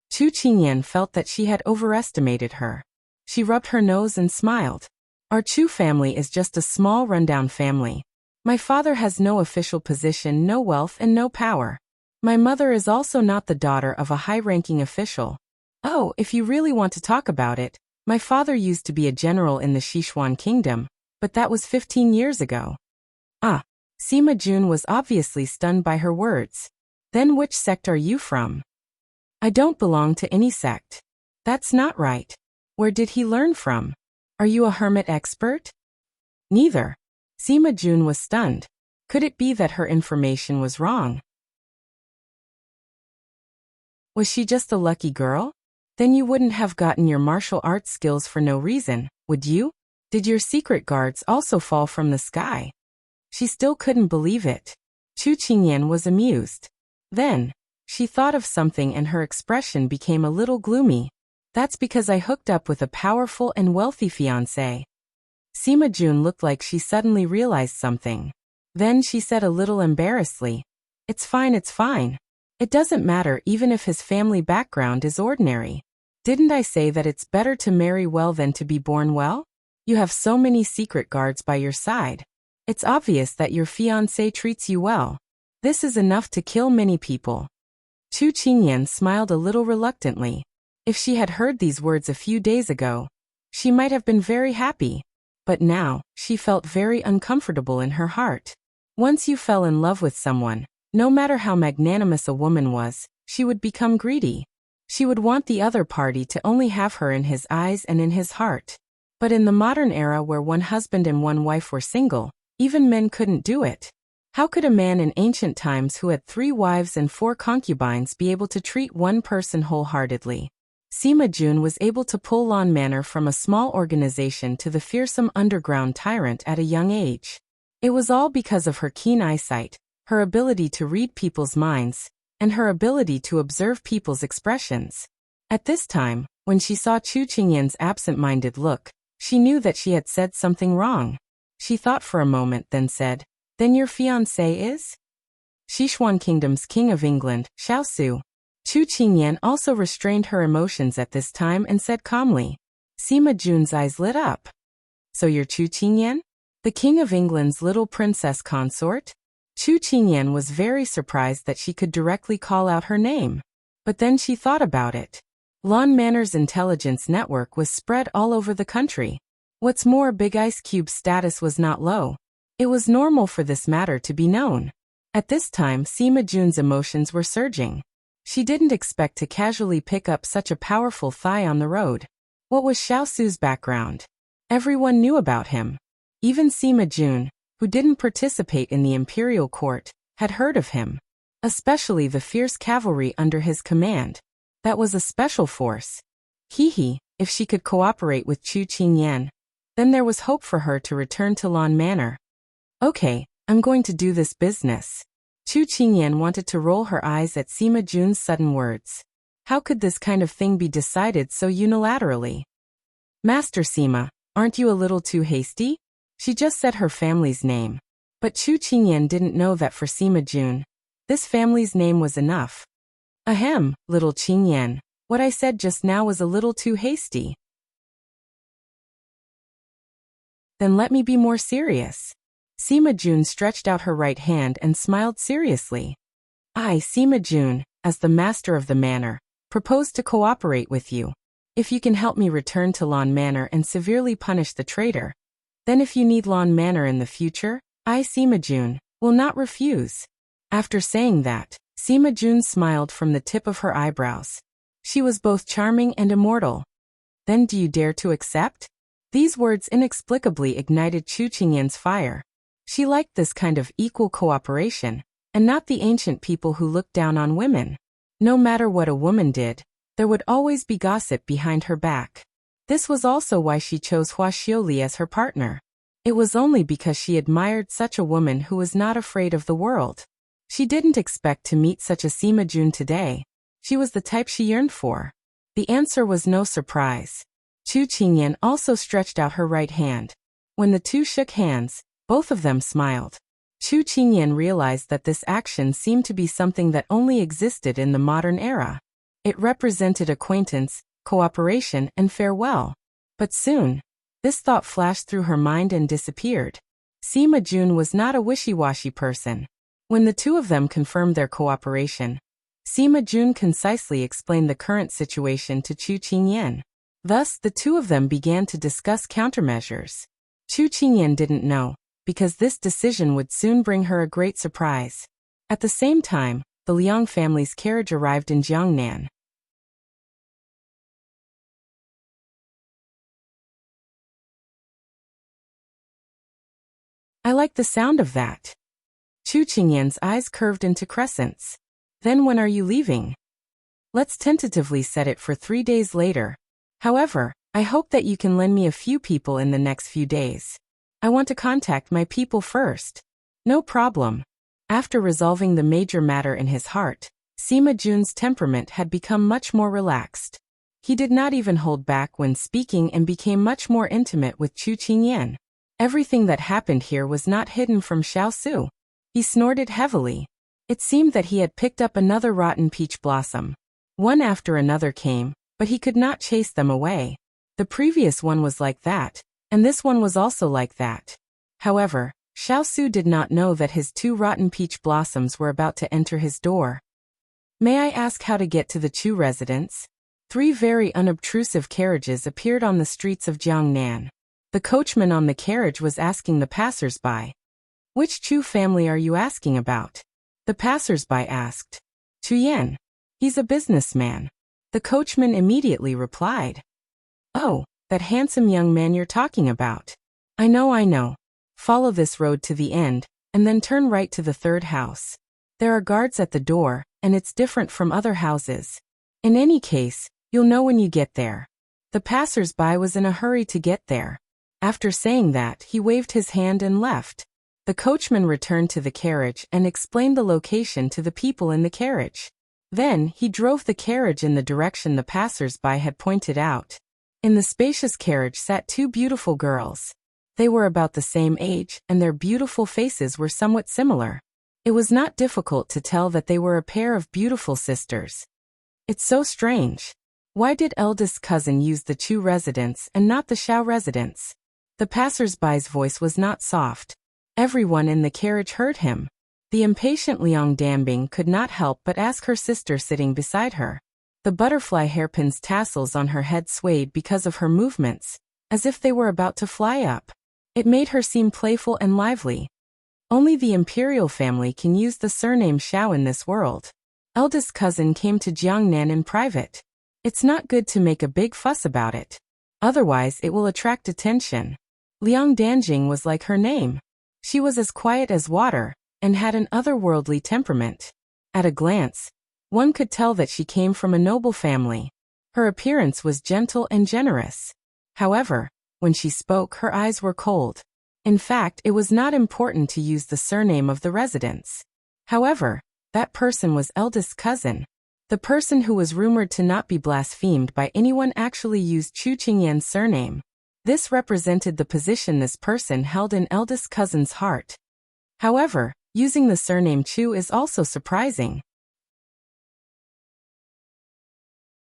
Chu Qingyan felt that she had overestimated her. She rubbed her nose and smiled. Our Chu family is just a small rundown family. My father has no official position, no wealth, and no power. My mother is also not the daughter of a high-ranking official. Oh, if you really want to talk about it, my father used to be a general in the Sichuan kingdom, but that was 15 years ago. Ah, Sima Jun was obviously stunned by her words. Then which sect are you from? I don't belong to any sect. That's not right. Where did he learn from? Are you a hermit expert? Neither. Sima Jun was stunned. Could it be that her information was wrong? Was she just a lucky girl? Then you wouldn't have gotten your martial arts skills for no reason, would you? Did your secret guards also fall from the sky? She still couldn't believe it. Chu Qingyan was amused. Then, she thought of something and her expression became a little gloomy. That's because I hooked up with a powerful and wealthy fiancé. Sima Jun looked like she suddenly realized something. Then she said a little embarrassedly, It's fine, it's fine. It doesn't matter even if his family background is ordinary. Didn't I say that it's better to marry well than to be born well? You have so many secret guards by your side. It's obvious that your fiancé treats you well. This is enough to kill many people. Chu Qingyan smiled a little reluctantly. If she had heard these words a few days ago, she might have been very happy. But now, she felt very uncomfortable in her heart. Once you fell in love with someone, no matter how magnanimous a woman was, she would become greedy. She would want the other party to only have her in his eyes and in his heart. But in the modern era where one husband and one wife were single, even men couldn't do it. How could a man in ancient times who had 3 wives and 4 concubines be able to treat one person wholeheartedly? Sima Jun was able to pull Lawn Manor from a small organization to the fearsome underground tyrant at a young age. It was all because of her keen eyesight, her ability to read people's minds, and her ability to observe people's expressions. At this time, when she saw Chu Qingyan's absent-minded look, she knew that she had said something wrong. She thought for a moment, then said, Then your fiancé is? Sichuan Kingdom's King of England, Xiao. Chu Qingyan also restrained her emotions at this time and said calmly. Sima Jun's eyes lit up. So you're Chu Qingyan? The King of England's little princess consort? Chu Qingyan was very surprised that she could directly call out her name. But then she thought about it. Lawn Manor's intelligence network was spread all over the country. What's more, Big Ice Cube's status was not low. It was normal for this matter to be known. At this time, Sima Jun's emotions were surging. She didn't expect to casually pick up such a powerful thigh on the road. What was Xiaosu's background? Everyone knew about him. Even Sima Jun, who didn't participate in the imperial court, had heard of him. Especially the fierce cavalry under his command. That was a special force. If she could cooperate with Chu Qingyan, then there was hope for her to return to Lawn Manor. Okay, I'm going to do this business. Chu Qingyan wanted to roll her eyes at Sima Jun's sudden words. How could this kind of thing be decided so unilaterally? Master Sima, aren't you a little too hasty? She just said her family's name. But Chu Qingyan didn't know that for Sima Jun, this family's name was enough. Ahem, little Qingyan, What I said just now was a little too hasty. Then let me be more serious. Sima Jun stretched out her right hand and smiled seriously. I, Sima Jun, as the master of the manor, propose to cooperate with you. If you can help me return to Lan Manor and severely punish the traitor, then if you need Lan Manor in the future, I, Sima Jun, will not refuse. After saying that, Sima Jun smiled from the tip of her eyebrows. She was both charming and immortal. Then do you dare to accept? These words inexplicably ignited Chu Qingyan's fire. She liked this kind of equal cooperation, and not the ancient people who looked down on women. No matter what a woman did, there would always be gossip behind her back. This was also why she chose Hua Xiaoli as her partner. It was only because she admired such a woman who was not afraid of the world. She didn't expect to meet such a Sima Jun today. She was the type she yearned for. The answer was no surprise. Chu Qingyan also stretched out her right hand. When the two shook hands, both of them smiled. Chu Qingyan realized that this action seemed to be something that only existed in the modern era. It represented acquaintance, cooperation, and farewell. But soon, this thought flashed through her mind and disappeared. Sima Jun was not a wishy-washy person. When the two of them confirmed their cooperation, Sima Jun concisely explained the current situation to Chu Qingyan. Thus, the two of them began to discuss countermeasures. Chu Qingyan didn't know, because this decision would soon bring her a great surprise. At the same time, the Liang family's carriage arrived in Jiangnan. I like the sound of that. Chu Qingyan's eyes curved into crescents. Then when are you leaving? Let's tentatively set it for 3 days later. However, I hope that you can lend me a few people in the next few days. I want to contact my people first. No problem. After resolving the major matter in his heart, Sima Jun's temperament had become much more relaxed. He did not even hold back when speaking and became much more intimate with Chu Qingyan. Everything that happened here was not hidden from Xiao Su. He snorted heavily. It seemed that he had picked up another rotten peach blossom. One after another came, but he could not chase them away. The previous one was like that, and this one was also like that. However, Xiao Su did not know that his 2 rotten peach blossoms were about to enter his door. May I ask how to get to the Chu residence? 3 very unobtrusive carriages appeared on the streets of Jiangnan. The coachman on the carriage was asking the passers-by. Which Chu family are you asking about? The passers-by asked. Chu Yan. He's a businessman. The coachman immediately replied. Oh, that handsome young man you're talking about. I know. Follow this road to the end, and then turn right to the 3rd house. There are guards at the door, and it's different from other houses. In any case, you'll know when you get there. The passers-by was in a hurry to get there. After saying that, he waved his hand and left. The coachman returned to the carriage and explained the location to the people in the carriage. Then, he drove the carriage in the direction the passers-by had pointed out. In the spacious carriage sat 2 beautiful girls. They were about the same age, and their beautiful faces were somewhat similar. It was not difficult to tell that they were a pair of beautiful sisters. It's so strange. Why did eldest cousin use the Chu residence and not the Xiao residence? The passers-by's voice was not soft. Everyone in the carriage heard him. The impatient Liang Dambing could not help but ask her sister sitting beside her. The butterfly hairpin's tassels on her head swayed because of her movements, as if they were about to fly up. It made her seem playful and lively. Only the imperial family can use the surname Xiao in this world. Eldest cousin came to Jiangnan in private. It's not good to make a big fuss about it. Otherwise it will attract attention. Liang Danjing was like her name. She was as quiet as water, and had an otherworldly temperament. At a glance, one could tell that she came from a noble family. Her appearance was gentle and generous. However, when she spoke, her eyes were cold. In fact, it was not important to use the surname of the residence. However, that person was eldest cousin. The person who was rumored to not be blasphemed by anyone actually used Chu Qingyan's surname. This represented the position this person held in eldest cousin's heart. However, using the surname Chu is also surprising.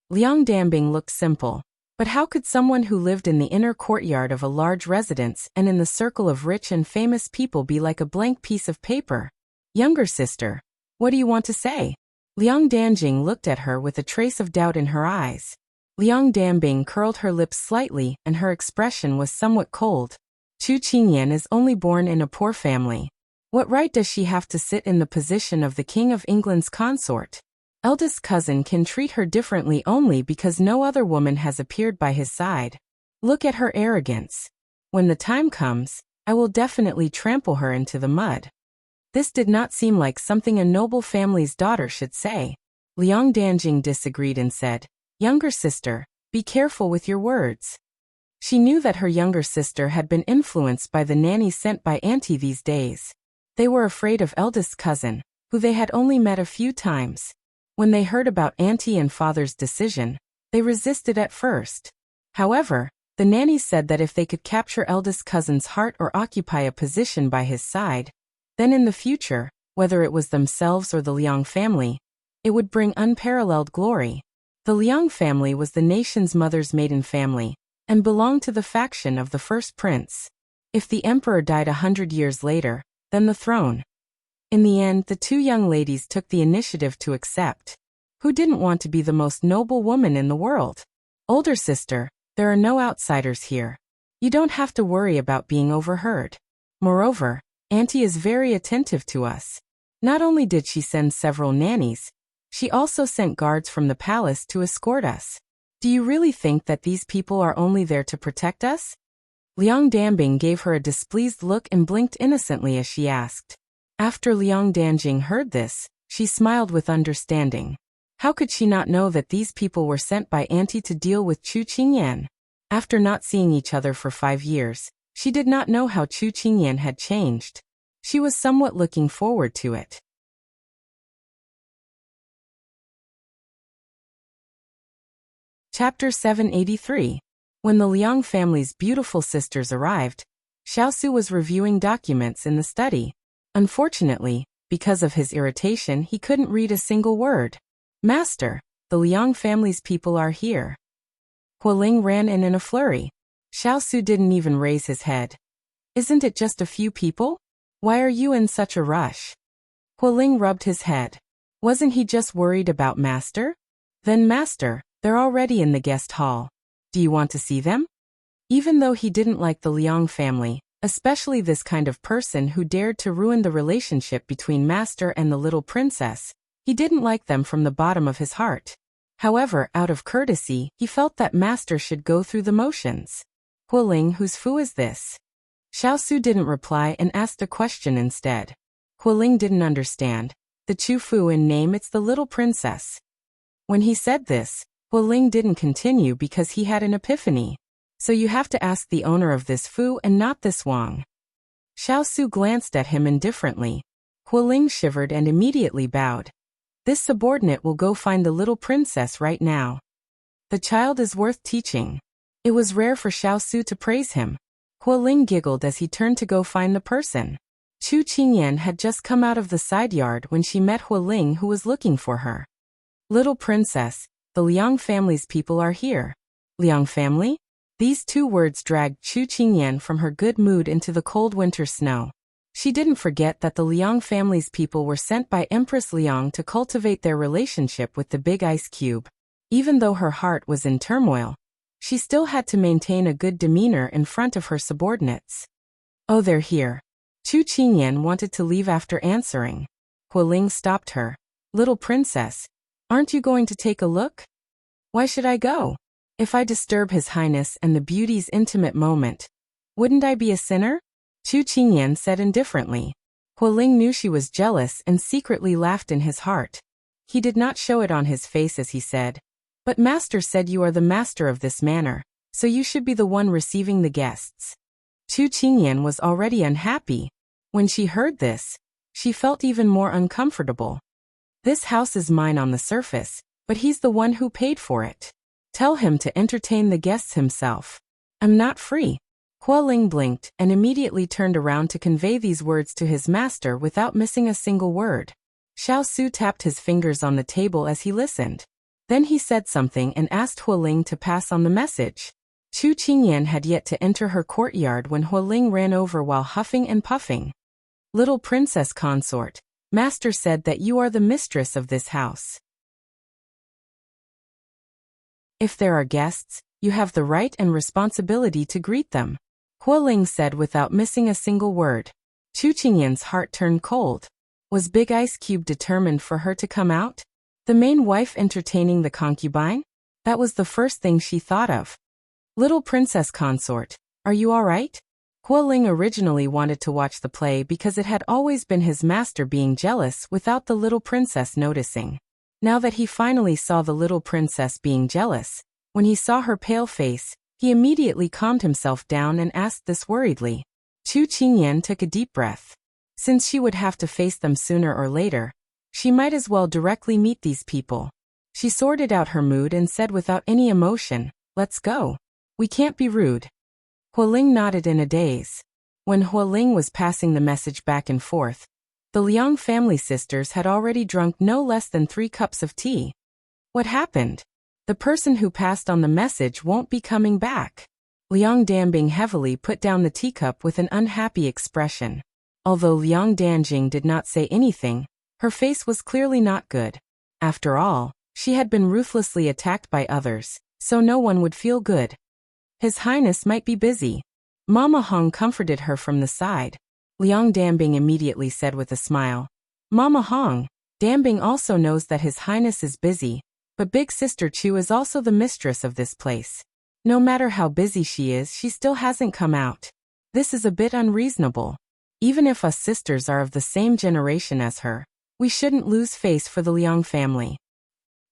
Liang Dambing looked simple. But how could someone who lived in the inner courtyard of a large residence and in the circle of rich and famous people be like a blank piece of paper? Younger sister, what do you want to say? Liang Danjing looked at her with a trace of doubt in her eyes. Liang Dambing curled her lips slightly and her expression was somewhat cold. Chu Qingyan is only born in a poor family. What right does she have to sit in the position of the King of England's consort? Eldest cousin can treat her differently only because no other woman has appeared by his side. Look at her arrogance. When the time comes, I will definitely trample her into the mud. This did not seem like something a noble family's daughter should say. Liang Danjing disagreed and said, Younger sister, be careful with your words. She knew that her younger sister had been influenced by the nanny sent by Auntie these days. They were afraid of eldest cousin, who they had only met a few times. When they heard about Auntie and father's decision, they resisted at first. However, the nanny said that if they could capture eldest cousin's heart or occupy a position by his side, then in the future, whether it was themselves or the Liang family, it would bring unparalleled glory. The Liang family was the nation's mother's maiden family, and belonged to the faction of the first prince. If the emperor died 100 years later, then the throne. In the end, the two young ladies took the initiative to accept. Who didn't want to be the most noble woman in the world? Older sister, there are no outsiders here. You don't have to worry about being overheard. Moreover, Auntie is very attentive to us. Not only did she send several nannies, she also sent guards from the palace to escort us. Do you really think that these people are only there to protect us? Liang Dambing gave her a displeased look and blinked innocently as she asked. After Liang Danjing heard this, she smiled with understanding. How could she not know that these people were sent by Auntie to deal with Chu Qingyan? After not seeing each other for 5 years, she did not know how Chu Qingyan had changed. She was somewhat looking forward to it. Chapter 783. When the Liang family's beautiful sisters arrived, Xiao was reviewing documents in the study. Unfortunately, because of his irritation, he couldn't read a single word. Master, the Liang family's people are here. Hualing ran in a flurry. Xiao didn't even raise his head. Isn't it just a few people? Why are you in such a rush? Hualing rubbed his head. Wasn't he just worried about Master? Then Master, they're already in the guest hall. Do you want to see them? Even though he didn't like the Liang family, especially this kind of person who dared to ruin the relationship between Master and the little princess, he didn't like them from the bottom of his heart. However, out of courtesy, he felt that Master should go through the motions. Hualing, whose fu is this? Xiao didn't reply and asked a question instead. Hualing didn't understand. The Chu Fu in name, it's the little princess. When he said this, Hualing didn't continue because he had an epiphany. So you have to ask the owner of this fu and not this Wang. Xiao glanced at him indifferently. Hualing shivered and immediately bowed. This subordinate will go find the little princess right now. The child is worth teaching. It was rare for Xiao to praise him. Hualing giggled as he turned to go find the person. Chu Qingyan had just come out of the side yard when she met Hualing, who was looking for her. Little princess, the Liang family's people are here. Liang family? These two words dragged Chu Qingyan from her good mood into the cold winter snow. She didn't forget that the Liang family's people were sent by Empress Liang to cultivate their relationship with the big ice cube. Even though her heart was in turmoil, she still had to maintain a good demeanor in front of her subordinates. Oh, they're here. Chu Qingyan wanted to leave after answering. Hualing stopped her. Little princess, aren't you going to take a look? Why should I go? If I disturb His Highness and the beauty's intimate moment, wouldn't I be a sinner? Chu Qingyan said indifferently. Hualing knew she was jealous and secretly laughed in his heart. He did not show it on his face as he said, but Master said you are the master of this manor, so you should be the one receiving the guests. Chu Qingyan was already unhappy. When she heard this, she felt even more uncomfortable. This house is mine on the surface, but he's the one who paid for it. Tell him to entertain the guests himself. I'm not free. Hualing blinked and immediately turned around to convey these words to his master without missing a single word. Xiao tapped his fingers on the table as he listened. Then he said something and asked Hualing to pass on the message. Chu Qingyan had yet to enter her courtyard when Hualing ran over while huffing and puffing. Little Princess Consort, Master said that you are the mistress of this house. If there are guests, you have the right and responsibility to greet them, Hualing said without missing a single word. Chu Qingyan's heart turned cold. Was Big Ice Cube determined for her to come out? The main wife entertaining the concubine? That was the first thing she thought of. Little Princess Consort, are you all right? Hualing originally wanted to watch the play because it had always been his master being jealous without the little princess noticing. Now that he finally saw the little princess being jealous, when he saw her pale face, he immediately calmed himself down and asked this worriedly. Chu Qingyan took a deep breath. Since she would have to face them sooner or later, she might as well directly meet these people. She sorted out her mood and said without any emotion, "Let's go. We can't be rude." Hualing nodded in a daze. When Hualing was passing the message back and forth, the Liang family sisters had already drunk no less than 3 cups of tea. What happened? The person who passed on the message won't be coming back. Liang Danbing heavily put down the teacup with an unhappy expression. Although Liang Danjing did not say anything, her face was clearly not good. After all, she had been ruthlessly attacked by others, so no one would feel good. His Highness might be busy. Mama Hong comforted her from the side. Liang Danbing immediately said with a smile. Mama Hong, Danbing also knows that His Highness is busy, but Big Sister Chu is also the mistress of this place. No matter how busy she is, she still hasn't come out. This is a bit unreasonable. Even if us sisters are of the same generation as her, we shouldn't lose face for the Liang family.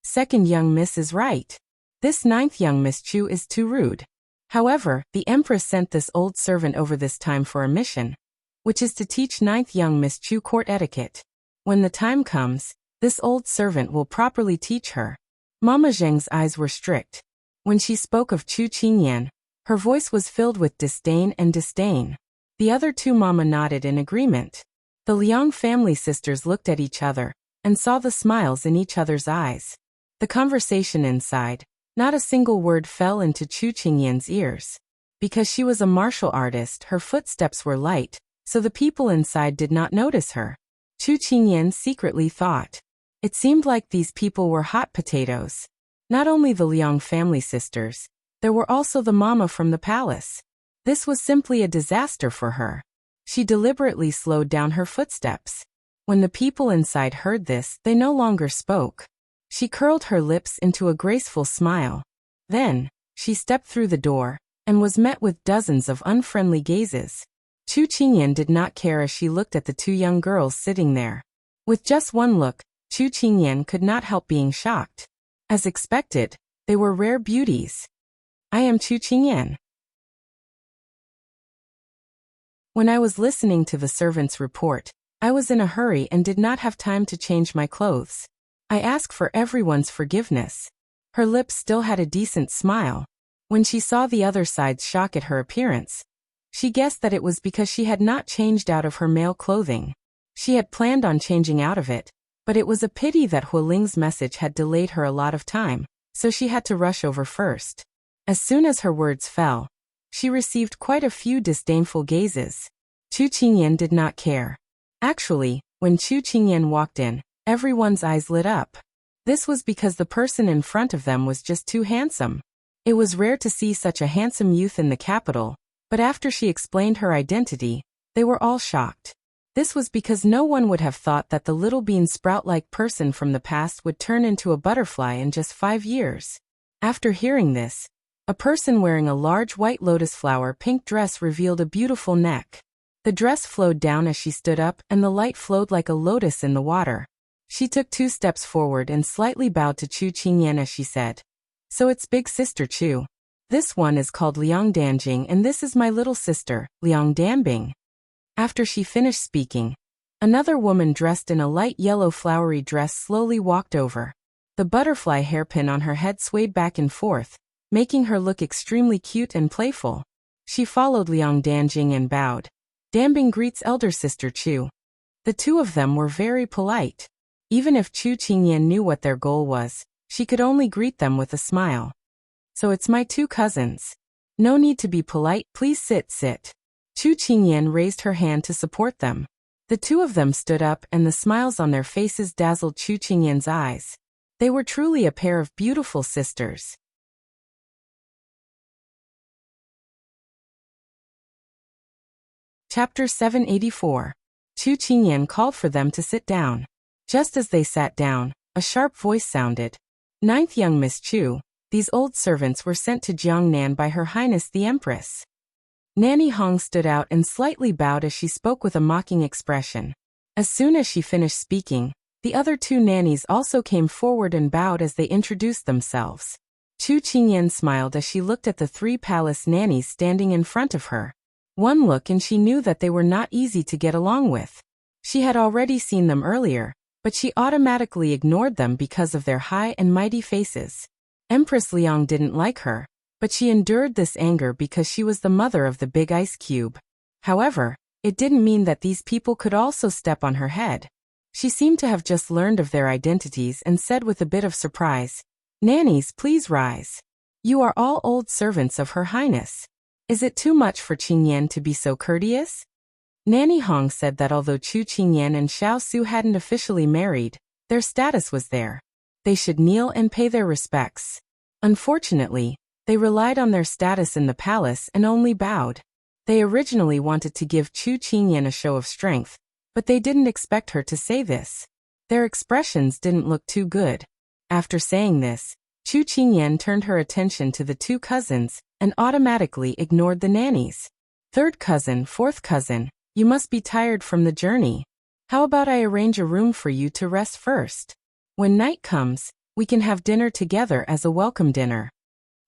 Second young miss is right. This 9th young Miss Chu is too rude. However, the Empress sent this old servant over this time for a mission, which is to teach 9th young Miss Chu court etiquette. When the time comes, this old servant will properly teach her. Mama Zheng's eyes were strict. When she spoke of Chu Qingyan, her voice was filled with disdain and disdain. The other 2 Mama nodded in agreement. The Liang family sisters looked at each other and saw the smiles in each other's eyes. The conversation inside, not a single word fell into Chu Qingyan's ears. Because she was a martial artist, her footsteps were light, so the people inside did not notice her. Chu Qingyan secretly thought. It seemed like these people were hot potatoes. Not only the Liang family sisters, there were also the mama from the palace. This was simply a disaster for her. She deliberately slowed down her footsteps. When the people inside heard this, they no longer spoke. She curled her lips into a graceful smile. Then, she stepped through the door, and was met with dozens of unfriendly gazes. Chu Qingyan did not care as she looked at the 2 young girls sitting there. With just one look, Chu Qingyan could not help being shocked. As expected, they were rare beauties. I am Chu Qingyan. When I was listening to the servant's report, I was in a hurry and did not have time to change my clothes. I ask for everyone's forgiveness. Her lips still had a decent smile. When she saw the other side's shock at her appearance, she guessed that it was because she had not changed out of her male clothing. She had planned on changing out of it, but it was a pity that Hualing's message had delayed her a lot of time, so she had to rush over first. As soon as her words fell, she received quite a few disdainful gazes. Chu Qingyan did not care. Actually, when Chu Qingyan walked in, everyone's eyes lit up. This was because the person in front of them was just too handsome. It was rare to see such a handsome youth in the capital, but after she explained her identity, they were all shocked. This was because no one would have thought that the little bean sprout-like person from the past would turn into a butterfly in just 5 years. After hearing this, a person wearing a large white lotus flower pink dress revealed a beautiful neck. The dress flowed down as she stood up and the light flowed like a lotus in the water. She took 2 steps forward and slightly bowed to Chu Qingyan as she said, "So it's Big Sister Chu. This one is called Liang Danjing and this is my little sister, Liang Danbing." After she finished speaking, another woman dressed in a light yellow flowery dress slowly walked over. The butterfly hairpin on her head swayed back and forth, making her look extremely cute and playful. She followed Liang Danjing and bowed. Danbing greets elder sister Chu. The 2 of them were very polite. Even if Chu Qingyan knew what their goal was, She could only greet them with a smile. So it's my two cousins. No need to be polite, please sit. Chu Qingyan raised her hand to support them. The two of them stood up and the smiles on their faces dazzled Chu Qingyan's eyes. They were truly a pair of beautiful sisters. Chapter 784. Chu Qingyan called for them to sit down. Just as they sat down, a sharp voice sounded. Ninth young Miss Chu, these old servants were sent to Jiangnan by Her Highness the Empress. Nanny Hong stood out and slightly bowed as she spoke with a mocking expression. As soon as she finished speaking, the other two nannies also came forward and bowed as they introduced themselves. Chu Qingyan smiled as she looked at the three palace nannies standing in front of her. One look and she knew that they were not easy to get along with. She had already seen them earlier, but she automatically ignored them because of their high and mighty faces. Empress Liang didn't like her, but she endured this anger because she was the mother of the big ice cube. However, it didn't mean that these people could also step on her head. She seemed to have just learned of their identities and said with a bit of surprise, "Nannies, please rise. You are all old servants of Her Highness. Is it too much for Qingyan to be so courteous?" Nanny Hong said that although Chu Qingyan and Xiao Su hadn't officially married, their status was there. They should kneel and pay their respects. Unfortunately, they relied on their status in the palace and only bowed. They originally wanted to give Chu Qingyan a show of strength, but they didn't expect her to say this. Their expressions didn't look too good. After saying this, Chu Qingyan turned her attention to the two cousins and automatically ignored the nannies. "Third cousin, fourth cousin, you must be tired from the journey. How about I arrange a room for you to rest first? When night comes, we can have dinner together as a welcome dinner."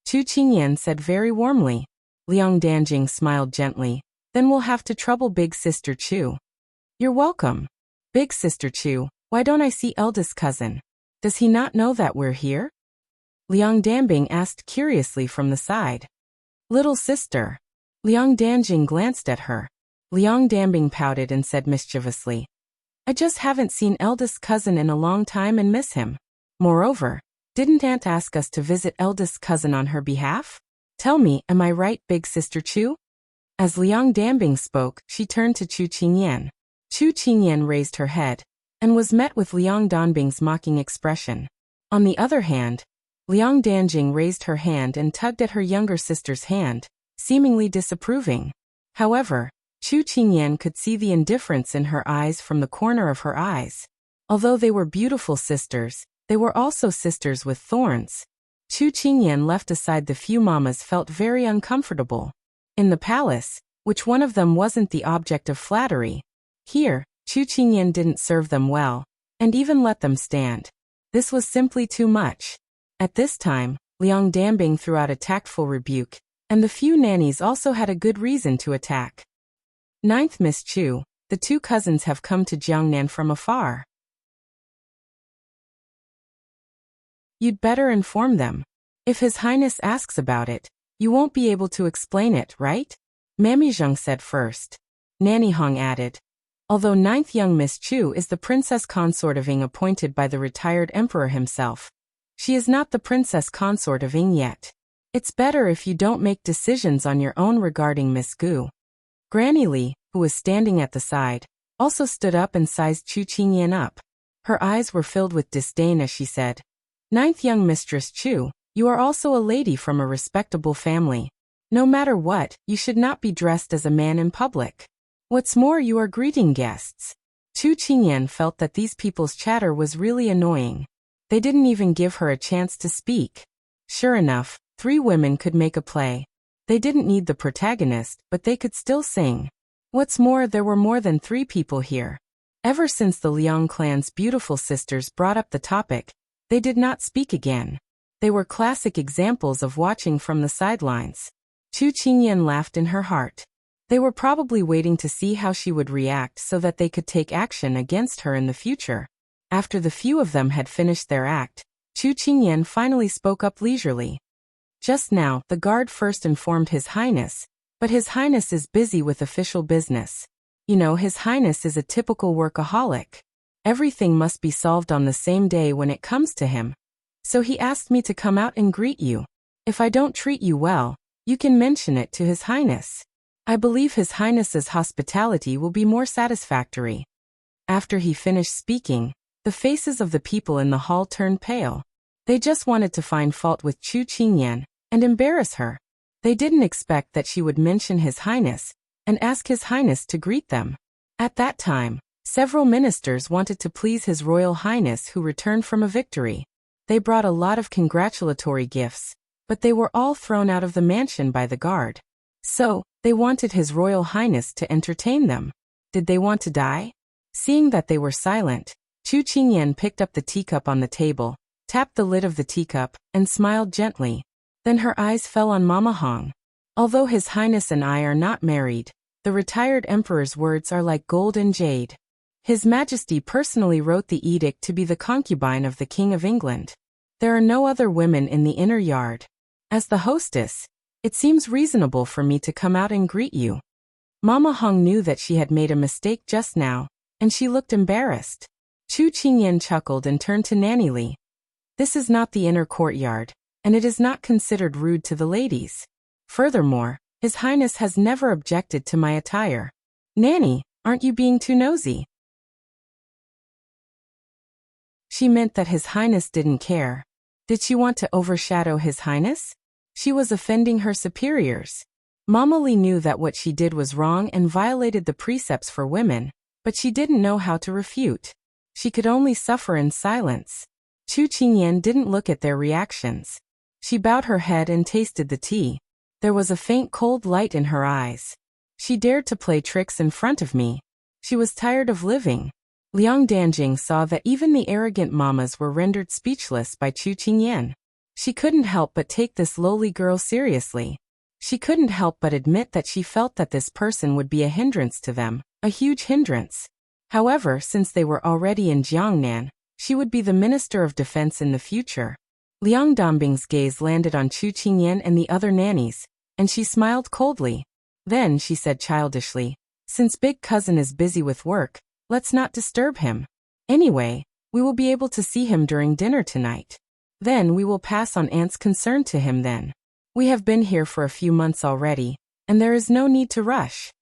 Chu Qingyan said very warmly. Liang Danjing smiled gently. "Then we'll have to trouble Big Sister Chu." "You're welcome. Big Sister Chu, why don't I see eldest cousin? Does he not know that we're here?" Liang Danbing asked curiously from the side. "Little sister." Liang Danjing glanced at her. Liang Danbing pouted and said mischievously, "I just haven't seen eldest cousin in a long time and miss him. Moreover, didn't Aunt ask us to visit eldest cousin on her behalf? Tell me, am I right, Big Sister Chu?" As Liang Danbing spoke, she turned to Chu Qingyan. Chu Qingyan raised her head and was met with Liang Danbing's mocking expression. On the other hand, Liang Danjing raised her hand and tugged at her younger sister's hand, seemingly disapproving. However, Chu Qingyan could see the indifference in her eyes from the corner of her eyes. Although they were beautiful sisters, they were also sisters with thorns. Chu Qingyan left aside the few mamas felt very uncomfortable. In the palace, which one of them wasn't the object of flattery? Here, Chu Qingyan didn't serve them well, and even let them stand. This was simply too much. At this time, Liang Danbing threw out a tactful rebuke, and the few nannies also had a good reason to attack. "Ninth Miss Chu, the two cousins have come to Jiangnan from afar. You'd better inform them. If His Highness asks about it, you won't be able to explain it, right?" Mammy Zheng said first. Nanny Hong added, "Although ninth young Miss Chu is the princess consort of Ying appointed by the retired emperor himself, she is not the princess consort of Ying yet. It's better if you don't make decisions on your own regarding Miss Gu." Granny Li, who was standing at the side, also stood up and sized Chu Qingyan up. Her eyes were filled with disdain as she said, "Ninth young Mistress Chu, you are also a lady from a respectable family. No matter what, you should not be dressed as a man in public. What's more, you are greeting guests." Chu Qingyan felt that these people's chatter was really annoying. They didn't even give her a chance to speak. Sure enough, three women could make a play. They didn't need the protagonist, but they could still sing. What's more, there were more than three people here. Ever since the Liang clan's beautiful sisters brought up the topic, they did not speak again. They were classic examples of watching from the sidelines. Chu Qingyan laughed in her heart. They were probably waiting to see how she would react so that they could take action against her in the future. After the few of them had finished their act, Chu Qingyan finally spoke up leisurely. "Just now, the guard first informed His Highness, but His Highness is busy with official business. You know, His Highness is a typical workaholic. Everything must be solved on the same day when it comes to him. So he asked me to come out and greet you. If I don't treat you well, you can mention it to His Highness. I believe His Highness's hospitality will be more satisfactory." After he finished speaking, the faces of the people in the hall turned pale. They just wanted to find fault with Chu Qingyan and embarrass her. They didn't expect that she would mention His Highness and ask His Highness to greet them. At that time, several ministers wanted to please His Royal Highness who returned from a victory. They brought a lot of congratulatory gifts, but they were all thrown out of the mansion by the guard. So, they wanted His Royal Highness to entertain them. Did they want to die? Seeing that they were silent, Chu Qingyan picked up the teacup on the table, tapped the lid of the teacup, and smiled gently. Then her eyes fell on Mama Hong. "Although His Highness and I are not married, the retired emperor's words are like gold and jade. His Majesty personally wrote the edict to be the concubine of the King of England. There are no other women in the inner yard. As the hostess, it seems reasonable for me to come out and greet you." Mama Hong knew that she had made a mistake just now, and she looked embarrassed. Chu Qingyan chuckled and turned to Nanny Li. "This is not the inner courtyard, and it is not considered rude to the ladies. Furthermore, His Highness has never objected to my attire. Nanny, aren't you being too nosy?" She meant that His Highness didn't care. Did she want to overshadow His Highness? She was offending her superiors. Mama Li knew that what she did was wrong and violated the precepts for women, but she didn't know how to refute. She could only suffer in silence. Chu Qingyan didn't look at their reactions. She bowed her head and tasted the tea. There was a faint cold light in her eyes. She dared to play tricks in front of me. She was tired of living. Liang Danjing saw that even the arrogant mamas were rendered speechless by Chu Qingyan. She couldn't help but take this lowly girl seriously. She couldn't help but admit that she felt that this person would be a hindrance to them, a huge hindrance. However, since they were already in Jiangnan, she would be the Minister of Defense in the future. Liang Danbing's gaze landed on Chu Qingyan and the other nannies, and she smiled coldly. Then she said childishly, "Since big cousin is busy with work, let's not disturb him. Anyway, we will be able to see him during dinner tonight. Then we will pass on Aunt's concern to him then. We have been here for a few months already, and there is no need to rush."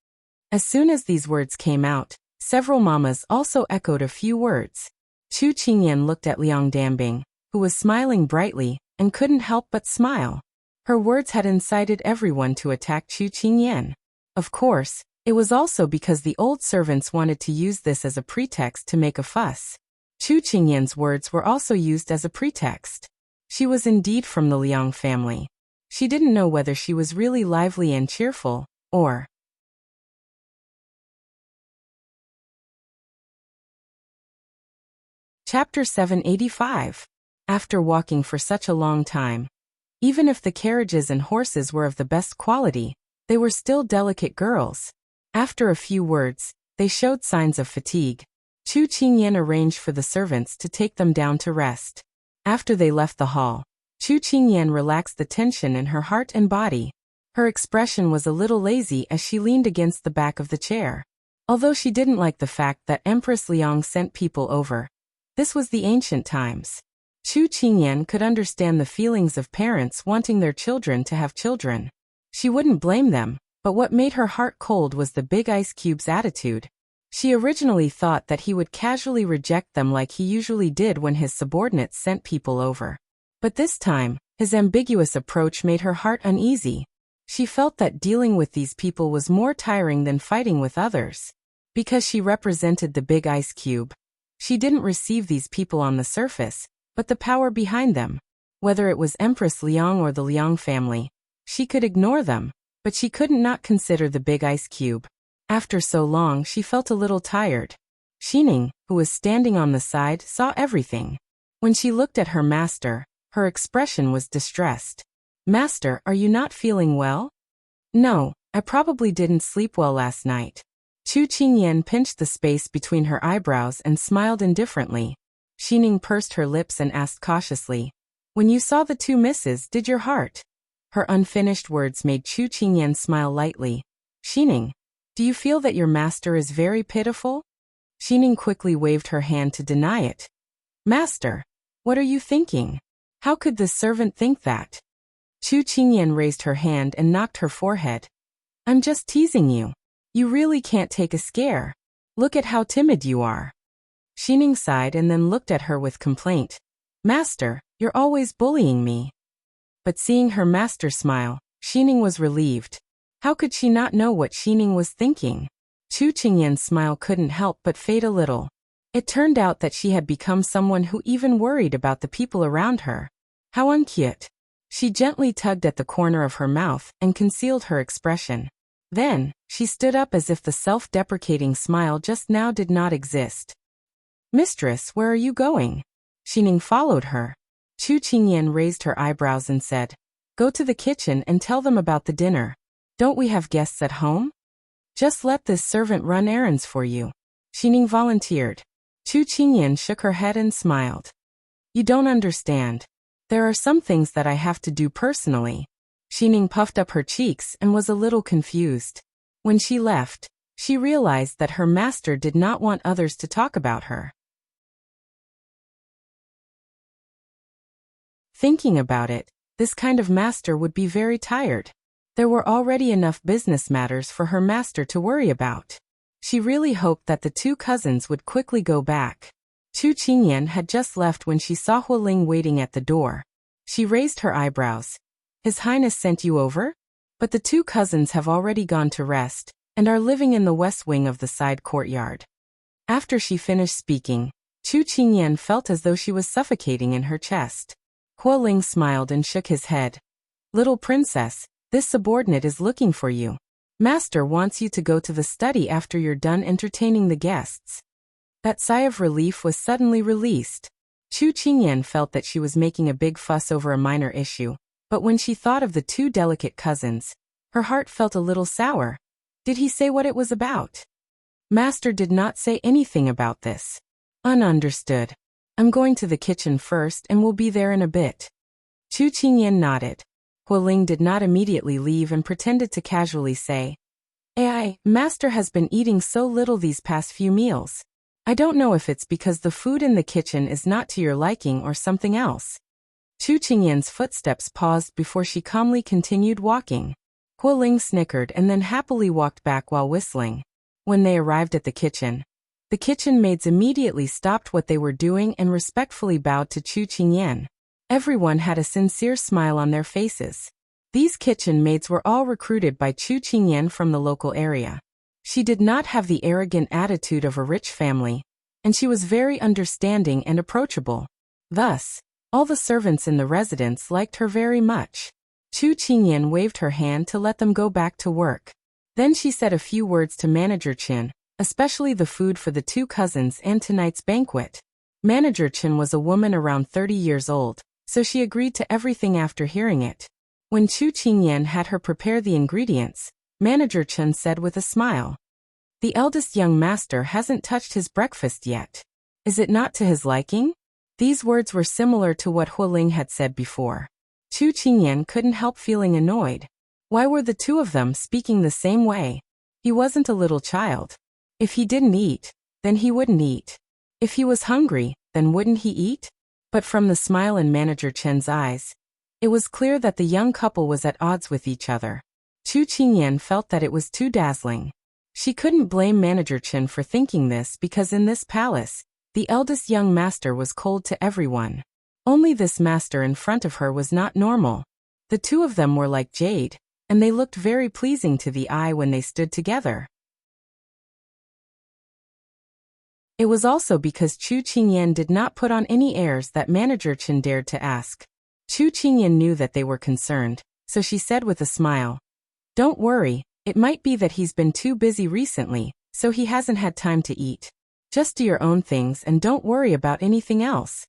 As soon as these words came out, several mamas also echoed a few words. Chu Qingyan looked at Liang Danbing, who was smiling brightly, and couldn't help but smile. Her words had incited everyone to attack Chu Qingyan. Of course, it was also because the old servants wanted to use this as a pretext to make a fuss. Chu Qingyan's words were also used as a pretext. She was indeed from the Liang family. She didn't know whether she was really lively and cheerful, or Chapter 785. After walking for such a long time, even if the carriages and horses were of the best quality, they were still delicate girls. After a few words, they showed signs of fatigue. Chu Qingyan arranged for the servants to take them down to rest. After they left the hall, Chu Qingyan relaxed the tension in her heart and body. Her expression was a little lazy as she leaned against the back of the chair. Although she didn't like the fact that Empress Liang sent people over. This was the ancient times. Chu Qingyan could understand the feelings of parents wanting their children to have children. She wouldn't blame them, but what made her heart cold was the Big Ice Cube's attitude. She originally thought that he would casually reject them like he usually did when his subordinates sent people over. But this time, his ambiguous approach made her heart uneasy. She felt that dealing with these people was more tiring than fighting with others. Because she represented the Big Ice Cube, she didn't receive these people on the surface, but the power behind them. Whether it was Empress Liang or the Liang family, she could ignore them, but she couldn't not consider the Big Ice Cube. After so long, she felt a little tired. Xining, who was standing on the side, saw everything. When she looked at her master, her expression was distressed. "Master, are you not feeling well?" "No, I probably didn't sleep well last night." Chu Qingyan pinched the space between her eyebrows and smiled indifferently. Xining pursed her lips and asked cautiously, "When you saw the two misses, did your heart?" Her unfinished words made Chu Qingyan smile lightly. "Xining, do you feel that your master is very pitiful?" Xining quickly waved her hand to deny it. "Master, what are you thinking? How could this servant think that? Chu Qingyan raised her hand and knocked her forehead. I'm just teasing you. You really can't take a scare. Look at how timid you are. Xining sighed and then looked at her with complaint. Master, you're always bullying me. But seeing her master smile, Xining was relieved. How could she not know what Xining was thinking? Chu Qingyan's smile couldn't help but fade a little. It turned out that she had become someone who even worried about the people around her. How uncute. She gently tugged at the corner of her mouth and concealed her expression. Then, she stood up as if the self-deprecating smile just now did not exist. Mistress, where are you going? Xining followed her. Chu Qingyan raised her eyebrows and said, Go to the kitchen and tell them about the dinner. Don't we have guests at home? Just let this servant run errands for you. Xining volunteered. Chu Qingyan shook her head and smiled. You don't understand. There are some things that I have to do personally. Xining puffed up her cheeks and was a little confused. When she left, she realized that her master did not want others to talk about her. Thinking about it, this kind of master would be very tired. There were already enough business matters for her master to worry about. She really hoped that the two cousins would quickly go back. Chu Qingyan had just left when she saw Hualing waiting at the door. She raised her eyebrows. His Highness sent you over? But the two cousins have already gone to rest, and are living in the west wing of the side courtyard. After she finished speaking, Chu Qingyan felt as though she was suffocating in her chest. Hualing smiled and shook his head. Little princess, this subordinate is looking for you. Master wants you to go to the study after you're done entertaining the guests. That sigh of relief was suddenly released. Chu Qingyan felt that she was making a big fuss over a minor issue, but when she thought of the two delicate cousins, her heart felt a little sour. Did he say what it was about? Master did not say anything about this. Understood. I'm going to the kitchen first and will be there in a bit. Chu Qingyan nodded. Hualing did not immediately leave and pretended to casually say, Master has been eating so little these past few meals. I don't know if it's because the food in the kitchen is not to your liking or something else. Chu Qingyan's footsteps paused before she calmly continued walking. Hualing snickered and then happily walked back while whistling. When they arrived at the kitchen maids immediately stopped what they were doing and respectfully bowed to Chu Qingyan. Everyone had a sincere smile on their faces. These kitchen maids were all recruited by Chu Qingyan from the local area. She did not have the arrogant attitude of a rich family, and she was very understanding and approachable. Thus, all the servants in the residence liked her very much. Chu Qingyan waved her hand to let them go back to work. Then she said a few words to Manager Qin, especially the food for the two cousins and tonight's banquet. Manager Qin was a woman around 30 years old, so she agreed to everything after hearing it. When Chu Qingyan had her prepare the ingredients, Manager Qin said with a smile, The eldest young master hasn't touched his breakfast yet. Is it not to his liking? These words were similar to what Hualing had said before. Chu Qingyan couldn't help feeling annoyed. Why were the two of them speaking the same way? He wasn't a little child. If he didn't eat, then he wouldn't eat. If he was hungry, then wouldn't he eat? But from the smile in Manager Chen's eyes, it was clear that the young couple was at odds with each other. Chu Qingyan felt that it was too dazzling. She couldn't blame Manager Chen for thinking this because in this palace, the eldest young master was cold to everyone. Only this master in front of her was not normal. The two of them were like jade, and they looked very pleasing to the eye when they stood together. It was also because Chu Qingyan did not put on any airs that Manager Chen dared to ask. Chu Qingyan knew that they were concerned, so she said with a smile, Don't worry, it might be that he's been too busy recently, so he hasn't had time to eat. Just do your own things and don't worry about anything else.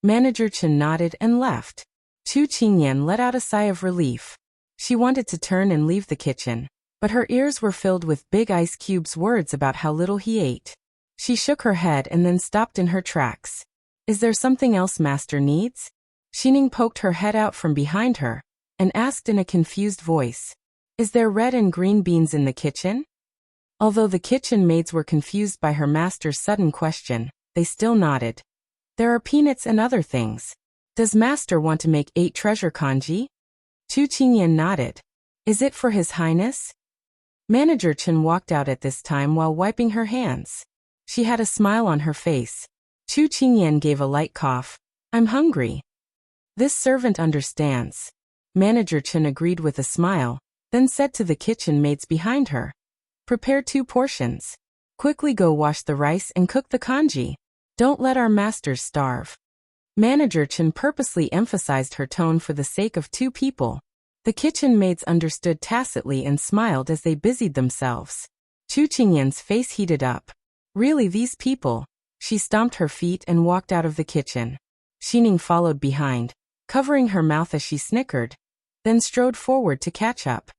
Manager Chen nodded and left. Chu Qingyan let out a sigh of relief. She wanted to turn and leave the kitchen, but her ears were filled with Big Ice Cube's words about how little he ate. She shook her head and then stopped in her tracks. Is there something else Master needs? Xining poked her head out from behind her and asked in a confused voice, Is there red and green beans in the kitchen? Although the kitchen maids were confused by her master's sudden question, they still nodded. There are peanuts and other things. Does master want to make 8 treasure kanji? Chu Qingyan nodded. Is it for His Highness? Manager Chen walked out at this time while wiping her hands. She had a smile on her face. Chu Qingyan gave a light cough. I'm hungry. This servant understands. Manager Chen agreed with a smile, then said to the kitchen maids behind her. Prepare 2 portions. Quickly go wash the rice and cook the kanji. Don't let our masters starve. Manager Chen purposely emphasized her tone for the sake of 2 people. The kitchen maids understood tacitly and smiled as they busied themselves. Chu Qingyan's face heated up. Really, these people? She stomped her feet and walked out of the kitchen. Xining followed behind, covering her mouth as she snickered, then strode forward to catch up.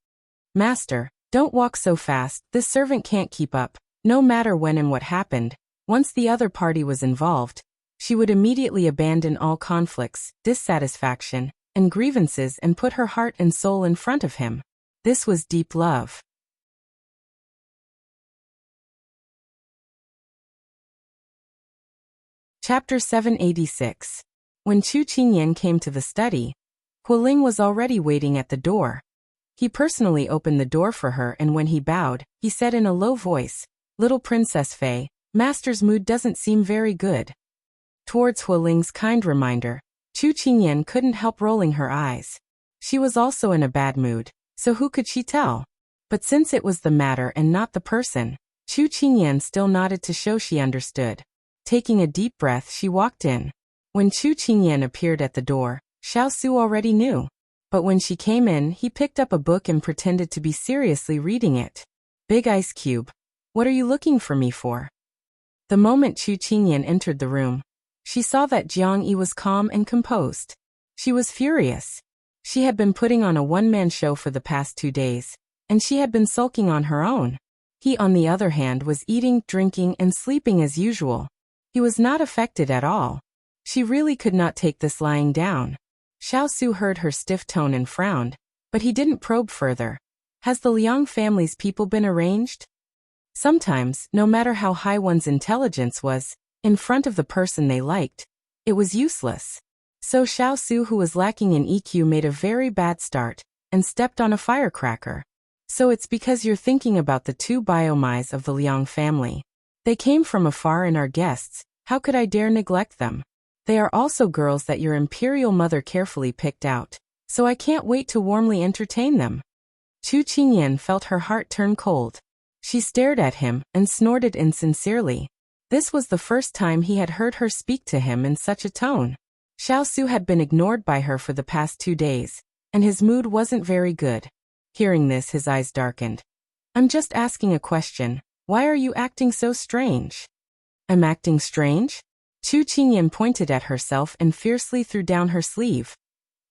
Master, don't walk so fast, this servant can't keep up. No matter when and what happened, once the other party was involved, she would immediately abandon all conflicts, dissatisfaction, and grievances and put her heart and soul in front of him. This was deep love. Chapter 786. When Chu Qingyan came to the study, Hualing was already waiting at the door. He personally opened the door for her, and when he bowed, he said in a low voice, Little Princess Fei, Master's mood doesn't seem very good. Towards Hualing's kind reminder, Chu Qingyan couldn't help rolling her eyes. She was also in a bad mood, so who could she tell? But since it was the matter and not the person, Chu Qingyan still nodded to show she understood. Taking a deep breath, she walked in. When Chu Qingyan appeared at the door, Xiao already knew. But when she came in, he picked up a book and pretended to be seriously reading it. Big Ice Cube. What are you looking for me for? The moment Chu Qingyan entered the room, she saw that Jiang Yi was calm and composed. She was furious. She had been putting on a one-man show for the past 2 days, and she had been sulking on her own. He, on the other hand, was eating, drinking, and sleeping as usual. He was not affected at all. She really could not take this lying down. Xiao heard her stiff tone and frowned, but he didn't probe further. Has the Liang family's people been arranged? Sometimes, no matter how high one's intelligence was, in front of the person they liked, it was useless. So Xiao, who was lacking in EQ, made a very bad start, and stepped on a firecracker. So it's because you're thinking about the 2 biomais of the Liang family. They came from afar and are guests, how could I dare neglect them? They are also girls that your imperial mother carefully picked out, so I can't wait to warmly entertain them. Chu Qingyan felt her heart turn cold. She stared at him and snorted insincerely. This was the first time he had heard her speak to him in such a tone. Xiao had been ignored by her for the past 2 days, and his mood wasn't very good. Hearing this, his eyes darkened. I'm just asking a question. Why are you acting so strange? I'm acting strange? Chu Qingyan pointed at herself and fiercely threw down her sleeve.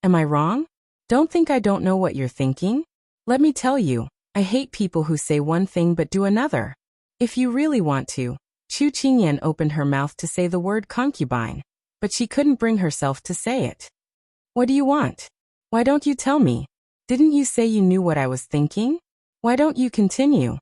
Am I wrong? Don't think I don't know what you're thinking. Let me tell you, I hate people who say one thing but do another. If you really want to. Chu Qingyan opened her mouth to say the word concubine, but she couldn't bring herself to say it. What do you want? Why don't you tell me? Didn't you say you knew what I was thinking? Why don't you continue?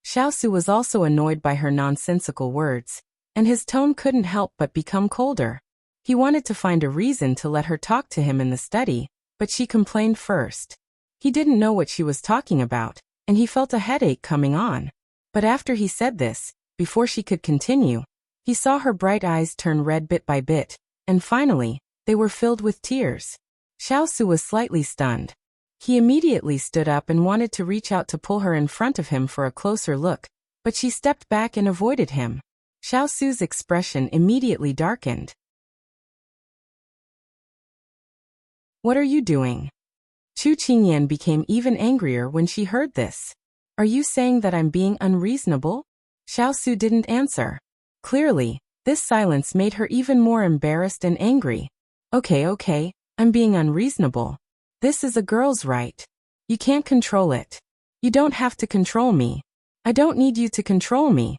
Xiao was also annoyed by her nonsensical words, and his tone couldn't help but become colder. He wanted to find a reason to let her talk to him in the study, but she complained first. He didn't know what she was talking about, and he felt a headache coming on. But after he said this, before she could continue, he saw her bright eyes turn red bit by bit, and finally, they were filled with tears. Xiao was slightly stunned. He immediately stood up and wanted to reach out to pull her in front of him for a closer look, but she stepped back and avoided him. Xiao's expression immediately darkened. What are you doing? Chu Qingyan became even angrier when she heard this. Are you saying that I'm being unreasonable? Xiao didn't answer. Clearly, this silence made her even more embarrassed and angry. Okay, I'm being unreasonable. This is a girl's right. You can't control it. You don't have to control me. I don't need you to control me.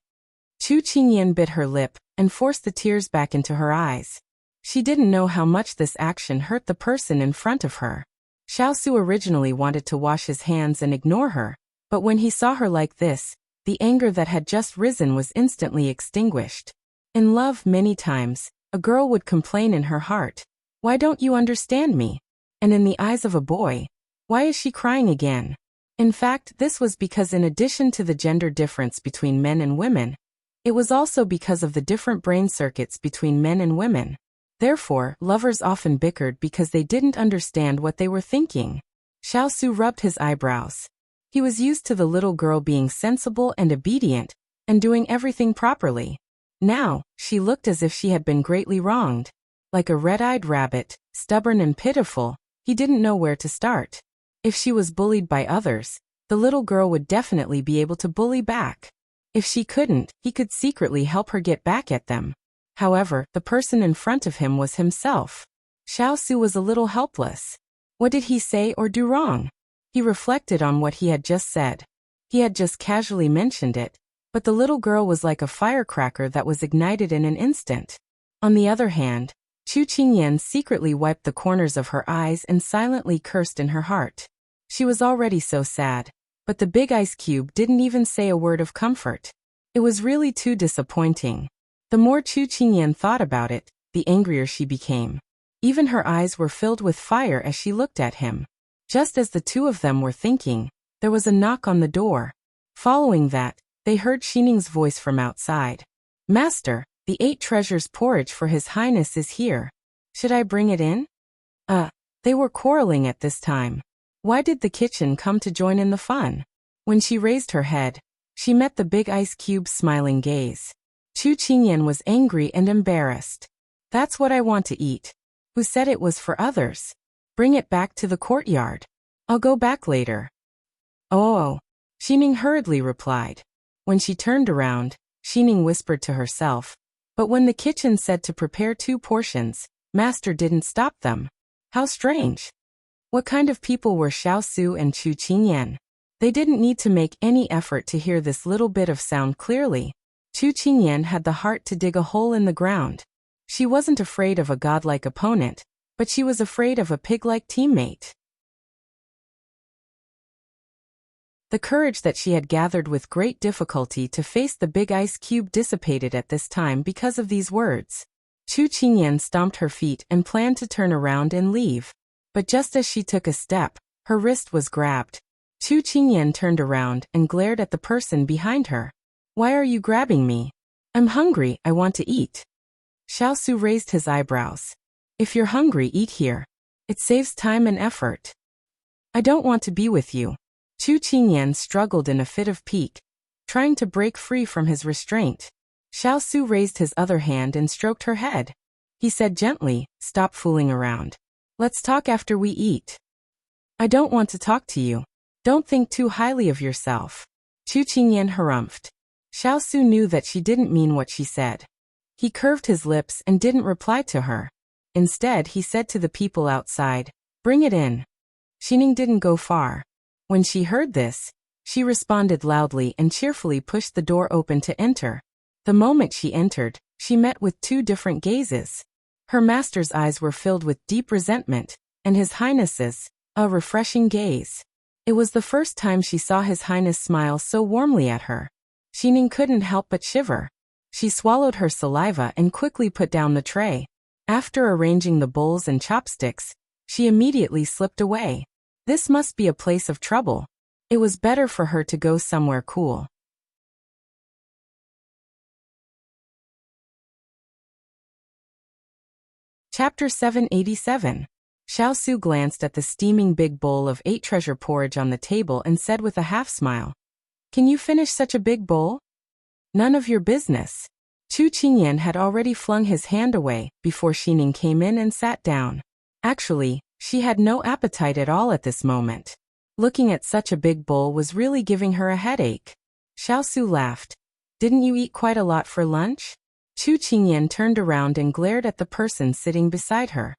Chu Qingyan bit her lip and forced the tears back into her eyes. She didn't know how much this action hurt the person in front of her. Xiao originally wanted to wash his hands and ignore her, but when he saw her like this, the anger that had just risen was instantly extinguished. In love, many times, a girl would complain in her heart, Why don't you understand me? And in the eyes of a boy, why is she crying again? In fact, this was because in addition to the gender difference between men and women, it was also because of the different brain circuits between men and women. Therefore, lovers often bickered because they didn't understand what they were thinking. Xiao rubbed his eyebrows. He was used to the little girl being sensible and obedient, and doing everything properly. Now, she looked as if she had been greatly wronged. Like a red-eyed rabbit, stubborn and pitiful, he didn't know where to start. If she was bullied by others, the little girl would definitely be able to bully back. If she couldn't, he could secretly help her get back at them. However, the person in front of him was himself. Xiao was a little helpless. What did he say or do wrong? He reflected on what he had just said. He had just casually mentioned it, but the little girl was like a firecracker that was ignited in an instant. On the other hand, Chu Qingyan secretly wiped the corners of her eyes and silently cursed in her heart. She was already so sad, but the big ice cube didn't even say a word of comfort. It was really too disappointing. The more Chu Qingyan thought about it, the angrier she became. Even her eyes were filled with fire as she looked at him. Just as the two of them were thinking, there was a knock on the door. Following that, they heard Xining's voice from outside. "Master, the 8 treasures porridge for His Highness is here. Should I bring it in?" They were quarreling at this time. Why did the kitchen come to join in the fun? When she raised her head, she met the big ice cube's smiling gaze. Chu Qingyan was angry and embarrassed. "That's what I want to eat. Who said it was for others? Bring it back to the courtyard. I'll go back later." "Oh," Xining hurriedly replied. When she turned around, Xining whispered to herself, but when the kitchen said to prepare 2 portions, Master didn't stop them. How strange. What kind of people were Xiao and Chu Qingyan? They didn't need to make any effort to hear this little bit of sound clearly. Chu Qingyan had the heart to dig a hole in the ground. She wasn't afraid of a godlike opponent, but she was afraid of a pig-like teammate. The courage that she had gathered with great difficulty to face the big ice cube dissipated at this time because of these words. Chu Qingyan stomped her feet and planned to turn around and leave. But just as she took a step, her wrist was grabbed. Chu Qingyan turned around and glared at the person behind her. "Why are you grabbing me? I'm hungry, I want to eat." Xiao raised his eyebrows. "If you're hungry, eat here. It saves time and effort." "I don't want to be with you." Chu Qingyan struggled in a fit of pique, trying to break free from his restraint. Xiao raised his other hand and stroked her head. He said gently, "Stop fooling around. Let's talk after we eat." "I don't want to talk to you. Don't think too highly of yourself." Chu Qingyan harumphed. Xiao knew that she didn't mean what she said. He curved his lips and didn't reply to her. Instead, he said to the people outside, "Bring it in." Xining didn't go far. When she heard this, she responded loudly and cheerfully pushed the door open to enter. The moment she entered, she met with 2 different gazes. Her master's eyes were filled with deep resentment, and His Highness's, a refreshing gaze. It was the first time she saw His Highness smile so warmly at her. Xining couldn't help but shiver. She swallowed her saliva and quickly put down the tray. After arranging the bowls and chopsticks, she immediately slipped away. This must be a place of trouble. It was better for her to go somewhere cool. Chapter 787. Xiao glanced at the steaming big bowl of 8 treasure porridge on the table and said with a half-smile, "Can you finish such a big bowl?" "None of your business." Chu Qingyan had already flung his hand away before Xining came in and sat down. Actually, she had no appetite at all at this moment. Looking at such a big bowl was really giving her a headache. Xiao laughed. "Didn't you eat quite a lot for lunch?" Chu Qingyan turned around and glared at the person sitting beside her.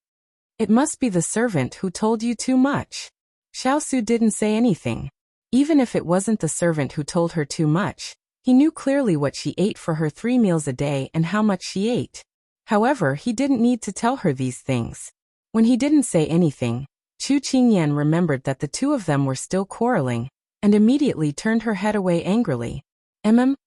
"It must be the servant who told you too much." Xiao didn't say anything. Even if it wasn't the servant who told her too much, he knew clearly what she ate for her 3 meals a day and how much she ate. However, he didn't need to tell her these things. When he didn't say anything, Chu Qingyan remembered that the 2 of them were still quarreling, and immediately turned her head away angrily.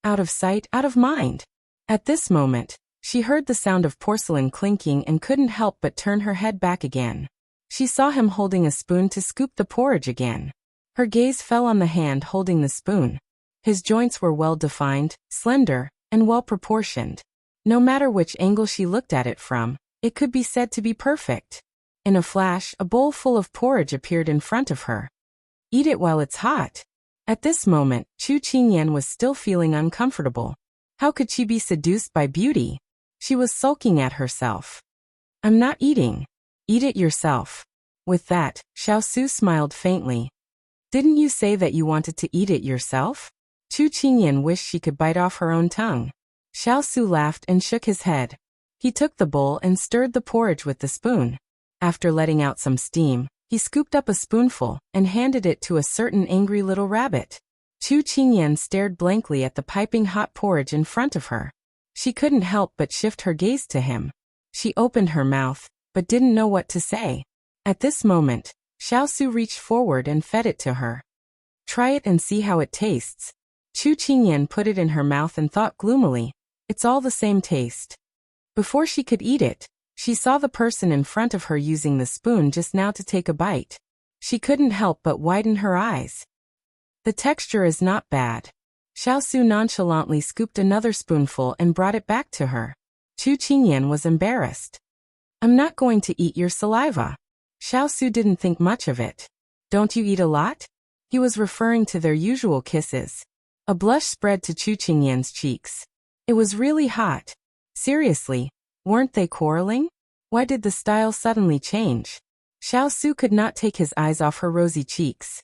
Out of sight, out of mind. At this moment, She heard the sound of porcelain clinking and couldn't help but turn her head back again. She saw him holding a spoon to scoop the porridge again. Her gaze fell on the hand holding the spoon. His joints were well-defined, slender, and well-proportioned. No matter which angle she looked at it from, it could be said to be perfect. In a flash, a bowl full of porridge appeared in front of her. Eat it while it's hot. At this moment, Chu Qingyan was still feeling uncomfortable. How could she be seduced by beauty? She was sulking at herself. I'm not eating. Eat it yourself. With that, Xiao smiled faintly. Didn't you say that you wanted to eat it yourself? Chu Qingyan wished she could bite off her own tongue. Xiao laughed and shook his head. He took the bowl and stirred the porridge with the spoon. After letting out some steam, he scooped up a spoonful and handed it to a certain angry little rabbit. Chu Qingyan stared blankly at the piping hot porridge in front of her. She couldn't help but shift her gaze to him. She opened her mouth, but didn't know what to say. At this moment, Xiao reached forward and fed it to her. Try it and see how it tastes. Chu Qingyan put it in her mouth and thought gloomily, it's all the same taste. Before she could eat it, she saw the person in front of her using the spoon just now to take a bite. She couldn't help but widen her eyes. The texture is not bad. Xiao nonchalantly scooped another spoonful and brought it back to her. Chu Qingyan was embarrassed. I'm not going to eat your saliva. Xiao didn't think much of it. Don't you eat a lot? He was referring to their usual kisses. A blush spread to Chu Qingyan's cheeks. It was really hot. Seriously, weren't they quarreling? Why did the style suddenly change? Xiao could not take his eyes off her rosy cheeks.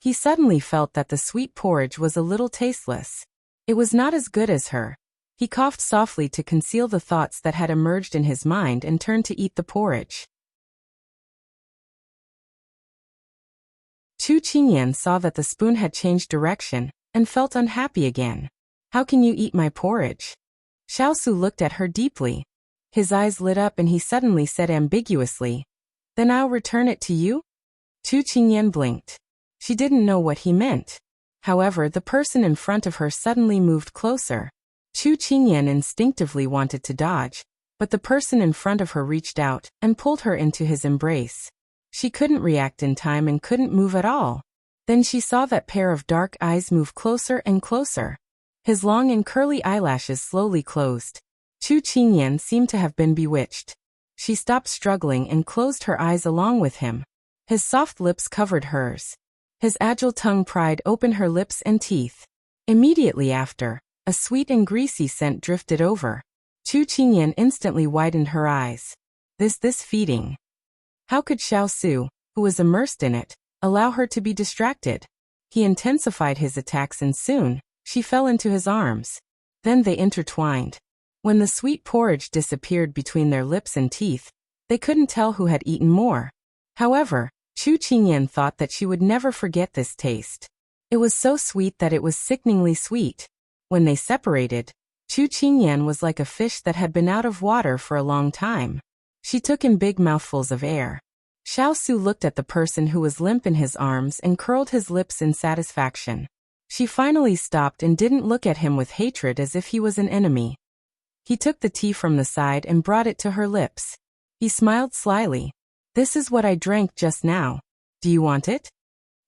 He suddenly felt that the sweet porridge was a little tasteless. It was not as good as her. He coughed softly to conceal the thoughts that had emerged in his mind and turned to eat the porridge. Chu Qingyan saw that the spoon had changed direction and felt unhappy again. How can you eat my porridge? Xiao looked at her deeply. His eyes lit up and he suddenly said ambiguously, Then I'll return it to you? Chu Qingyan blinked. She didn't know what he meant. However, the person in front of her suddenly moved closer. Chu Qingyan instinctively wanted to dodge, but the person in front of her reached out and pulled her into his embrace. She couldn't react in time and couldn't move at all. Then she saw that pair of dark eyes move closer and closer. His long and curly eyelashes slowly closed. Chu Qingyan seemed to have been bewitched. She stopped struggling and closed her eyes along with him. His soft lips covered hers. His agile tongue pried open her lips and teeth. Immediately after, a sweet and greasy scent drifted over. Chu Qingyan instantly widened her eyes. This feeding. How could Xiao, who was immersed in it, allow her to be distracted? He intensified his attacks and soon, she fell into his arms. Then they intertwined. When the sweet porridge disappeared between their lips and teeth, they couldn't tell who had eaten more. However, Chu Qingyan thought that she would never forget this taste. It was so sweet that it was sickeningly sweet. When they separated, Chu Qingyan was like a fish that had been out of water for a long time. She took in big mouthfuls of air. Xiao looked at the person who was limp in his arms and curled his lips in satisfaction. She finally stopped and didn't look at him with hatred as if he was an enemy. He took the tea from the side and brought it to her lips. He smiled slyly. This is what I drank just now. Do you want it?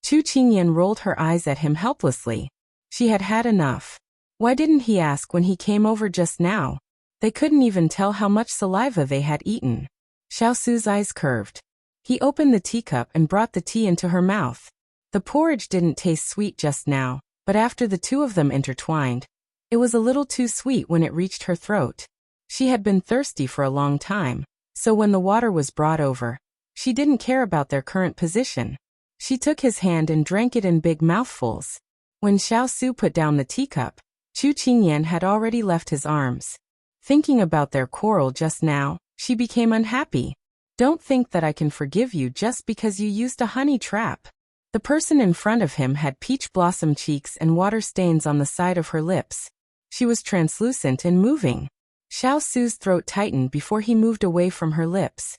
Chu Qingyan rolled her eyes at him helplessly. She had had enough. Why didn't he ask when he came over just now? They couldn't even tell how much saliva they had eaten. Xiao's eyes curved. He opened the teacup and brought the tea into her mouth. The porridge didn't taste sweet just now, but after the two of them intertwined, it was a little too sweet when it reached her throat. She had been thirsty for a long time, so when the water was brought over, she didn't care about their current position. She took his hand and drank it in big mouthfuls. When Xiao put down the teacup, Chu Qingyan had already left his arms. Thinking about their quarrel just now, she became unhappy. Don't think that I can forgive you just because you used a honey trap. The person in front of him had peach blossom cheeks and water stains on the side of her lips. She was translucent and moving. Xiao's throat tightened before he moved away from her lips.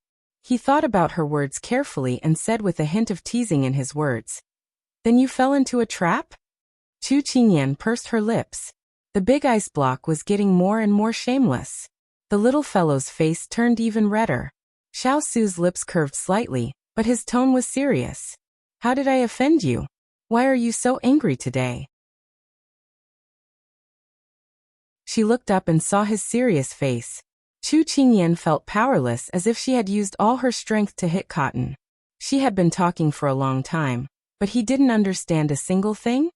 He thought about her words carefully and said with a hint of teasing in his words, Then you fell into a trap? Chu Qingyan pursed her lips. The big ice block was getting more and more shameless. The little fellow's face turned even redder. Xiao Su's lips curved slightly, but his tone was serious. How did I offend you? Why are you so angry today? She looked up and saw his serious face. Chu Qingyan felt powerless, as if she had used all her strength to hit cotton. She had been talking for a long time, but he didn't understand a single thing?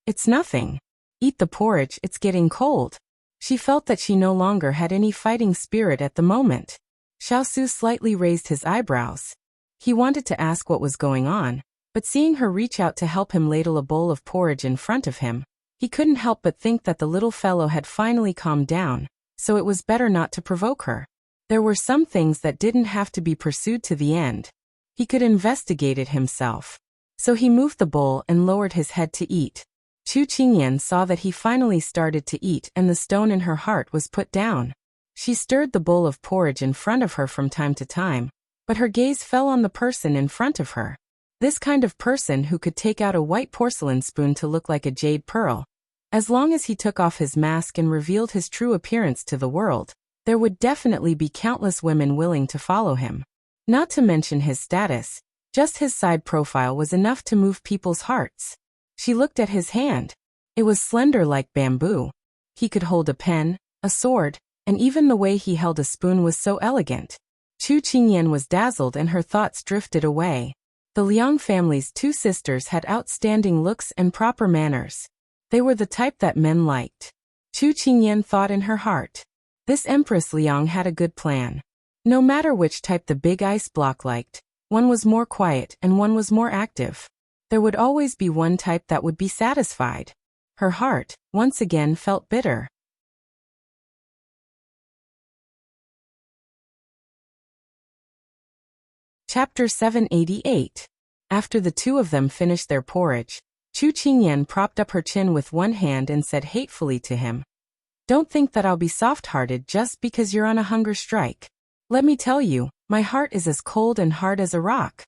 It's nothing. Eat the porridge, it's getting cold. She felt that she no longer had any fighting spirit at the moment. Xiao Su slightly raised his eyebrows. He wanted to ask what was going on, but seeing her reach out to help him ladle a bowl of porridge in front of him, he couldn't help but think that the little fellow had finally calmed down, so it was better not to provoke her. There were some things that didn't have to be pursued to the end. He could investigate it himself. So he moved the bowl and lowered his head to eat. Chu Qingyan saw that he finally started to eat, and the stone in her heart was put down. She stirred the bowl of porridge in front of her from time to time, but her gaze fell on the person in front of her. This kind of person who could take out a white porcelain spoon to look like a jade pearl. As long as he took off his mask and revealed his true appearance to the world, there would definitely be countless women willing to follow him. Not to mention his status, just his side profile was enough to move people's hearts. She looked at his hand. It was slender like bamboo. He could hold a pen, a sword, and even the way he held a spoon was so elegant. Chu Qingyan was dazzled and her thoughts drifted away. The Liang family's two sisters had outstanding looks and proper manners. They were the type that men liked. Chu Qingyan thought in her heart. This Empress Liang had a good plan. No matter which type the big ice block liked, one was more quiet and one was more active. There would always be one type that would be satisfied. Her heart, once again, felt bitter. Chapter 788. After the two of them finished their porridge, Chu Qingyan propped up her chin with one hand and said hatefully to him, "Don't think that I'll be soft-hearted just because you're on a hunger strike. Let me tell you, my heart is as cold and hard as a rock."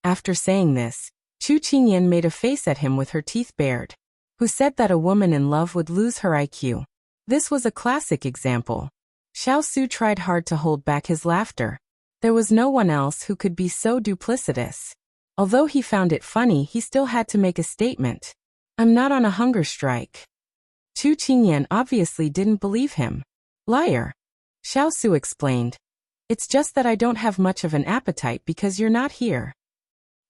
After saying this, Chu Qingyan made a face at him with her teeth bared. Who said that a woman in love would lose her IQ? This was a classic example. Xiao Su tried hard to hold back his laughter. There was no one else who could be so duplicitous. Although he found it funny, he still had to make a statement. "I'm not on a hunger strike." Chu Qingyan obviously didn't believe him. "Liar." Xiao Su explained. "It's just that I don't have much of an appetite because you're not here."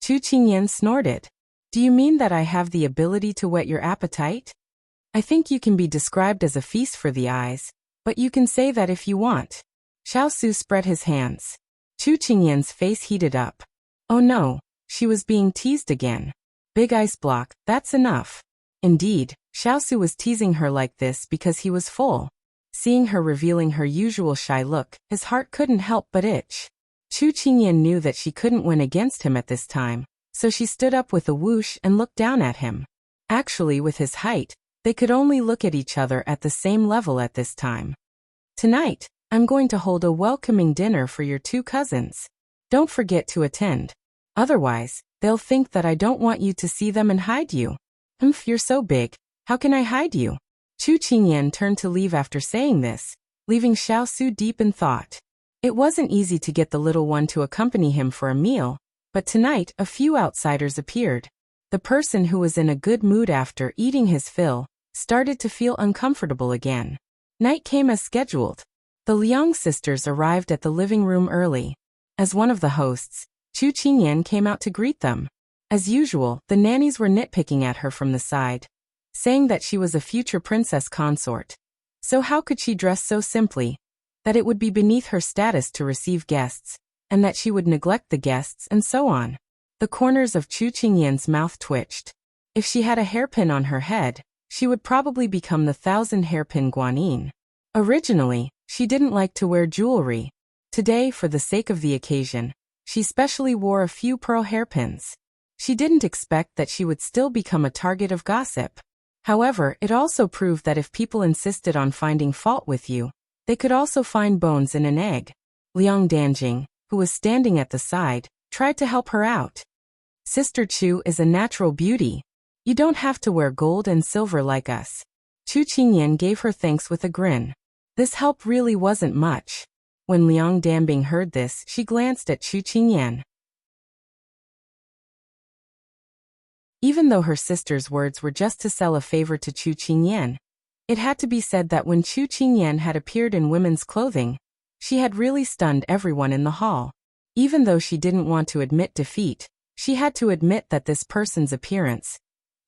Chu Qingyan snorted. "Do you mean that I have the ability to whet your appetite? I think you can be described as a feast for the eyes, but you can say that if you want." Xiao Su spread his hands. Chu Qingyan's face heated up. Oh no, she was being teased again. Big ice block, that's enough. Indeed, Xiao Su was teasing her like this because he was full. Seeing her revealing her usual shy look, his heart couldn't help but itch. Chu Qingyan knew that she couldn't win against him at this time, so she stood up with a whoosh and looked down at him. Actually, with his height, they could only look at each other at the same level at this time. "Tonight, I'm going to hold a welcoming dinner for your two cousins. Don't forget to attend. Otherwise, they'll think that I don't want you to see them and hide you." You're so big, how can I hide you?" Chu Qingyan turned to leave after saying this, leaving Xiao Su deep in thought. It wasn't easy to get the little one to accompany him for a meal, but tonight a few outsiders appeared. The person who was in a good mood after eating his fill started to feel uncomfortable again. Night came as scheduled. The Liang sisters arrived at the living room early. As one of the hosts, Chu Qingyan came out to greet them. As usual, the nannies were nitpicking at her from the side, saying that she was a future princess consort. So how could she dress so simply? That it would be beneath her status to receive guests, and that she would neglect the guests and so on. The corners of Chu Qingyan's mouth twitched. If she had a hairpin on her head, she would probably become the 1,000-hairpin guanyin. Originally, she didn't like to wear jewelry. Today, for the sake of the occasion, she specially wore a few pearl hairpins. She didn't expect that she would still become a target of gossip. However, it also proved that if people insisted on finding fault with you, they could also find bones in an egg. Liang Danjing, who was standing at the side, tried to help her out. "Sister Chu is a natural beauty. You don't have to wear gold and silver like us." Chu Qingyan gave her thanks with a grin. This help really wasn't much. When Liang Danbing heard this, she glanced at Chu Qingyan. Even though her sister's words were just to sell a favor to Chu Qingyan, it had to be said that when Chu Qingyan had appeared in women's clothing, she had really stunned everyone in the hall. Even though she didn't want to admit defeat, she had to admit that this person's appearance,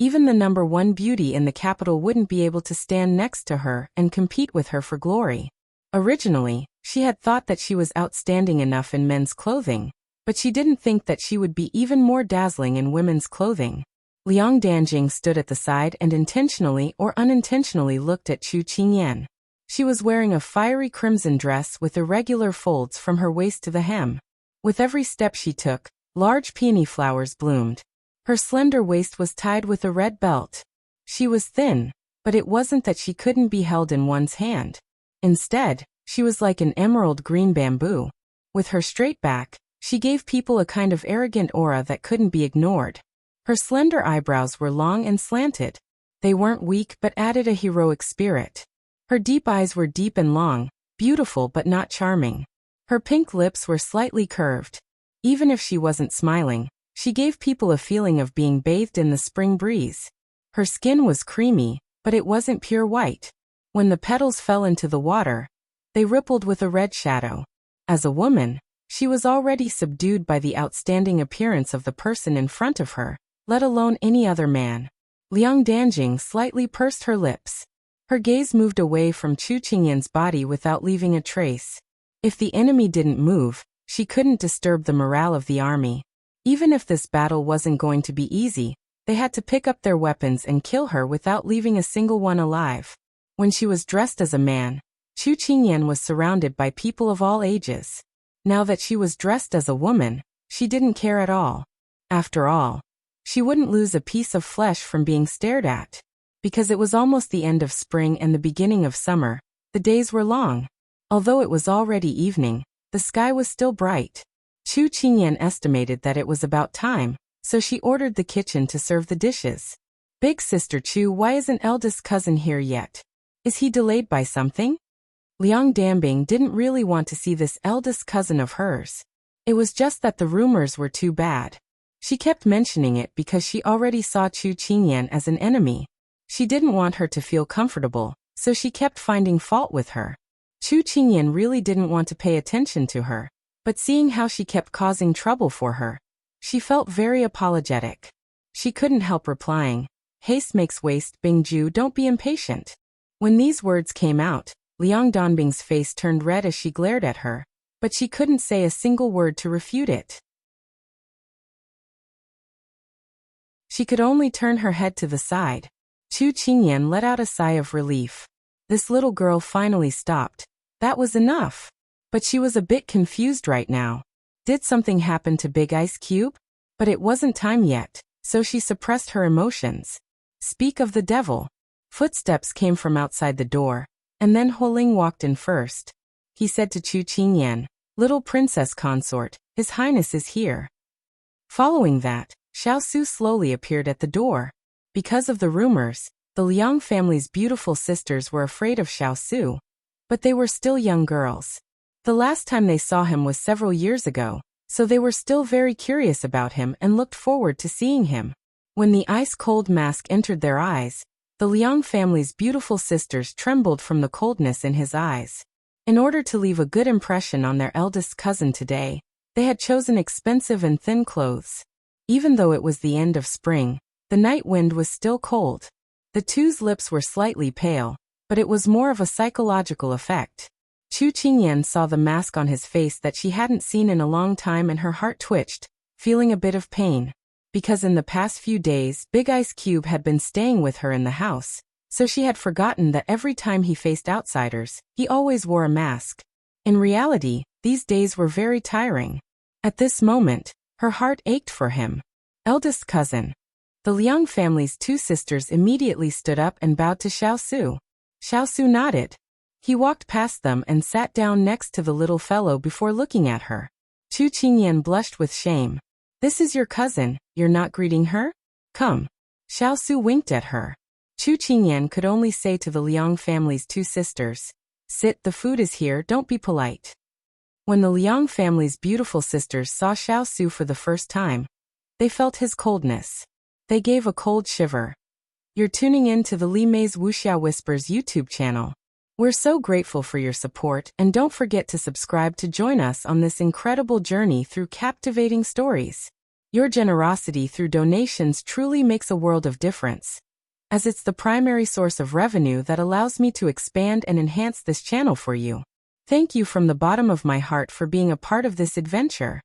even the number one beauty in the capital, wouldn't be able to stand next to her and compete with her for glory. Originally, she had thought that she was outstanding enough in men's clothing, but she didn't think that she would be even more dazzling in women's clothing. Liang Danjing stood at the side and intentionally or unintentionally looked at Chu Qingyan. She was wearing a fiery crimson dress with irregular folds from her waist to the hem. With every step she took, large peony flowers bloomed. Her slender waist was tied with a red belt. She was thin, but it wasn't that she couldn't be held in one's hand. Instead, she was like an emerald green bamboo. With her straight back, she gave people a kind of arrogant aura that couldn't be ignored. Her slender eyebrows were long and slanted. They weren't weak but added a heroic spirit. Her deep eyes were deep and long, beautiful but not charming. Her pink lips were slightly curved. Even if she wasn't smiling, she gave people a feeling of being bathed in the spring breeze. Her skin was creamy, but it wasn't pure white. When the petals fell into the water, they rippled with a red shadow. As a woman, she was already subdued by the outstanding appearance of the person in front of her, let alone any other man. Liang Danjing slightly pursed her lips. Her gaze moved away from Chu Qingyan's body without leaving a trace. If the enemy didn't move, she couldn't disturb the morale of the army. Even if this battle wasn't going to be easy, they had to pick up their weapons and kill her without leaving a single one alive. When she was dressed as a man, Chu Qingyan was surrounded by people of all ages. Now that she was dressed as a woman, she didn't care at all. After all, she wouldn't lose a piece of flesh from being stared at. Because it was almost the end of spring and the beginning of summer, the days were long. Although it was already evening, the sky was still bright. Chu Qingyan estimated that it was about time, so she ordered the kitchen to serve the dishes. "Big sister Chu, why isn't eldest cousin here yet? Is he delayed by something?" Liang Danbing didn't really want to see this eldest cousin of hers. It was just that the rumors were too bad. She kept mentioning it because she already saw Chu Qingyan as an enemy. She didn't want her to feel comfortable, so she kept finding fault with her. Chu Qingyan really didn't want to pay attention to her, but seeing how she kept causing trouble for her, she felt very apologetic. She couldn't help replying, "Haste makes waste, Bingju, don't be impatient." When these words came out, Liang Danbing's face turned red as she glared at her, but she couldn't say a single word to refute it. She could only turn her head to the side. Chu Qingyan let out a sigh of relief. This little girl finally stopped. That was enough. But she was a bit confused right now. Did something happen to Big Ice Cube? But it wasn't time yet, so she suppressed her emotions. Speak of the devil. Footsteps came from outside the door, and then Huling walked in first. He said to Chu Qingyan, "Little Princess Consort, His Highness is here." Following that, Xiao slowly appeared at the door. Because of the rumors, the Liang family's beautiful sisters were afraid of Xiao, but they were still young girls. The last time they saw him was several years ago, so they were still very curious about him and looked forward to seeing him. When the ice-cold mask entered their eyes, the Liang family's beautiful sisters trembled from the coldness in his eyes. In order to leave a good impression on their eldest cousin today, they had chosen expensive and thin clothes. Even though it was the end of spring, the night wind was still cold. The two's lips were slightly pale, but it was more of a psychological effect. Chu Qingyan saw the mask on his face that she hadn't seen in a long time and her heart twitched, feeling a bit of pain. Because in the past few days, Big Ice Cube had been staying with her in the house, so she had forgotten that every time he faced outsiders, he always wore a mask. In reality, these days were very tiring. At this moment, her heart ached for him. Eldest cousin. The Liang family's two sisters immediately stood up and bowed to Xiao. Xiao nodded. He walked past them and sat down next to the little fellow before looking at her. Chu Qingyan blushed with shame. "This is your cousin, you're not greeting her? Come." Xiao winked at her. Chu Qingyan could only say to the Liang family's two sisters, Sit, the food is here, don't be polite. When the Liang family's beautiful sisters saw Xiao Su for the first time, they felt his coldness. They gave a cold shiver. You're tuning in to the Li Mei's Wuxia Whispers YouTube channel. We're so grateful for your support, and don't forget to subscribe to join us on this incredible journey through captivating stories. Your generosity through donations truly makes a world of difference, as it's the primary source of revenue that allows me to expand and enhance this channel for you. Thank you from the bottom of my heart for being a part of this adventure.